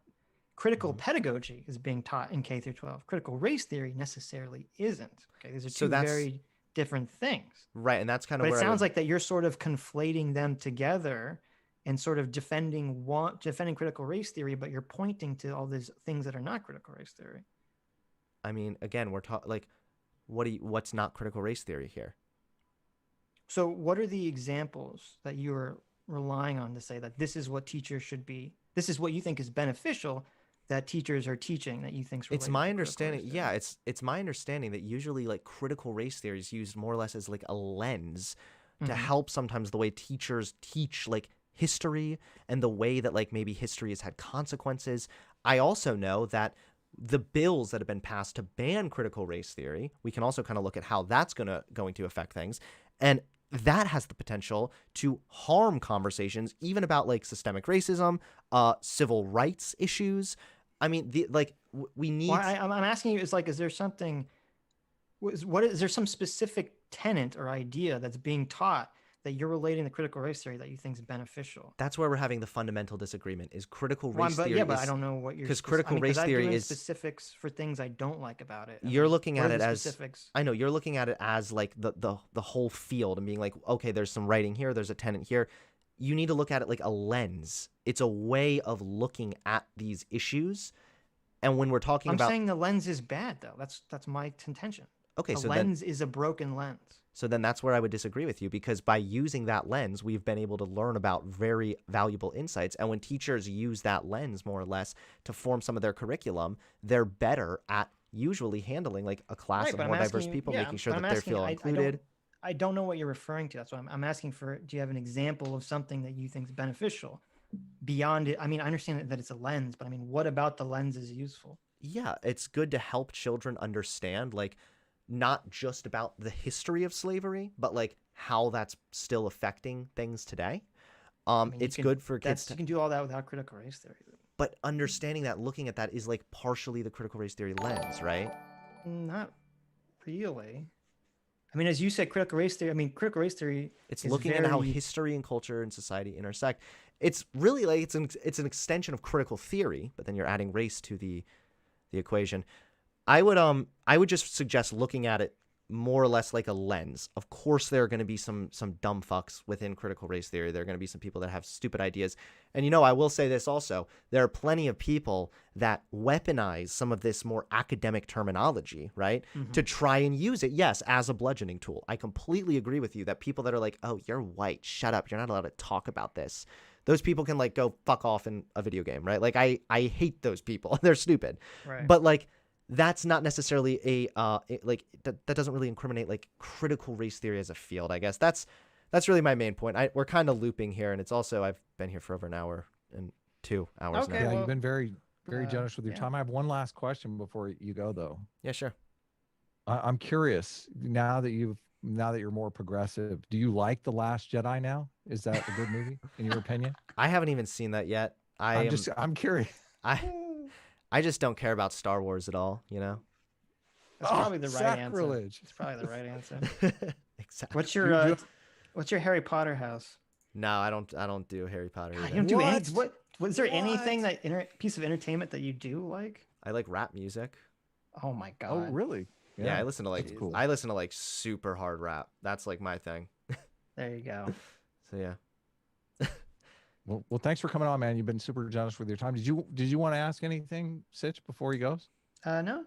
Critical Mm-hmm. pedagogy is being taught in K through 12. Critical race theory necessarily isn't. Okay, these are So two that's- very different things. Right, and that's kind of But it where I sounds would- like that you're sort of conflating them together and sort of defending critical race theory, but you're pointing to all these things that are not critical race theory. I mean, again, we're talking like, what's not critical race theory here? So what are the examples that you're relying on to say that this is what teachers should be? This is what you think is beneficial that teachers are teaching that you think It's my understanding. Yeah, it's my understanding that usually like critical race theory is used more or less as like a lens to help sometimes the way teachers teach like history and the way that like maybe history has had consequences. I also know that the bills that have been passed to ban critical race theory, we can also kind of look at how that's going to affect things. And that has the potential to harm conversations even about like systemic racism, civil rights issues. I mean, we need. Well, I'm asking you, is there something? Is there some specific tenet or idea that's being taught that you're relating to critical race theory that you think is beneficial? That's where we're having the fundamental disagreement. Is critical race But theory? yeah, but I don't know what you're. Because critical race I've theory given is specifics for things I don't like about it. You're looking What at are it the as specifics? I know you're looking at it as like the whole field and being like, okay, there's some writing here, there's a tenet here. You need to look at it like a lens. It's a way of looking at these issues. And when we're talking I'm about saying the lens is bad though. That's my contention. okay, The so lens is a broken lens. then that's where I would disagree with you, because by using that lens, we've been able to learn about very valuable insights. And when teachers use that lens more or less to form some of their curriculum, they're better at usually handling like a class Right, of but more I'm diverse asking you- people, yeah, making sure but that I'm they asking- feel included. I don't know what you're referring to. That's why I'm asking for. Do you have an example of something that you think is beneficial beyond it? I mean, I understand that it's a lens, but I mean, what about the lens is useful? Yeah, it's good to help children understand, like, not just about the history of slavery, but like how that's still affecting things today. mean, you It's can- good for kids You can do all that without critical race theory. but understanding that, looking at that is like partially the critical race theory lens, right? Not really. I mean, as you said, critical race theory. I mean, critical race theory. It's is looking at how very- history and culture and society intersect. It's really like it's an extension of critical theory, but then you're adding race to the equation. I would just suggest looking at it more or less like a lens. Of course, there are going to be some dumb fucks within critical race theory. There are going to be some people that have stupid ideas. And, you know, I will say this also. There are plenty of people that weaponize some of this more academic terminology, right? To try and use it, yes, as a bludgeoning tool. I completely agree with you that people that are like, oh, you're white, shut up, you're not allowed to talk about this. Those people can, like, go fuck off in a video game, right? Like, I hate those people. They're stupid. Right. But, like, that's not necessarily that doesn't really incriminate like critical race theory as a field. I guess that's really my main point. We're kind of looping here, and it's also I've been here for over an hour and 2 hours Okay, Yeah, now. well, you've been very generous with your yeah. time. I have one last question before you go, though. Yeah, sure. I'm curious now that you're more progressive. Do you like The Last Jedi now? Is that a good movie in your opinion? I haven't even seen that yet. I'm curious. I just don't care about Star Wars at all. You know. That's probably the right answer. sacrilege. It's probably the right answer. Exactly. What's You your do- what's your Harry Potter house? No, I don't. I don't do Harry Potter God, you either. don't do any. What? What was there anything What? that piece of entertainment that you do like? I like rap music. Oh my Oh, god. really? Yeah, I listen to like that's cool. I listen to like super hard rap. That's like my thing. There you go. So yeah. Well, thanks for coming on, man. You've been super generous with your time. Did you want to ask anything, Sitch, before he goes? No.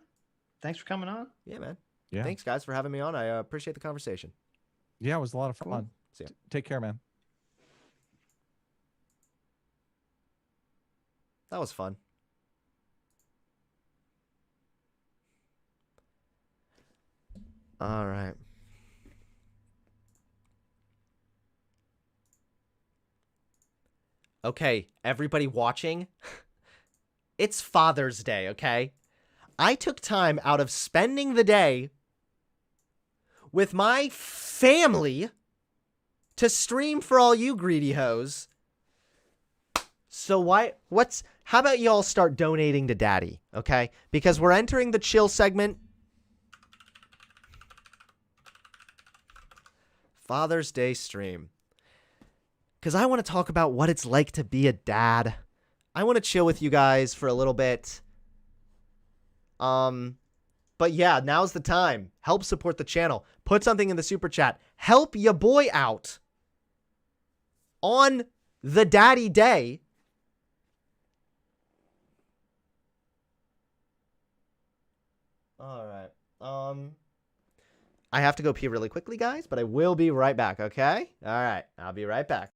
Thanks for coming on. Yeah, man. Yeah. Thanks guys for having me on. I appreciate the conversation. Yeah, it was a lot of fun. Cool. See ya. Take care, man. That was fun. All right. Okay, everybody watching, it's Father's Day, okay? I took time out of spending the day with my family to stream for all you greedy hoes. So how about y'all start donating to Daddy, okay? Because we're entering the chill segment. Father's Day stream. Because I want to talk about what it's like to be a dad. I want to chill with you guys for a little bit. But yeah, now's the time. Help support the channel. Put something in the super chat. Help ya boy out on the Daddy Day. All right. I have to go pee really quickly, guys, but I will be right back, okay? All right, I'll be right back.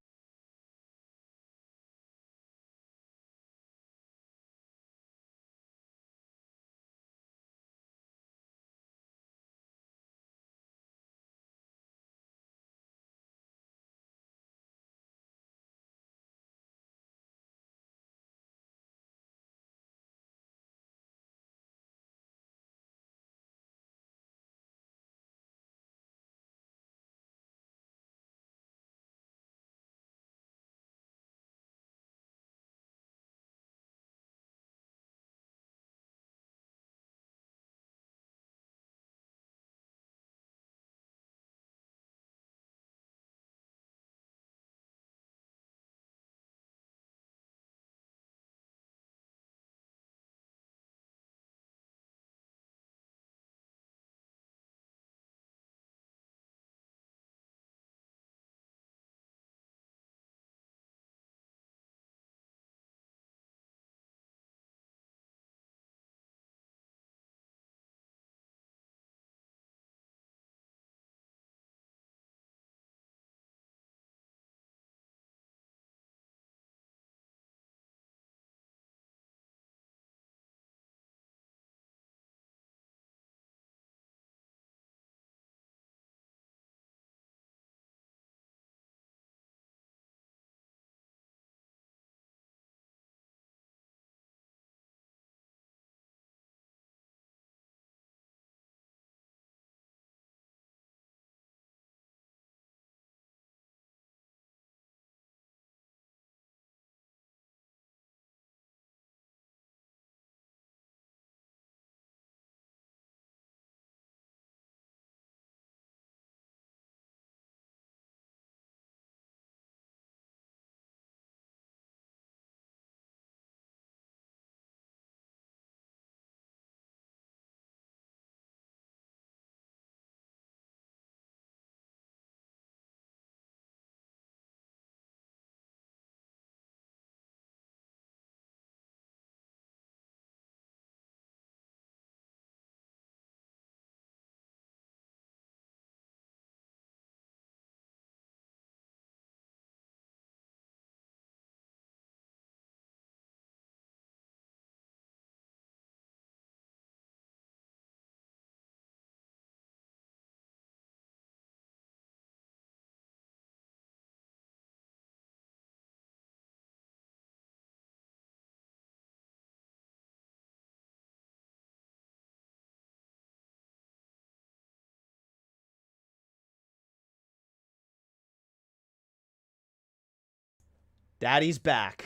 Daddy's back.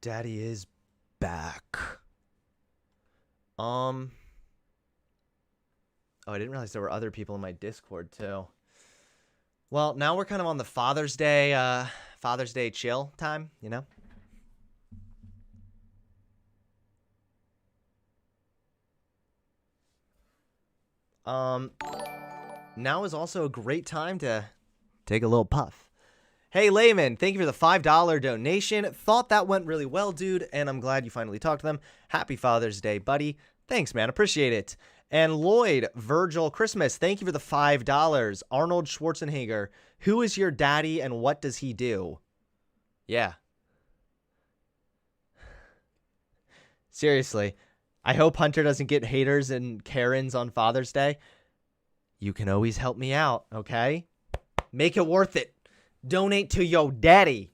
Daddy is back. Oh, I didn't realize there were other people in my Discord too. Well, now we're kind of on the Father's Day chill time, you know? Now is also a great time to take a little puff. Hey, Layman, thank you for the $5 donation. Thought that went really well, dude, and I'm glad you finally talked to them. Happy Father's Day, buddy. Thanks, man. Appreciate it. And Lloyd, Virgil Christmas, thank you for the $5. Arnold Schwarzenegger, who is your daddy and what does he do? Yeah. Seriously, I hope Hunter doesn't get haters and Karens on Father's Day. You can always help me out, okay? Make it worth it. Donate to your daddy.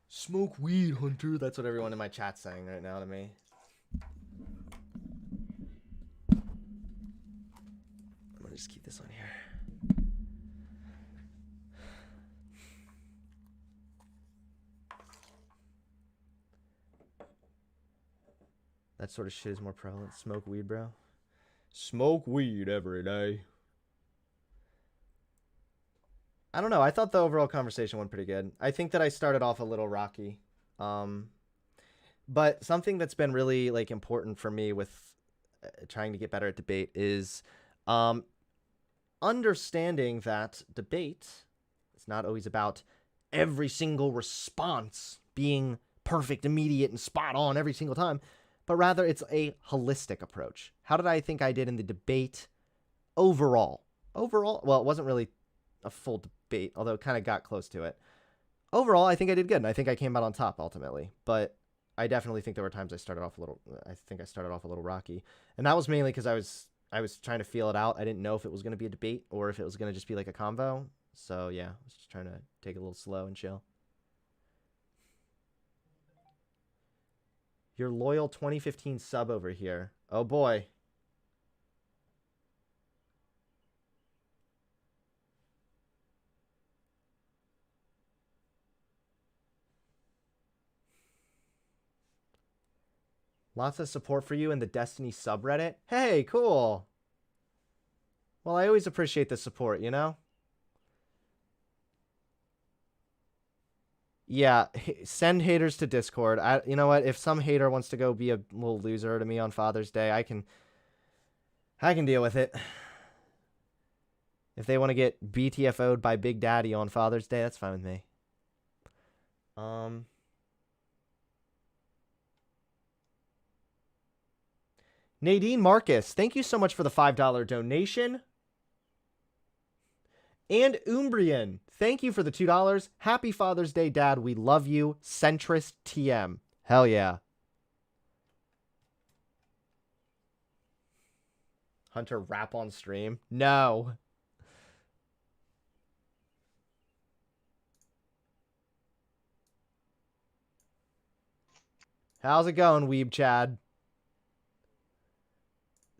Smoke weed, Hunter. That's what everyone in my chat's saying right now to me. I'm gonna just keep this on here. That sort of shit is more prevalent. Smoke weed, bro. Smoke weed every day. I don't know. I thought the overall conversation went pretty good. I think that I started off a little rocky. But something that's been really like important for me with trying to get better at debate is understanding that debate is not always about every single response being perfect, immediate, and spot on every single time, but rather it's a holistic approach. How did I think I did in the debate overall? Overall, well, it wasn't really a full debate, although it kind of got close to it. Overall, I think I did good, and I think I came out on top ultimately. But I definitely think there were times I started off a little rocky, and that was mainly because I was trying to feel it out. I didn't know if it was going to be a debate or if it was going to just be like a convo. So yeah, I was just trying to take it a little slow and chill. Your loyal 2015 sub over here. Oh boy. Lots of support for you in the Destiny subreddit. Hey, cool. Well, I always appreciate the support, you know? Yeah, send haters to Discord. You know what? If some hater wants to go be a little loser to me on Father's Day, I can deal with it. If they want to get BTFO'd by Big Daddy on Father's Day, that's fine with me. Nadine Marcus, thank you so much for the $5 donation. And Umbrian, thank you for the $2. Happy Father's Day, Dad. We love you. Centrist TM. Hell yeah. Hunter rap on stream? No. How's it going, Weeb Chad?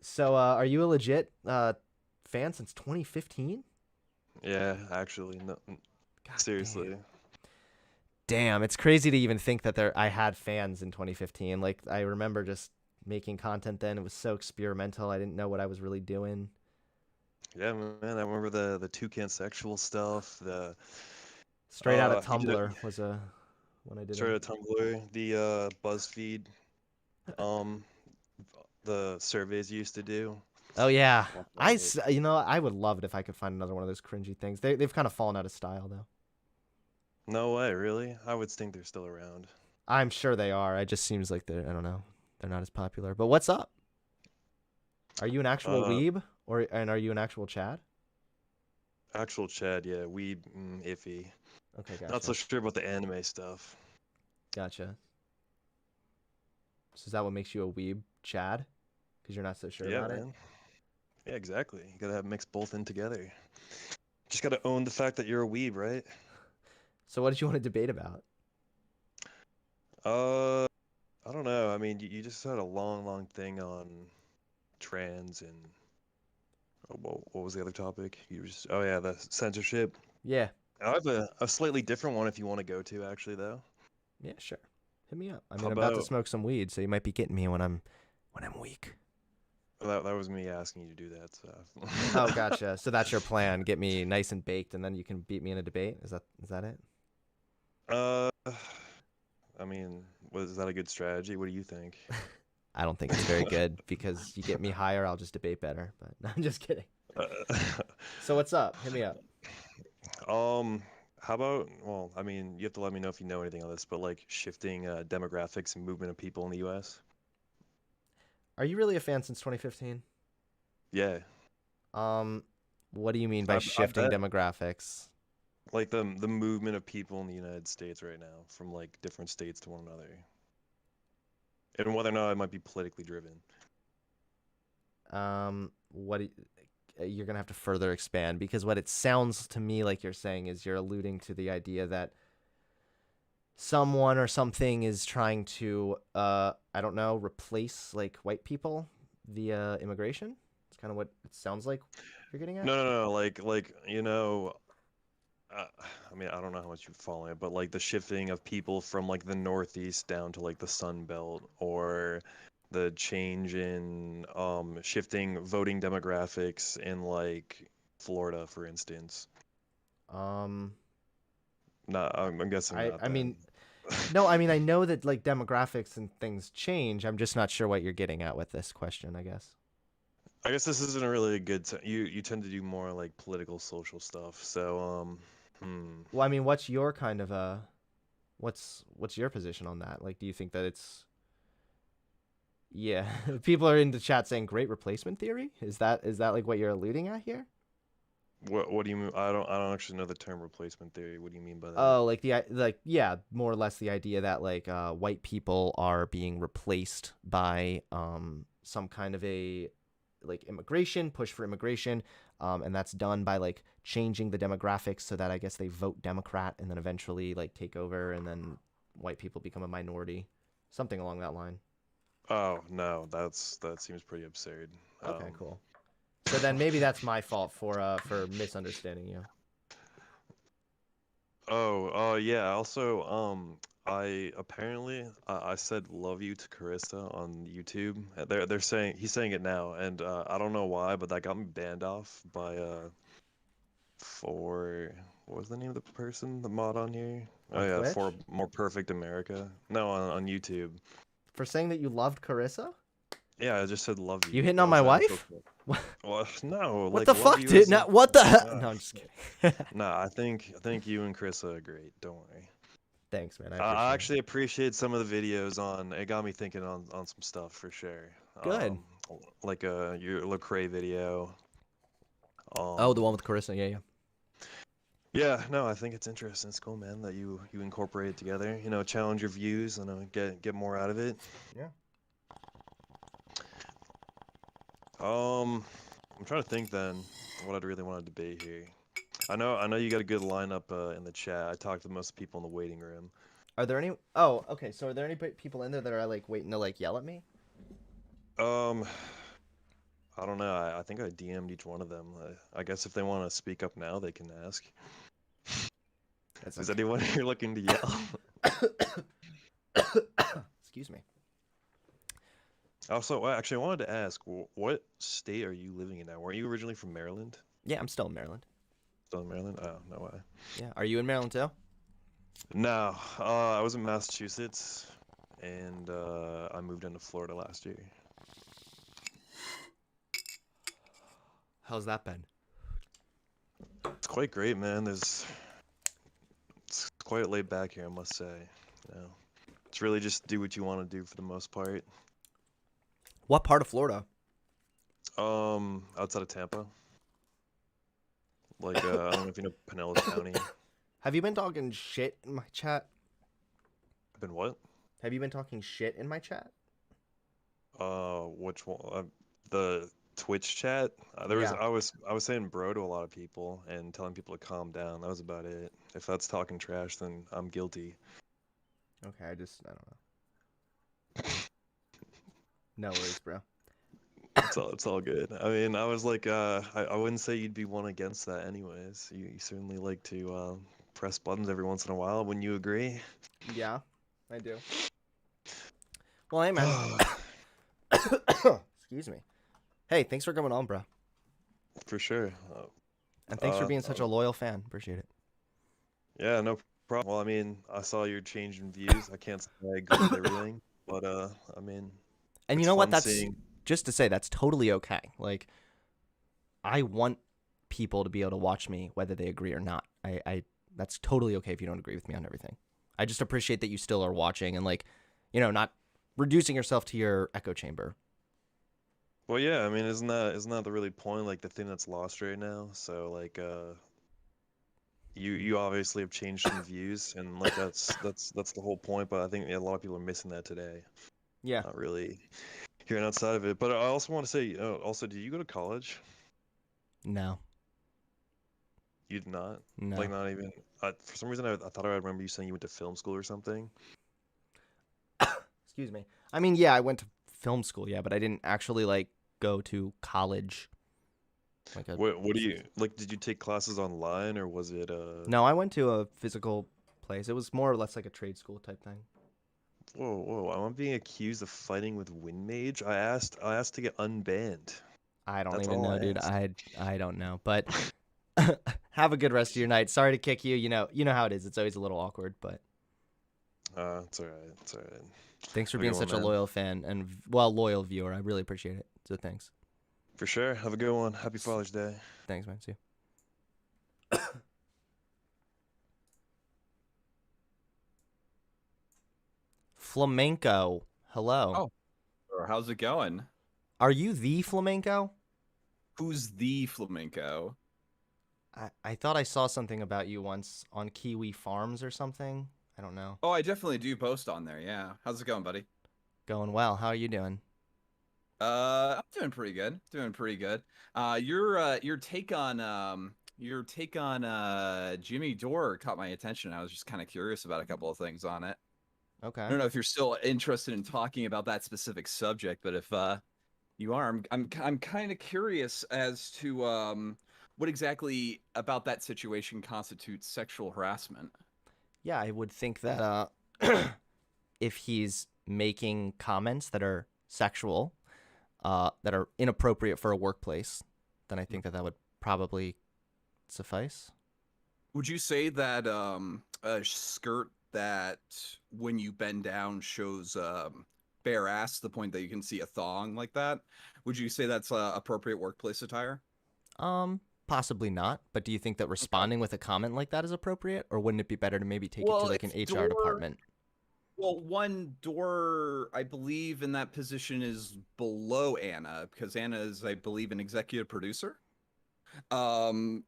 So, are you a legit fan since 2015? Yeah, actually, no, God seriously. Damn, it's crazy to even think that I had fans in 2015. Like, I remember just making content then. It was so experimental. I didn't know what I was really doing. Yeah, man, I remember the toucan sexual stuff. The Straight out of Tumblr was when I did straight it. out of Tumblr. The BuzzFeed, the surveys you used to do. Oh yeah, you know, I would love it if I could find another one of those cringy things. They've kind of fallen out of style though. No way, really? I would think they're still around. I'm sure they are. It just seems like I don't know, they're not as popular. But what's up? Are you an actual weeb, and are you an actual Chad? Actual Chad, yeah. Weeb, iffy. Okay, gotcha. Not so sure about the anime stuff. Gotcha. So is that what makes you a weeb, Chad? Because you're not so sure about it? Yeah, exactly. You gotta mix both in together. Just gotta own the fact that you're a weeb, right? So what did you want to debate about? I don't know. I mean, you just had a long thing on trans and what was the other topic? Oh yeah, the censorship. Yeah. I have a slightly different one if you want to go to actually though. Yeah, sure. Hit me up. I How mean, I'm about to about smoke some weed, so you might be getting me when I'm weak. that was me asking you to do that. So. Oh, gotcha. So that's your plan. Get me nice and baked, and then you can beat me in a debate. Is that it? I mean, was that a good strategy? What do you think? I don't think it's very good because you get me higher, I'll just debate better. But no, I'm just kidding. So what's up? Hit me up. How about, well, I mean, you have to let me know if you know anything on this, but like shifting demographics and movement of people in the U.S. Are you really a fan since 2015? Yeah, What do you mean by I shifting bet. demographics? Like the movement of people in the United States right now from like different states to one another, and whether or not it might be politically driven. What do you're gonna have to further expand because what it sounds to me like you're saying is you're alluding to the idea that someone or something is trying to I don't know, replace like white people via immigration. It's kind of what it sounds like you're getting at. No, like I mean, I don't know how much you follow it, but like the shifting of people from like the Northeast down to like the Sun Belt, or the change in shifting voting demographics in like Florida, for instance. Um, Not, I'm guessing I not I then. mean no, I mean I know that like demographics and things change. I'm just not sure what you're getting at with this question, I guess. I guess this isn't a really good you tend to do more like political social stuff. So Well, I mean, what's your kind of what's your position on that? Like, do you think that it's yeah, people are in the chat saying great replacement theory? Is that like what you're alluding at here? what do you mean? I don't actually know the term replacement theory. What do you mean by that? Oh, like like yeah, more or less the idea that like white people are being replaced by some kind of a like immigration push for immigration, and that's done by like changing the demographics so that I guess they vote Democrat and then eventually like take over and then white people become a minority, something along that line. Oh no, that seems pretty absurd. Okay, cool. So then maybe that's my fault for misunderstanding you. Yeah. Also, I apparently I said "love you" to Carissa on YouTube. They're saying he's saying it now, and I don't know why, but that got me banned off by for what was the name of the person, the mod on here? Oh On yeah, for Twitch? More Perfect America. No, on YouTube. For saying that you loved Carissa? Yeah, I just said "love You you." hitting That on my was an actual wife? clip. Well, no, What like the "love fuck, you" dude? is No, what the? uh, No, I'm just kidding. nah. I think you and Carissa are great. Don't worry. Thanks, man. I I appreciate it. actually appreciate some of the videos on. It got me thinking on some stuff for sure. Good. Like your Lecrae video. Oh, the Um, one with Carissa. Yeah, yeah. yeah, no, I think it's interesting. It's cool, man, that you incorporate it together. You know, challenge your views and get more out of it. Yeah. I'm trying to think then what I'd really want to debate here. I know you got a good lineup in the chat. I talked to most people in the waiting room. Are there any? Oh, okay. So are there any people in there that are like waiting to like yell at me? Um, I don't know. I think I DM'd each one of them. I guess if they want to speak up now, they can ask. That's Is okay. anyone here looking to yell? Excuse me. Also, actually, I wanted to ask, what state are you living in now? Weren't you originally from Maryland? Yeah, I'm still in Maryland. Still in Maryland? Oh, no way. Yeah. Are you in Maryland too? No, I was in Massachusetts, and I moved into Florida last year. How's that been? It's quite great, man. It's quite laid back here, I must say. You know, it's really just do what you want to do for the most part. What part of Florida? Outside of Tampa. Like, I don't know if you know Pinellas County. Have you been talking shit in my chat? Been what? Have you been talking shit in my chat? Which one? The Twitch chat. There was Yeah. I was saying bro to a lot of people and telling people to calm down. That was about it. If that's talking trash, then I'm guilty. Okay, I don't know. No worries, bro. It's all good. I mean, I was like, I wouldn't say you'd be one against that, anyways. You certainly like to press buttons every once in a while. Wouldn't you agree? Yeah, I do. Well, hey, man. Excuse me. Hey, thanks for coming on, bro. For sure. And thanks for being such a loyal fan. Appreciate it. Yeah, no problem. Well, I mean, I saw your change in views. I can't say I agree with everything, but I mean, And you it's know what? fun That's seeing. just to say that's totally okay. Like, I want people to be able to watch me whether they agree or not. I that's totally okay if you don't agree with me on everything. I just appreciate that you still are watching and, like, you know, not reducing yourself to your echo chamber. Well, yeah, I mean, isn't that the really point? Like the thing that's lost right now. So like, you obviously have changed some views, and like that's the whole point. But I think a lot of people are missing that today. Yeah. Not really hearing outside of it. But I also want to say, also, did you go to college? No. You did not. No. Like not even. For some reason, I thought I remember you saying you went to film school or something. Excuse me. I mean, yeah, I went to film school, yeah, but I didn't actually, like, go to college. Like a What do you like? Did you take classes online, or was it No, I went to a physical place. It was more or less like a trade school type thing. Whoa! I'm being accused of fighting with Wind Mage. I asked to get unbanned. I don't That's even all know, I dude. asked. I don't know. But have a good rest of your night. Sorry to kick you. You know how it is. It's always a little awkward, but It's alright. It's alright. thanks for Have a being good one, such a man. loyal fan and loyal viewer. I really appreciate it. So thanks. For sure. Have a good one. Happy Father's Day. Thanks, man. See you. Flamenco. Hello. Oh. Or how's it going? Are you the Flamenco? Who's the flamenco? I thought I saw something about you once on Kiwi Farms or something. I don't know. Oh, I definitely do post on there. Yeah. How's it going, buddy? Going well. How are you doing? I'm doing pretty good. Doing pretty good. Your take on Jimmy Dore caught my attention. I was just kind of curious about a couple of things on it. Okay. I don't know if you're still interested in talking about that specific subject, but if you are, I'm kind of curious as to what exactly about that situation constitutes sexual harassment. Yeah, I would think that if he's making comments that are sexual, that are inappropriate for a workplace, then I think that would probably suffice. Would you say that a skirt that when you bend down shows bare ass to the point that you can see a thong like that? Would you say that's appropriate workplace attire? Possibly not. But do you think that responding with a comment like that is appropriate, or wouldn't it be better to maybe take it Well, to like an if HR department? Well, one door, I believe, in that position is below Anna, because Anna is, I believe, an executive producer. And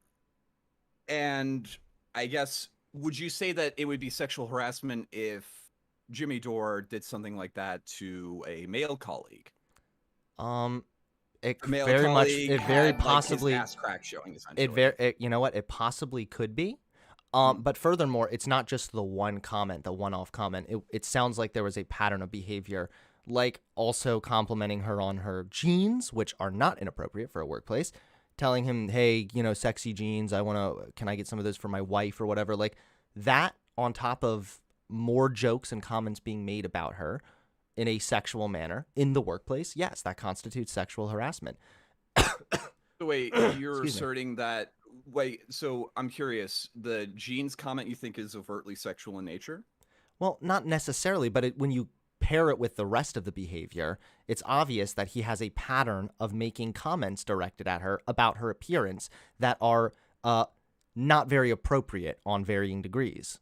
I guess, would you say that it would be sexual harassment if Jimmy Dore did something like that to a male colleague? It A male very much, colleague it very had, like, possibly, his ass crack showing, essentially. you know what? It possibly could be. But furthermore, it's not just the one comment, the one-off comment. It sounds like there was a pattern of behavior, like also complimenting her on her jeans, which are not inappropriate for a workplace, telling him, hey, you know, sexy jeans, can I get some of those for my wife or whatever? Like that on top of more jokes and comments being made about her in a sexual manner in the workplace, yes, that constitutes sexual harassment. So wait, you're Excuse me. asserting that, so I'm curious, the jeans comment you think is overtly sexual in nature? Well, not necessarily, but when you pair it with the rest of the behavior, it's obvious that he has a pattern of making comments directed at her about her appearance that are not very appropriate on varying degrees.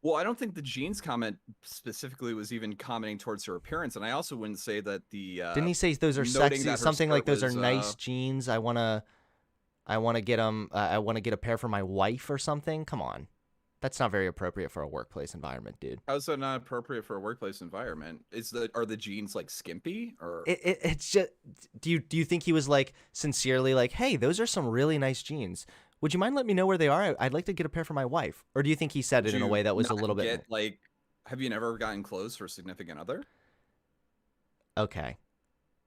Well, I don't think the jeans comment specifically was even commenting towards her appearance, and I also wouldn't say that the Didn't he say those are noting sexy? that her Something like skirt those are was, nice jeans. I wanna get them. I want to get a pair for my wife or something. Come on, that's not very appropriate for a workplace environment, dude. How is that not appropriate for a workplace environment? Are the jeans like skimpy or? It's just. Do you think he was like sincerely like, hey, those are some really nice jeans. Would you mind letting me know where they are? I'd like to get a pair for my wife. Or do you think he said it in a way that was a little bit like? Have you never gotten clothes for a significant other? Okay.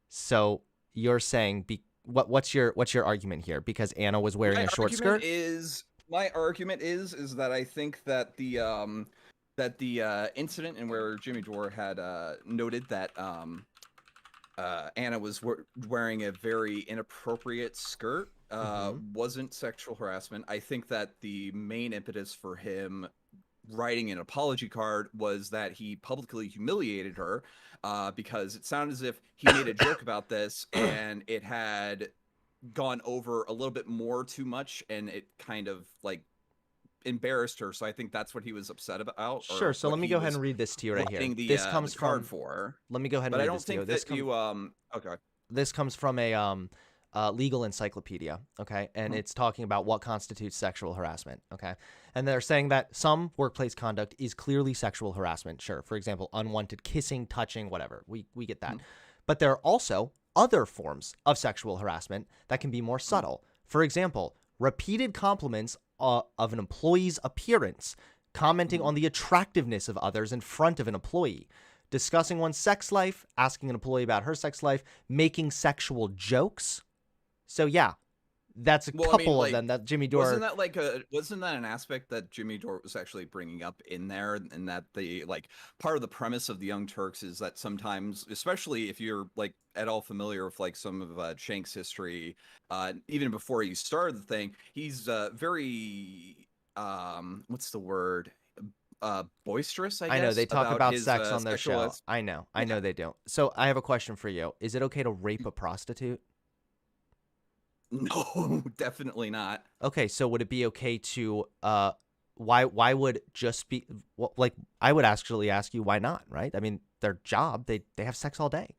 So you're saying what's your argument here? Because Anna was wearing a short skirt? My argument is that I think that the incident in where Jimmy Dore had noted that Anna was wearing a very inappropriate skirt wasn't sexual harassment. I think that the main impetus for him writing an apology card was that he publicly humiliated her because it sounded as if he made a joke about this and it had gone over a little bit more too much and it kind of like embarrassed her. So I think that's what he was upset about. Sure. So let me go ahead and read this to you right here. This comes from. Let me go ahead and read this to you. But I don't think that you. Okay. This comes from a legal encyclopedia. Okay, and it's talking about what constitutes sexual harassment. Okay, and they're saying that some workplace conduct is clearly sexual harassment. Sure. For example, unwanted kissing, touching, whatever. We get that. But there are also other forms of sexual harassment that can be more subtle. For example, repeated compliments of an employee's appearance, commenting on the attractiveness of others in front of an employee, discussing one's sex life, asking an employee about her sex life, making sexual jokes. So yeah, that's a couple of them that Jimmy Dore. Wasn't that an aspect that Jimmy Dore was actually bringing up in there, and that the part of the premise of the Young Turks is that sometimes, especially if you're at all familiar with some of Shank's history, even before he started the thing, he's very what's the word? Boisterous, I guess. I know they talk about his, sex on their show. I know they do. So I have a question for you. Is it okay to rape a prostitute? No, definitely not. Okay, so would it be okay to why would just be I would actually ask you why not, right? I mean, their job, they have sex all day.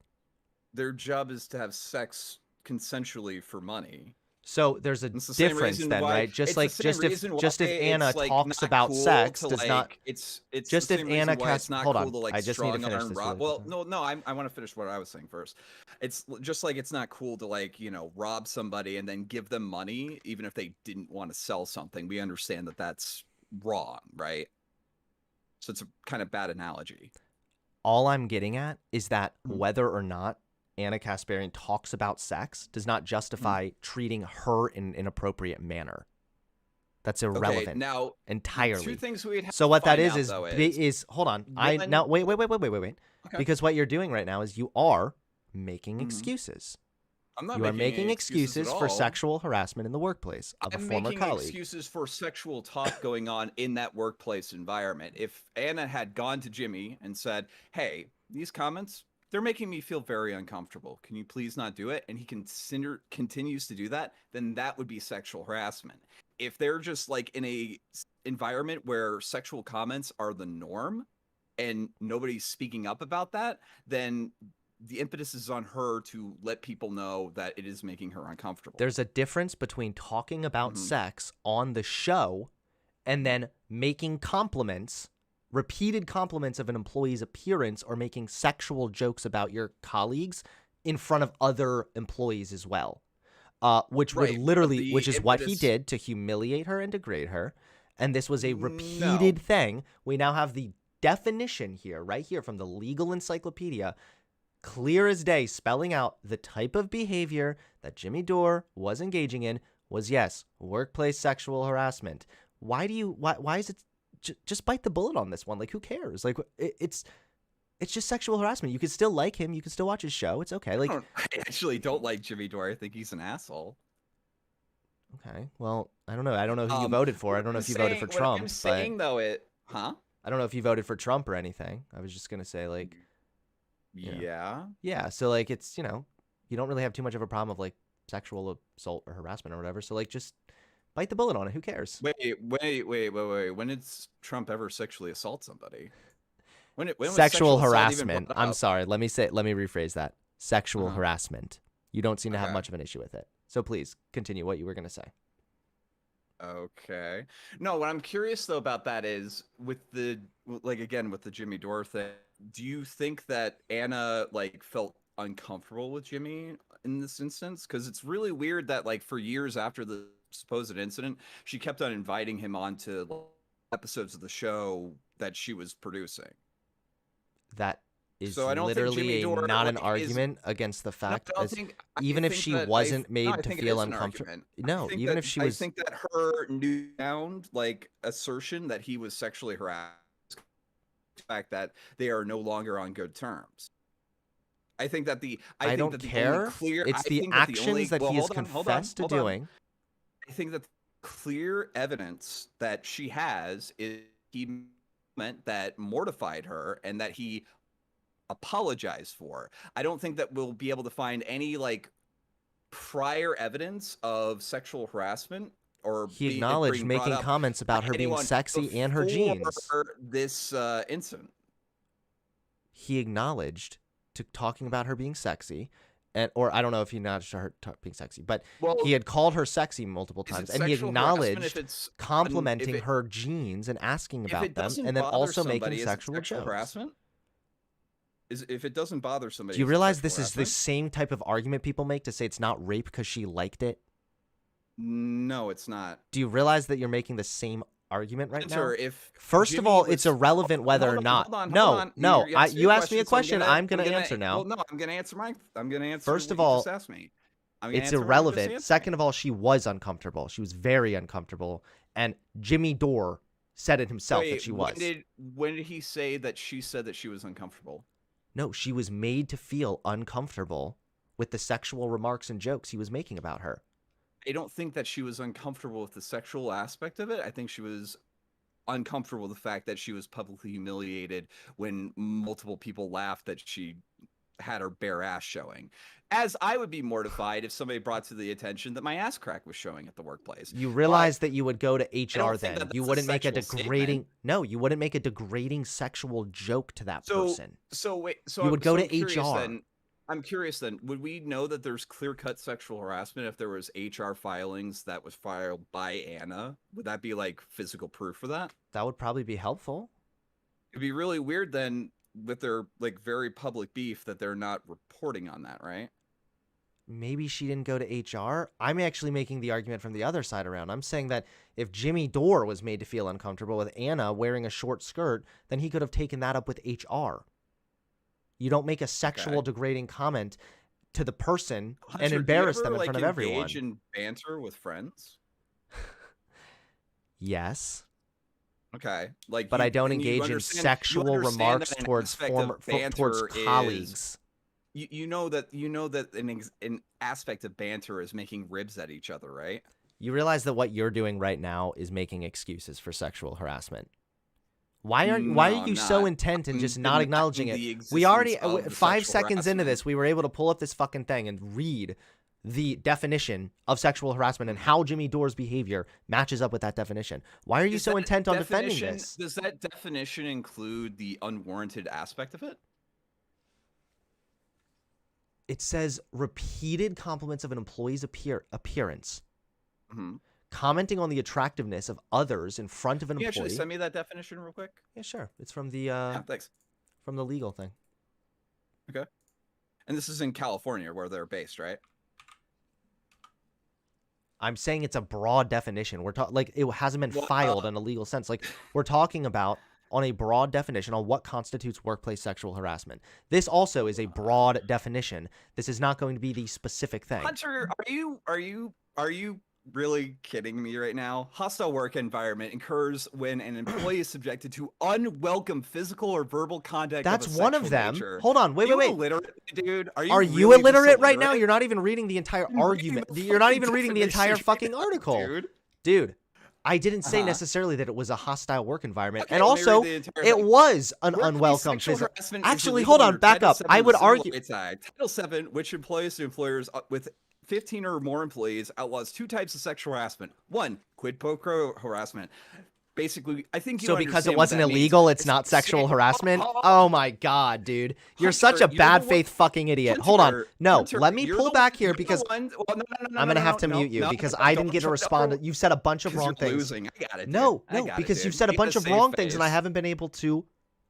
Their job is to have sex consensually for money. So there's a difference then, right? Just if Anna talks about sex does not. It's just if Anna casts. Hold on, I just need to finish this. Well, no, I want to finish what I was saying first. It's just it's not cool to rob somebody and then give them money even if they didn't want to sell something. We understand that that's wrong, right? So it's a kind of bad analogy. All I'm getting at is that whether or not Anna Kasparian talks about sex does not justify treating her in an inappropriate manner. That's irrelevant. Okay, now entirely. Two things we'd have so what to that find is out, is hold on. Wait. Okay. Because what you're doing right now is you are making excuses. I'm not. You are making excuses for sexual harassment in the workplace of a former colleague. I'm making excuses for sexual talk going on in that workplace environment. If Anna had gone to Jimmy and said, "Hey, these comments, they're making me feel very uncomfortable. Can you please not do it?" And he continues to do that, then that would be sexual harassment. If they're just in a environment where sexual comments are the norm and nobody's speaking up about that, then the impetus is on her to let people know that it is making her uncomfortable. There's a difference between talking about sex on the show and then making compliments, repeated compliments of an employee's appearance, or making sexual jokes about your colleagues in front of other employees as well. Which is what he did to humiliate her and degrade her. And this was a repeated thing. We now have the definition here, right here from the legal encyclopedia, clear as day, spelling out the type of behavior that Jimmy Dore was engaging in was, yes, workplace sexual harassment. Why is it? Just bite the bullet on this one. Who cares? It's just sexual harassment. You could still like him. You could still watch his show. It's okay. I actually don't like Jimmy Dore. I think he's an asshole. Okay. Well, I don't know. I don't know who you voted for. I don't know if you voted for Trump. I'm saying I don't know if you voted for Trump or anything. I was just gonna say yeah. Yeah. So it's you don't really have too much of a problem of sexual assault or harassment or whatever. So just bite the bullet on it. Who cares? Wait. When did Trump ever sexually assault somebody? When sexual harassment. I'm sorry. Let me rephrase that. Sexual harassment. You don't seem to have much of an issue with it. So please continue what you were going to say. Okay. No, what I'm curious though about that is with the with the Jimmy Dore thing, do you think that Anna felt uncomfortable with Jimmy in this instance? Because it's really weird that for years after the supposed incident, she kept on inviting him onto episodes of the show that she was producing. That is So I don't think Jimmy literally Dore, not an like, is- argument against the No, fact I don't as think, even if think she that wasn't made no, I to think it feel is an uncomfortable. argument. No, think even that, if she I was think that her newfound like assertion that he was sexually harassed, the fact that they are no longer on good terms. I think that I think don't that the care. only clear It's I the think that the actions only, that well, he has hold on, confessed to hold on. doing. I think that clear evidence that she has is he meant that mortified her and that he apologized for. I don't think that we'll be able to find any like prior evidence of sexual harassment or He it acknowledged being brought making up comments by about her being anyone sexy and her jeans. before this incident. He acknowledged to talking about her being sexy, and or I don't know if he acknowledged her being sexy, but Well, he had called her sexy multiple is it times, and he sexual harassment if acknowledged it's complimenting if it- her jeans and asking if about it them, doesn't and then bother also somebody, making is it sexual jokes. harassment? If it doesn't bother somebody, Do you is it realize sexual this is the harassment? same type of argument people make to say it's not rape because she liked it? No, it's not. Do you realize that you're making the same argument right now? Sure, if First of Jimmy all, was- it's irrelevant whether hold or on, not. hold on, No, hold on. no. You're asking You asked me a so question. I'm gonna answer now. Well, no, I'm gonna answer I'm gonna answer. First what of you all, just asked me. I'm gonna It's answer what you just irrelevant. asked Second me. of all, she was uncomfortable. She was very uncomfortable, and Jimmy Dore said it himself that Wait, she was. when did he say that she said that she was uncomfortable? No, she was made to feel uncomfortable with the sexual remarks and jokes he was making about her. I don't think that she was uncomfortable with the sexual aspect of it. I think she was uncomfortable with the fact that she was publicly humiliated when multiple people laughed that she had her bare ass showing. As I would be mortified if somebody brought to the attention that my ass crack was showing at the workplace. You realize that you would go to HR think then. that You that's a wouldn't make a sexual degrading No, you wouldn't make a degrading sexual joke to that person. So wait, so You I'm- would go so to I'm curious HR. Then, I'm curious then, would we know that there's clear-cut sexual harassment if there was HR filings that was filed by Anna? Would that be like physical proof for that? That would probably be helpful. It'd be really weird then with their like very public beef that they're not reporting on that, right? Maybe she didn't go to HR. I'm actually making the argument from the other side around. I'm saying that if Jimmy Dore was made to feel uncomfortable with Anna wearing a short skirt, then he could have taken that up with HR. You don't make a sexual degrading comment to the person Hunter, and do you embarrass ever, them in like, front of everyone. engage in banter with friends? Yes, Okay, like, but you- I don't and you engage in understand- you sexual understand remarks that an towards aspect of towards banter is- colleagues. You know that an aspect of banter is making ribs at each other, right? You realize that what you're doing right now is making excuses for sexual harassment. Why are No, you I'm so not. intent in I'm just not acknowledging denying it? the We already existence of the 5 sexual seconds into harassment. this, we were able to pull up this fucking thing and read the definition of sexual harassment and how Jimmy Dore's behavior matches up with that definition. Why are you Does so that intent on defending definition- this? Does that definition include the unwarranted aspect of it? It says repeated compliments of an employee's appearance, Mm-hmm. commenting on the attractiveness of others in front of an Can you actually employee. send me that definition real quick? Yeah, sure. It's from the Yeah, thanks. legal thing. And this is in California where they're based, right? I'm saying it's a broad definition. We're talking like it hasn't been Well, filed in a legal sense. Like we're talking about on a broad definition on what constitutes workplace sexual harassment. This also is a broad definition. This is not going to be the specific thing. Hunter, are you really kidding me right now? Hostile work environment occurs when an employee is subjected to unwelcome physical or verbal contact. That's of a one of sexual them. nature. Hold on, wait. Illiterate, dude? Are you Are really you just illiterate right now? illiterate? You're not even reading the entire I'm reading argument. the You're not fucking even reading the entire definition fucking right now, article. dude. I didn't say Uh-huh. necessarily that it was a hostile work environment. Okay, and let me read also, the entire it thing. was an Workplace unwelcome sexual physical. harassment is Actually, illegal hold on, under back Title up. VII I of would the Civil argue. Rights Act. Title 7, which employs to employers with 15 or more employees, outlaws 2 types of sexual harassment. 1, quid pro quo harassment. Basically, I think you So because understand it what wasn't that means. illegal, it's not sexual harassment? Oh my god, dude. You're such a Hunter, you're the bad one- faith fucking idiot. Hold on. Hunter, No, Hunter, let me you're pull the back one- here you're the because one- well, no, I'm going to have to no, mute you no, because no, I don't didn't get to try respond. to- You've said a bunch of 'cause wrong you're things. losing. I got it. No, dude. I no, got it, because dude. you've said a Keep bunch the of safe wrong things and I face. haven't been able to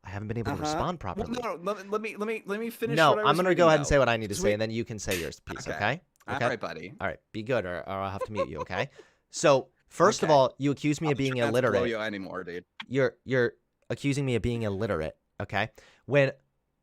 respond Well, properly. no, let me finish. No, what I I'm was going to reading, go ahead and though. say what I need to 'Cause say we- and then you can say your piece, Okay. okay? All right, buddy. All right, be good or I'll have to mute you, okay? So, first of Okay. all, you accuse me I'm of being trying not to blow illiterate. you anymore, dude. You're accusing me of being illiterate, okay? When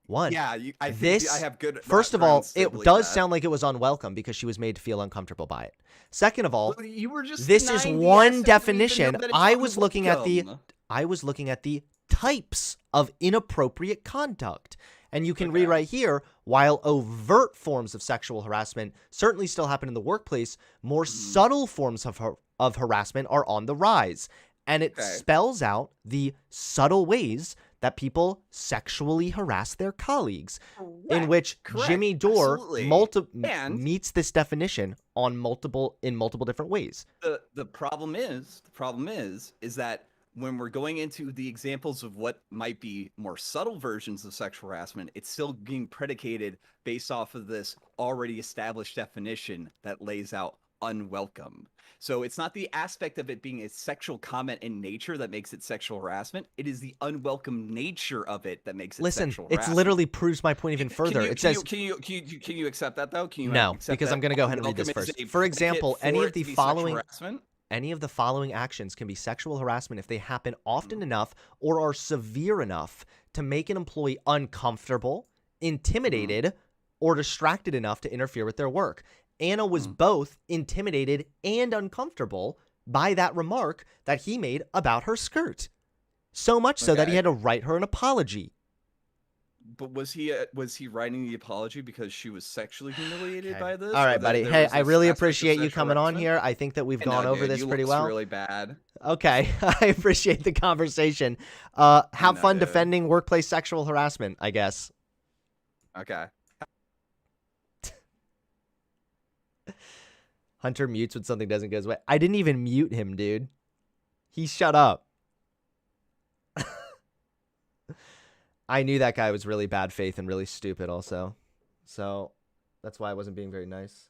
One. Yeah, I think This, I have good. First of all, grounds to it believe does that. sound like it was unwelcome because she was made to feel uncomfortable by it. Second of all, Well, you were just this is denying the one essence of even definition. that it's I was looking at the unwelcome. types of inappropriate conduct. And you can read Okay. right here, while overt forms of sexual harassment certainly still happen in the workplace, more subtle forms of harassment are on the rise. And it Okay. spells out the subtle ways that people sexually harass their colleagues, in which Correct. Jimmy Dore Absolutely. And- meets this definition in multiple different ways. The problem is that when we're going into the examples of what might be more subtle versions of sexual harassment, it's still being predicated based off of this already established definition that lays out unwelcome. So it's not the aspect of it being a sexual comment in nature that makes it sexual harassment. It is the unwelcome nature of it that makes it Listen, sexual it harassment. literally proves my point even further. It says can you accept that though? Can you no, accept because that I'm going to go ahead and read this unwelcome is first. a For predicate example, for it to be sexual harassment? any of the following actions can be sexual harassment if they happen often enough or are severe enough to make an employee uncomfortable, intimidated, or distracted enough to interfere with their work. Anna was both intimidated and uncomfortable by that remark that he made about her skirt. So much so that he Okay. had to write her an apology. But was he writing the apology because she was sexually humiliated Okay. by this? All Or right, that buddy. there Hey, was I this really aspect of appreciate you sexual coming on harassment? here. I think that we've I know, gone over dude, this you pretty looks well. really bad. Okay, I appreciate the conversation. Have know, fun dude. defending workplace sexual harassment, I guess. Okay. Hunter mutes when something doesn't go his way. I didn't even mute him, dude. He shut up. I knew that guy was really bad faith and really stupid also. So that's why I wasn't being very nice.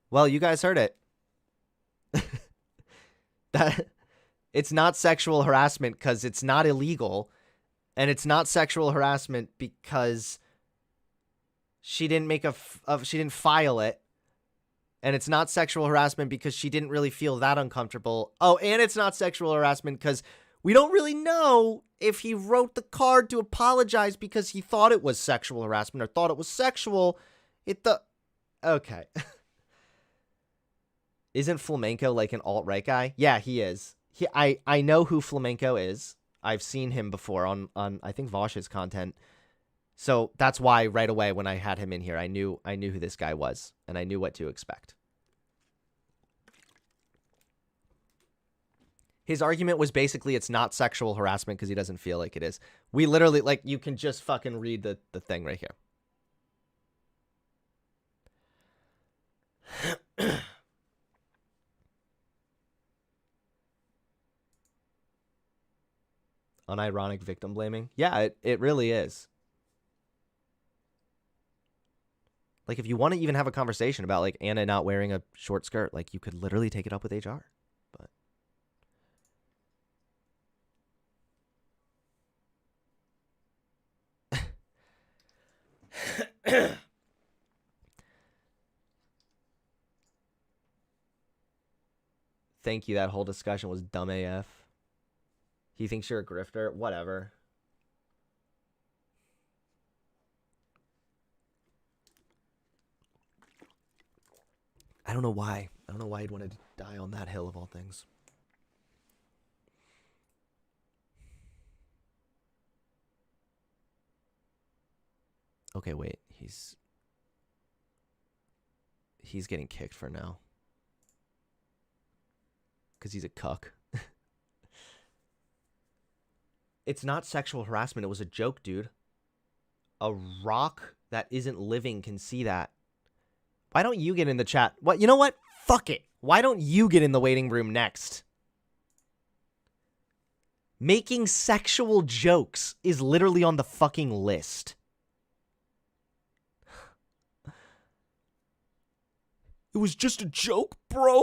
Well, you guys heard it. That it's not sexual harassment because it's not illegal, and it's not sexual harassment because she didn't she didn't file it, and it's not sexual harassment because she didn't really feel that uncomfortable. Oh, and it's not sexual harassment because we don't really know if he wrote the card to apologize because he thought it was sexual harassment or thought it was sexual. Okay. Isn't Flamenco like an alt-right guy? Yeah, he is. I know who Flamenco is. I've seen him before on I think Vosh's content. So that's why right away when I had him in here, I knew who this guy was and I knew what to expect. His argument was basically it's not sexual harassment because he doesn't feel like it is. We literally, like, you can just fucking read the thing right here. Unironic victim blaming. Yeah, it really is. Like, if you want to even have a conversation about, like, Anna not wearing a short skirt, like, you could literally take it up with HR. But thank you. That whole discussion was dumb AF. He thinks you're a grifter. Whatever. I don't know why. I don't know why he'd want to die on that hill of all things. Okay, wait. He's getting kicked for now. Because he's a cuck. It's not sexual harassment. It was a joke, dude. A rock that isn't living can see that. Why don't you get in the chat? What? You know what? Fuck it. Why don't you get in the waiting room next? Making sexual jokes is literally on the fucking list. It was just a joke, bro.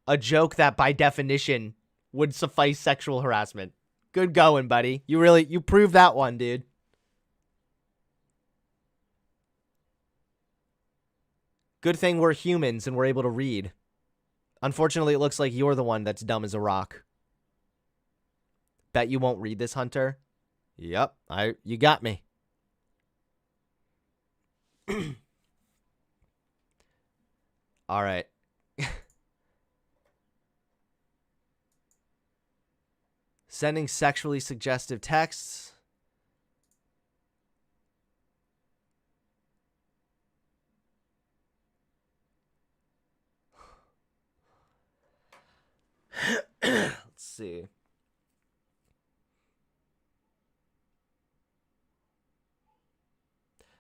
A joke that by definition would suffice sexual harassment. Good going, buddy. You proved that one, dude. Good thing we're humans and we're able to read. Unfortunately, it looks like you're the one that's dumb as a rock. Bet you won't read this, Hunter. Yep, you got me. All right. Sending sexually suggestive texts. Let's see.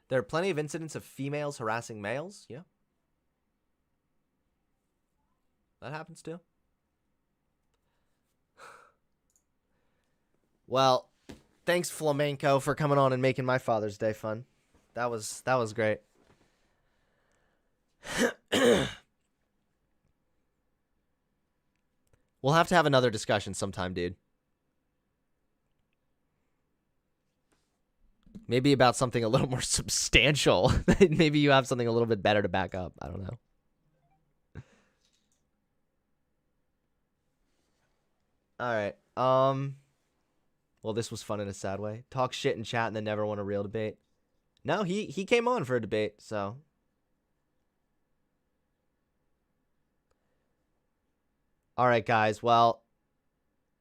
There are plenty of incidents of females harassing males. Yeah. That happens too. Well, thanks Flamenco for coming on and making my Father's Day fun. That was great. We'll have to have another discussion sometime, dude. Maybe about something a little more substantial. Maybe you have something a little bit better to back up. I don't know. All right. Well, this was fun in a sad way. Talk shit and chat and then never want a real debate. No, he came on for a debate, so. All right, guys. Well,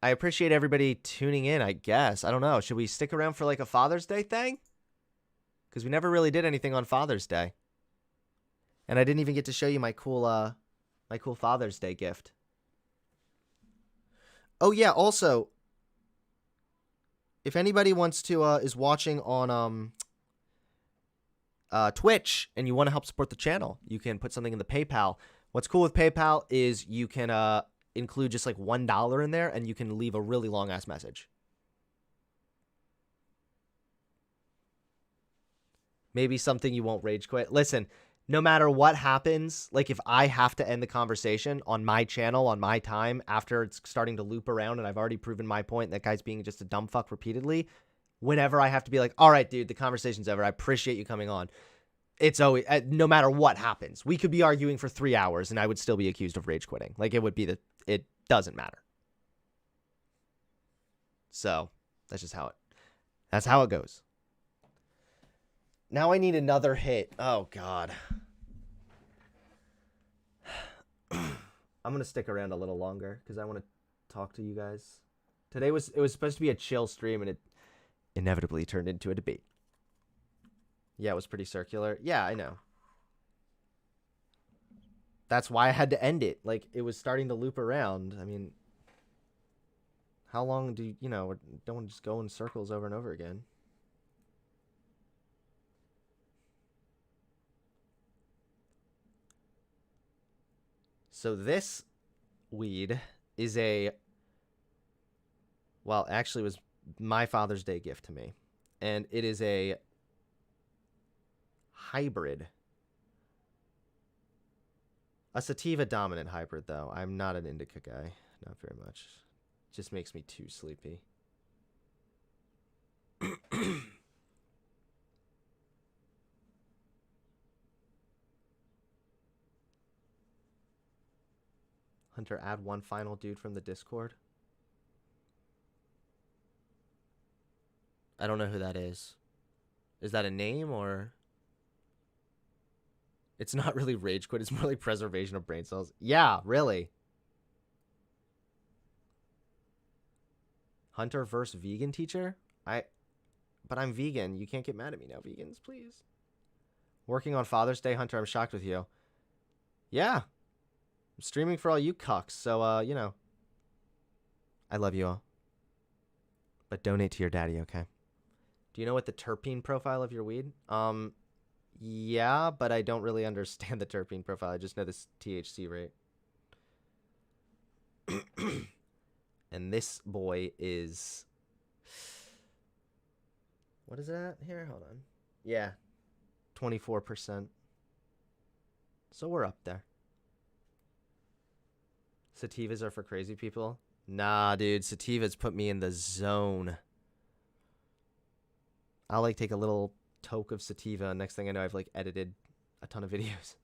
I appreciate everybody tuning in, I guess. I don't know. Should we stick around for like a Father's Day thing? Because we never really did anything on Father's Day. And I didn't even get to show you my cool Father's Day gift. Oh, yeah. Also, if anybody wants to, is watching on Twitch and you want to help support the channel, you can put something in the PayPal. What's cool with PayPal is you can include just like $1 in there and you can leave a really long ass message. Maybe something you won't rage quit. Listen, no matter what happens, like if I have to end the conversation on my channel, on my time, after it's starting to loop around and I've already proven my point, that guy's being just a dumb fuck repeatedly, whenever I have to be like, all right, dude, the conversation's over. I appreciate you coming on. It's always, no matter what happens, we could be arguing for 3 hours and I would still be accused of rage quitting. Like it doesn't matter. So that's just that's how it goes. Now I need another hit. Oh God. I'm going to stick around a little longer because I want to talk to you guys. Today it was supposed to be a chill stream and it inevitably turned into a debate. Yeah, it was pretty circular. Yeah, I know. That's why I had to end it. Like, it was starting to loop around. I mean, how long do you know, don't just go in circles over and over again. So this weed is well, actually it was my Father's Day gift to me. And it is a hybrid. A sativa dominant hybrid, though. I'm not an indica guy. Not very much. Just makes me too sleepy. Hunter, add one final dude from the Discord. I don't know who that is. Is that a name or... It's not really rage quit. It's more like preservation of brain cells. Yeah, really. Hunter versus vegan teacher? But I'm vegan. You can't get mad at me now, vegans, please. Working on Father's Day, Hunter, I'm shocked with you. Yeah. I'm streaming for all you cucks, so, you know. I love you all. But donate to your daddy, okay? Do you know what the terpene profile of your weed? Yeah, but I don't really understand the terpene profile. I just know this THC rate. And this boy is... What is that here? Hold on. Yeah. 24%. So we're up there. Sativas are for crazy people? Nah, dude. Sativas put me in the zone. I'll, like, take a little toke of sativa, and next thing I know, I've, like, edited a ton of videos.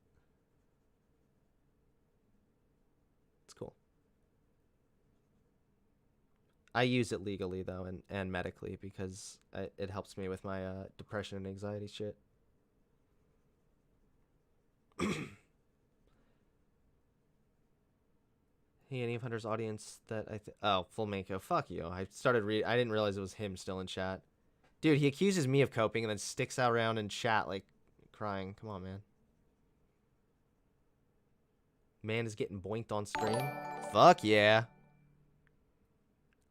I use it legally though, and medically, because it helps me with my depression and anxiety shit. Hey, any of Hunter's audience that oh, Full Mako, fuck you. I didn't realize it was him still in chat. Dude, he accuses me of coping and then sticks around in chat like crying. Come on, man. Man is getting boinked on stream. Fuck yeah.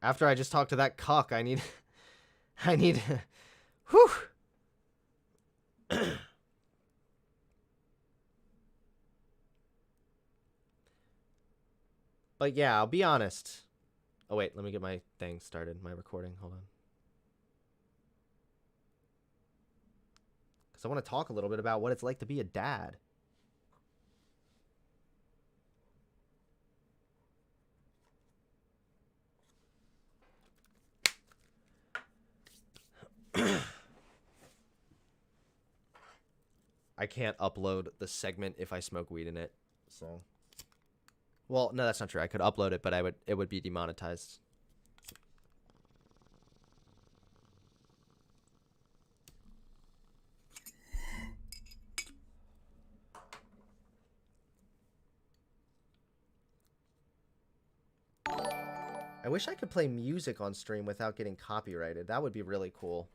After I just talked to that cuck, I need whew. But yeah, I'll be honest. Oh wait, let me get my thing started, my recording. Hold on. Because I want to talk a little bit about what it's like to be a dad. I can't upload the segment if I smoke weed in it, so. Well, no, that's not true. I could upload it, but it would be demonetized. I wish I could play music on stream without getting copyrighted. That would be really cool.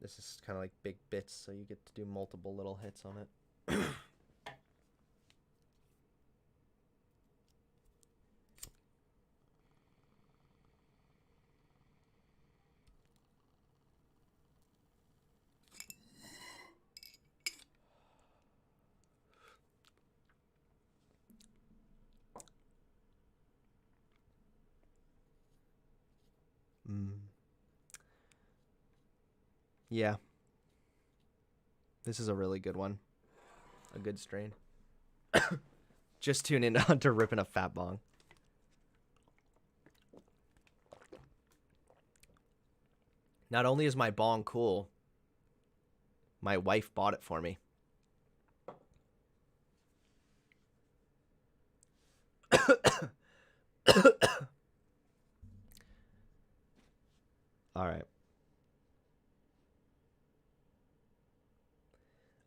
This is kind of like big bits, so you get to do multiple little hits on it. Yeah. This is a really good one. A good strain. Just tune in to Hunter ripping a fat bong. Not only is my bong cool, my wife bought it for me. All right.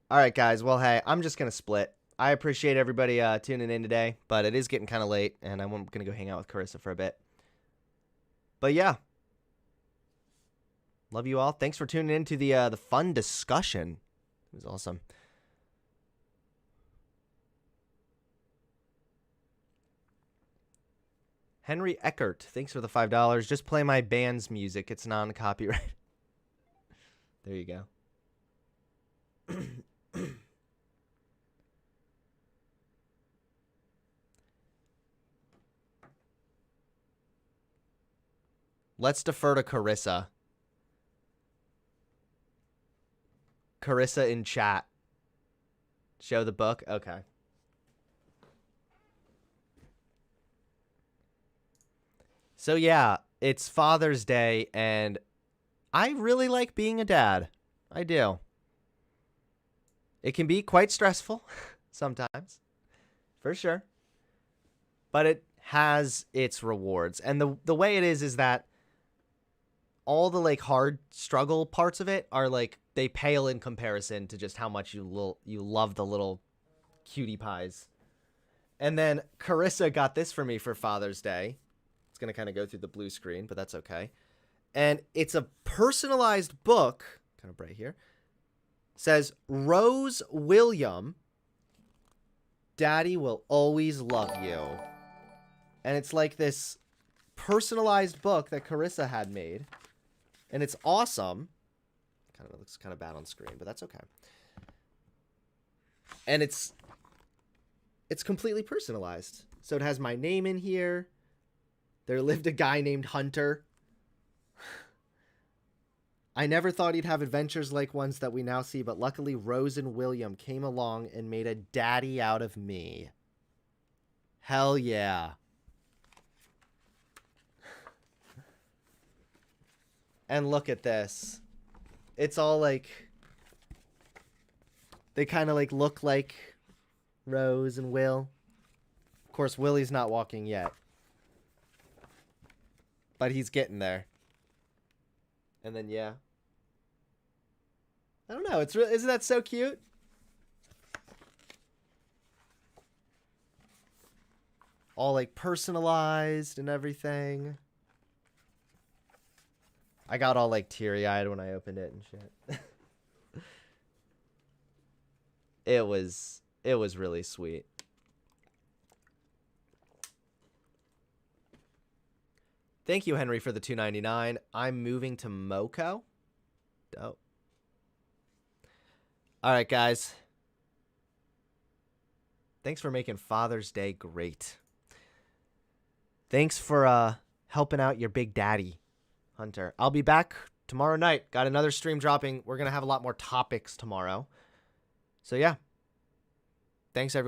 All right, guys. Well, hey, I'm just going to split. I appreciate everybody tuning in today, but it is getting kind of late, and I'm going to go hang out with Carissa for a bit. But yeah. Love you all. Thanks for tuning in to the fun discussion. It was awesome. Henry Eckert, thanks for the $5. Just play my band's music. It's non-copyright. There you go. Let's defer to Carissa. Carissa in chat. Show the book? Okay. So yeah, it's Father's Day, and I really like being a dad. I do. It can be quite stressful sometimes, for sure. But it has its rewards. And the way it is that all the like hard struggle parts of it are like they pale in comparison to just how much you love the little cutie pies. And then Carissa got this for me for Father's Day. It's going to kind of go through the blue screen, but that's okay. And it's a personalized book, kind of bright here. It says, Rose William, Daddy will always love you. And it's like this personalized book that Carissa had made. And it's awesome. Kind of looks kind of bad on screen, but that's okay. And it's completely personalized. So it has my name in here. There lived a guy named Hunter. I never thought he'd have adventures like ones that we now see, but luckily Rose and William came along and made a daddy out of me. Hell yeah. And look at this. It's all like... They kind of like look like Rose and Will. Of course, Willie's not walking yet. But he's getting there. And then, yeah. I don't know. Isn't that so cute? All like personalized and everything. I got all like teary-eyed when I opened it and shit. It was really sweet. Thank you, Henry, for the $2.99. I'm moving to Moco. Dope. All right, guys. Thanks for making Father's Day great. Thanks for helping out your big daddy, Hunter. I'll be back tomorrow night. Got another stream dropping. We're going to have a lot more topics tomorrow. So, yeah. Thanks, everyone.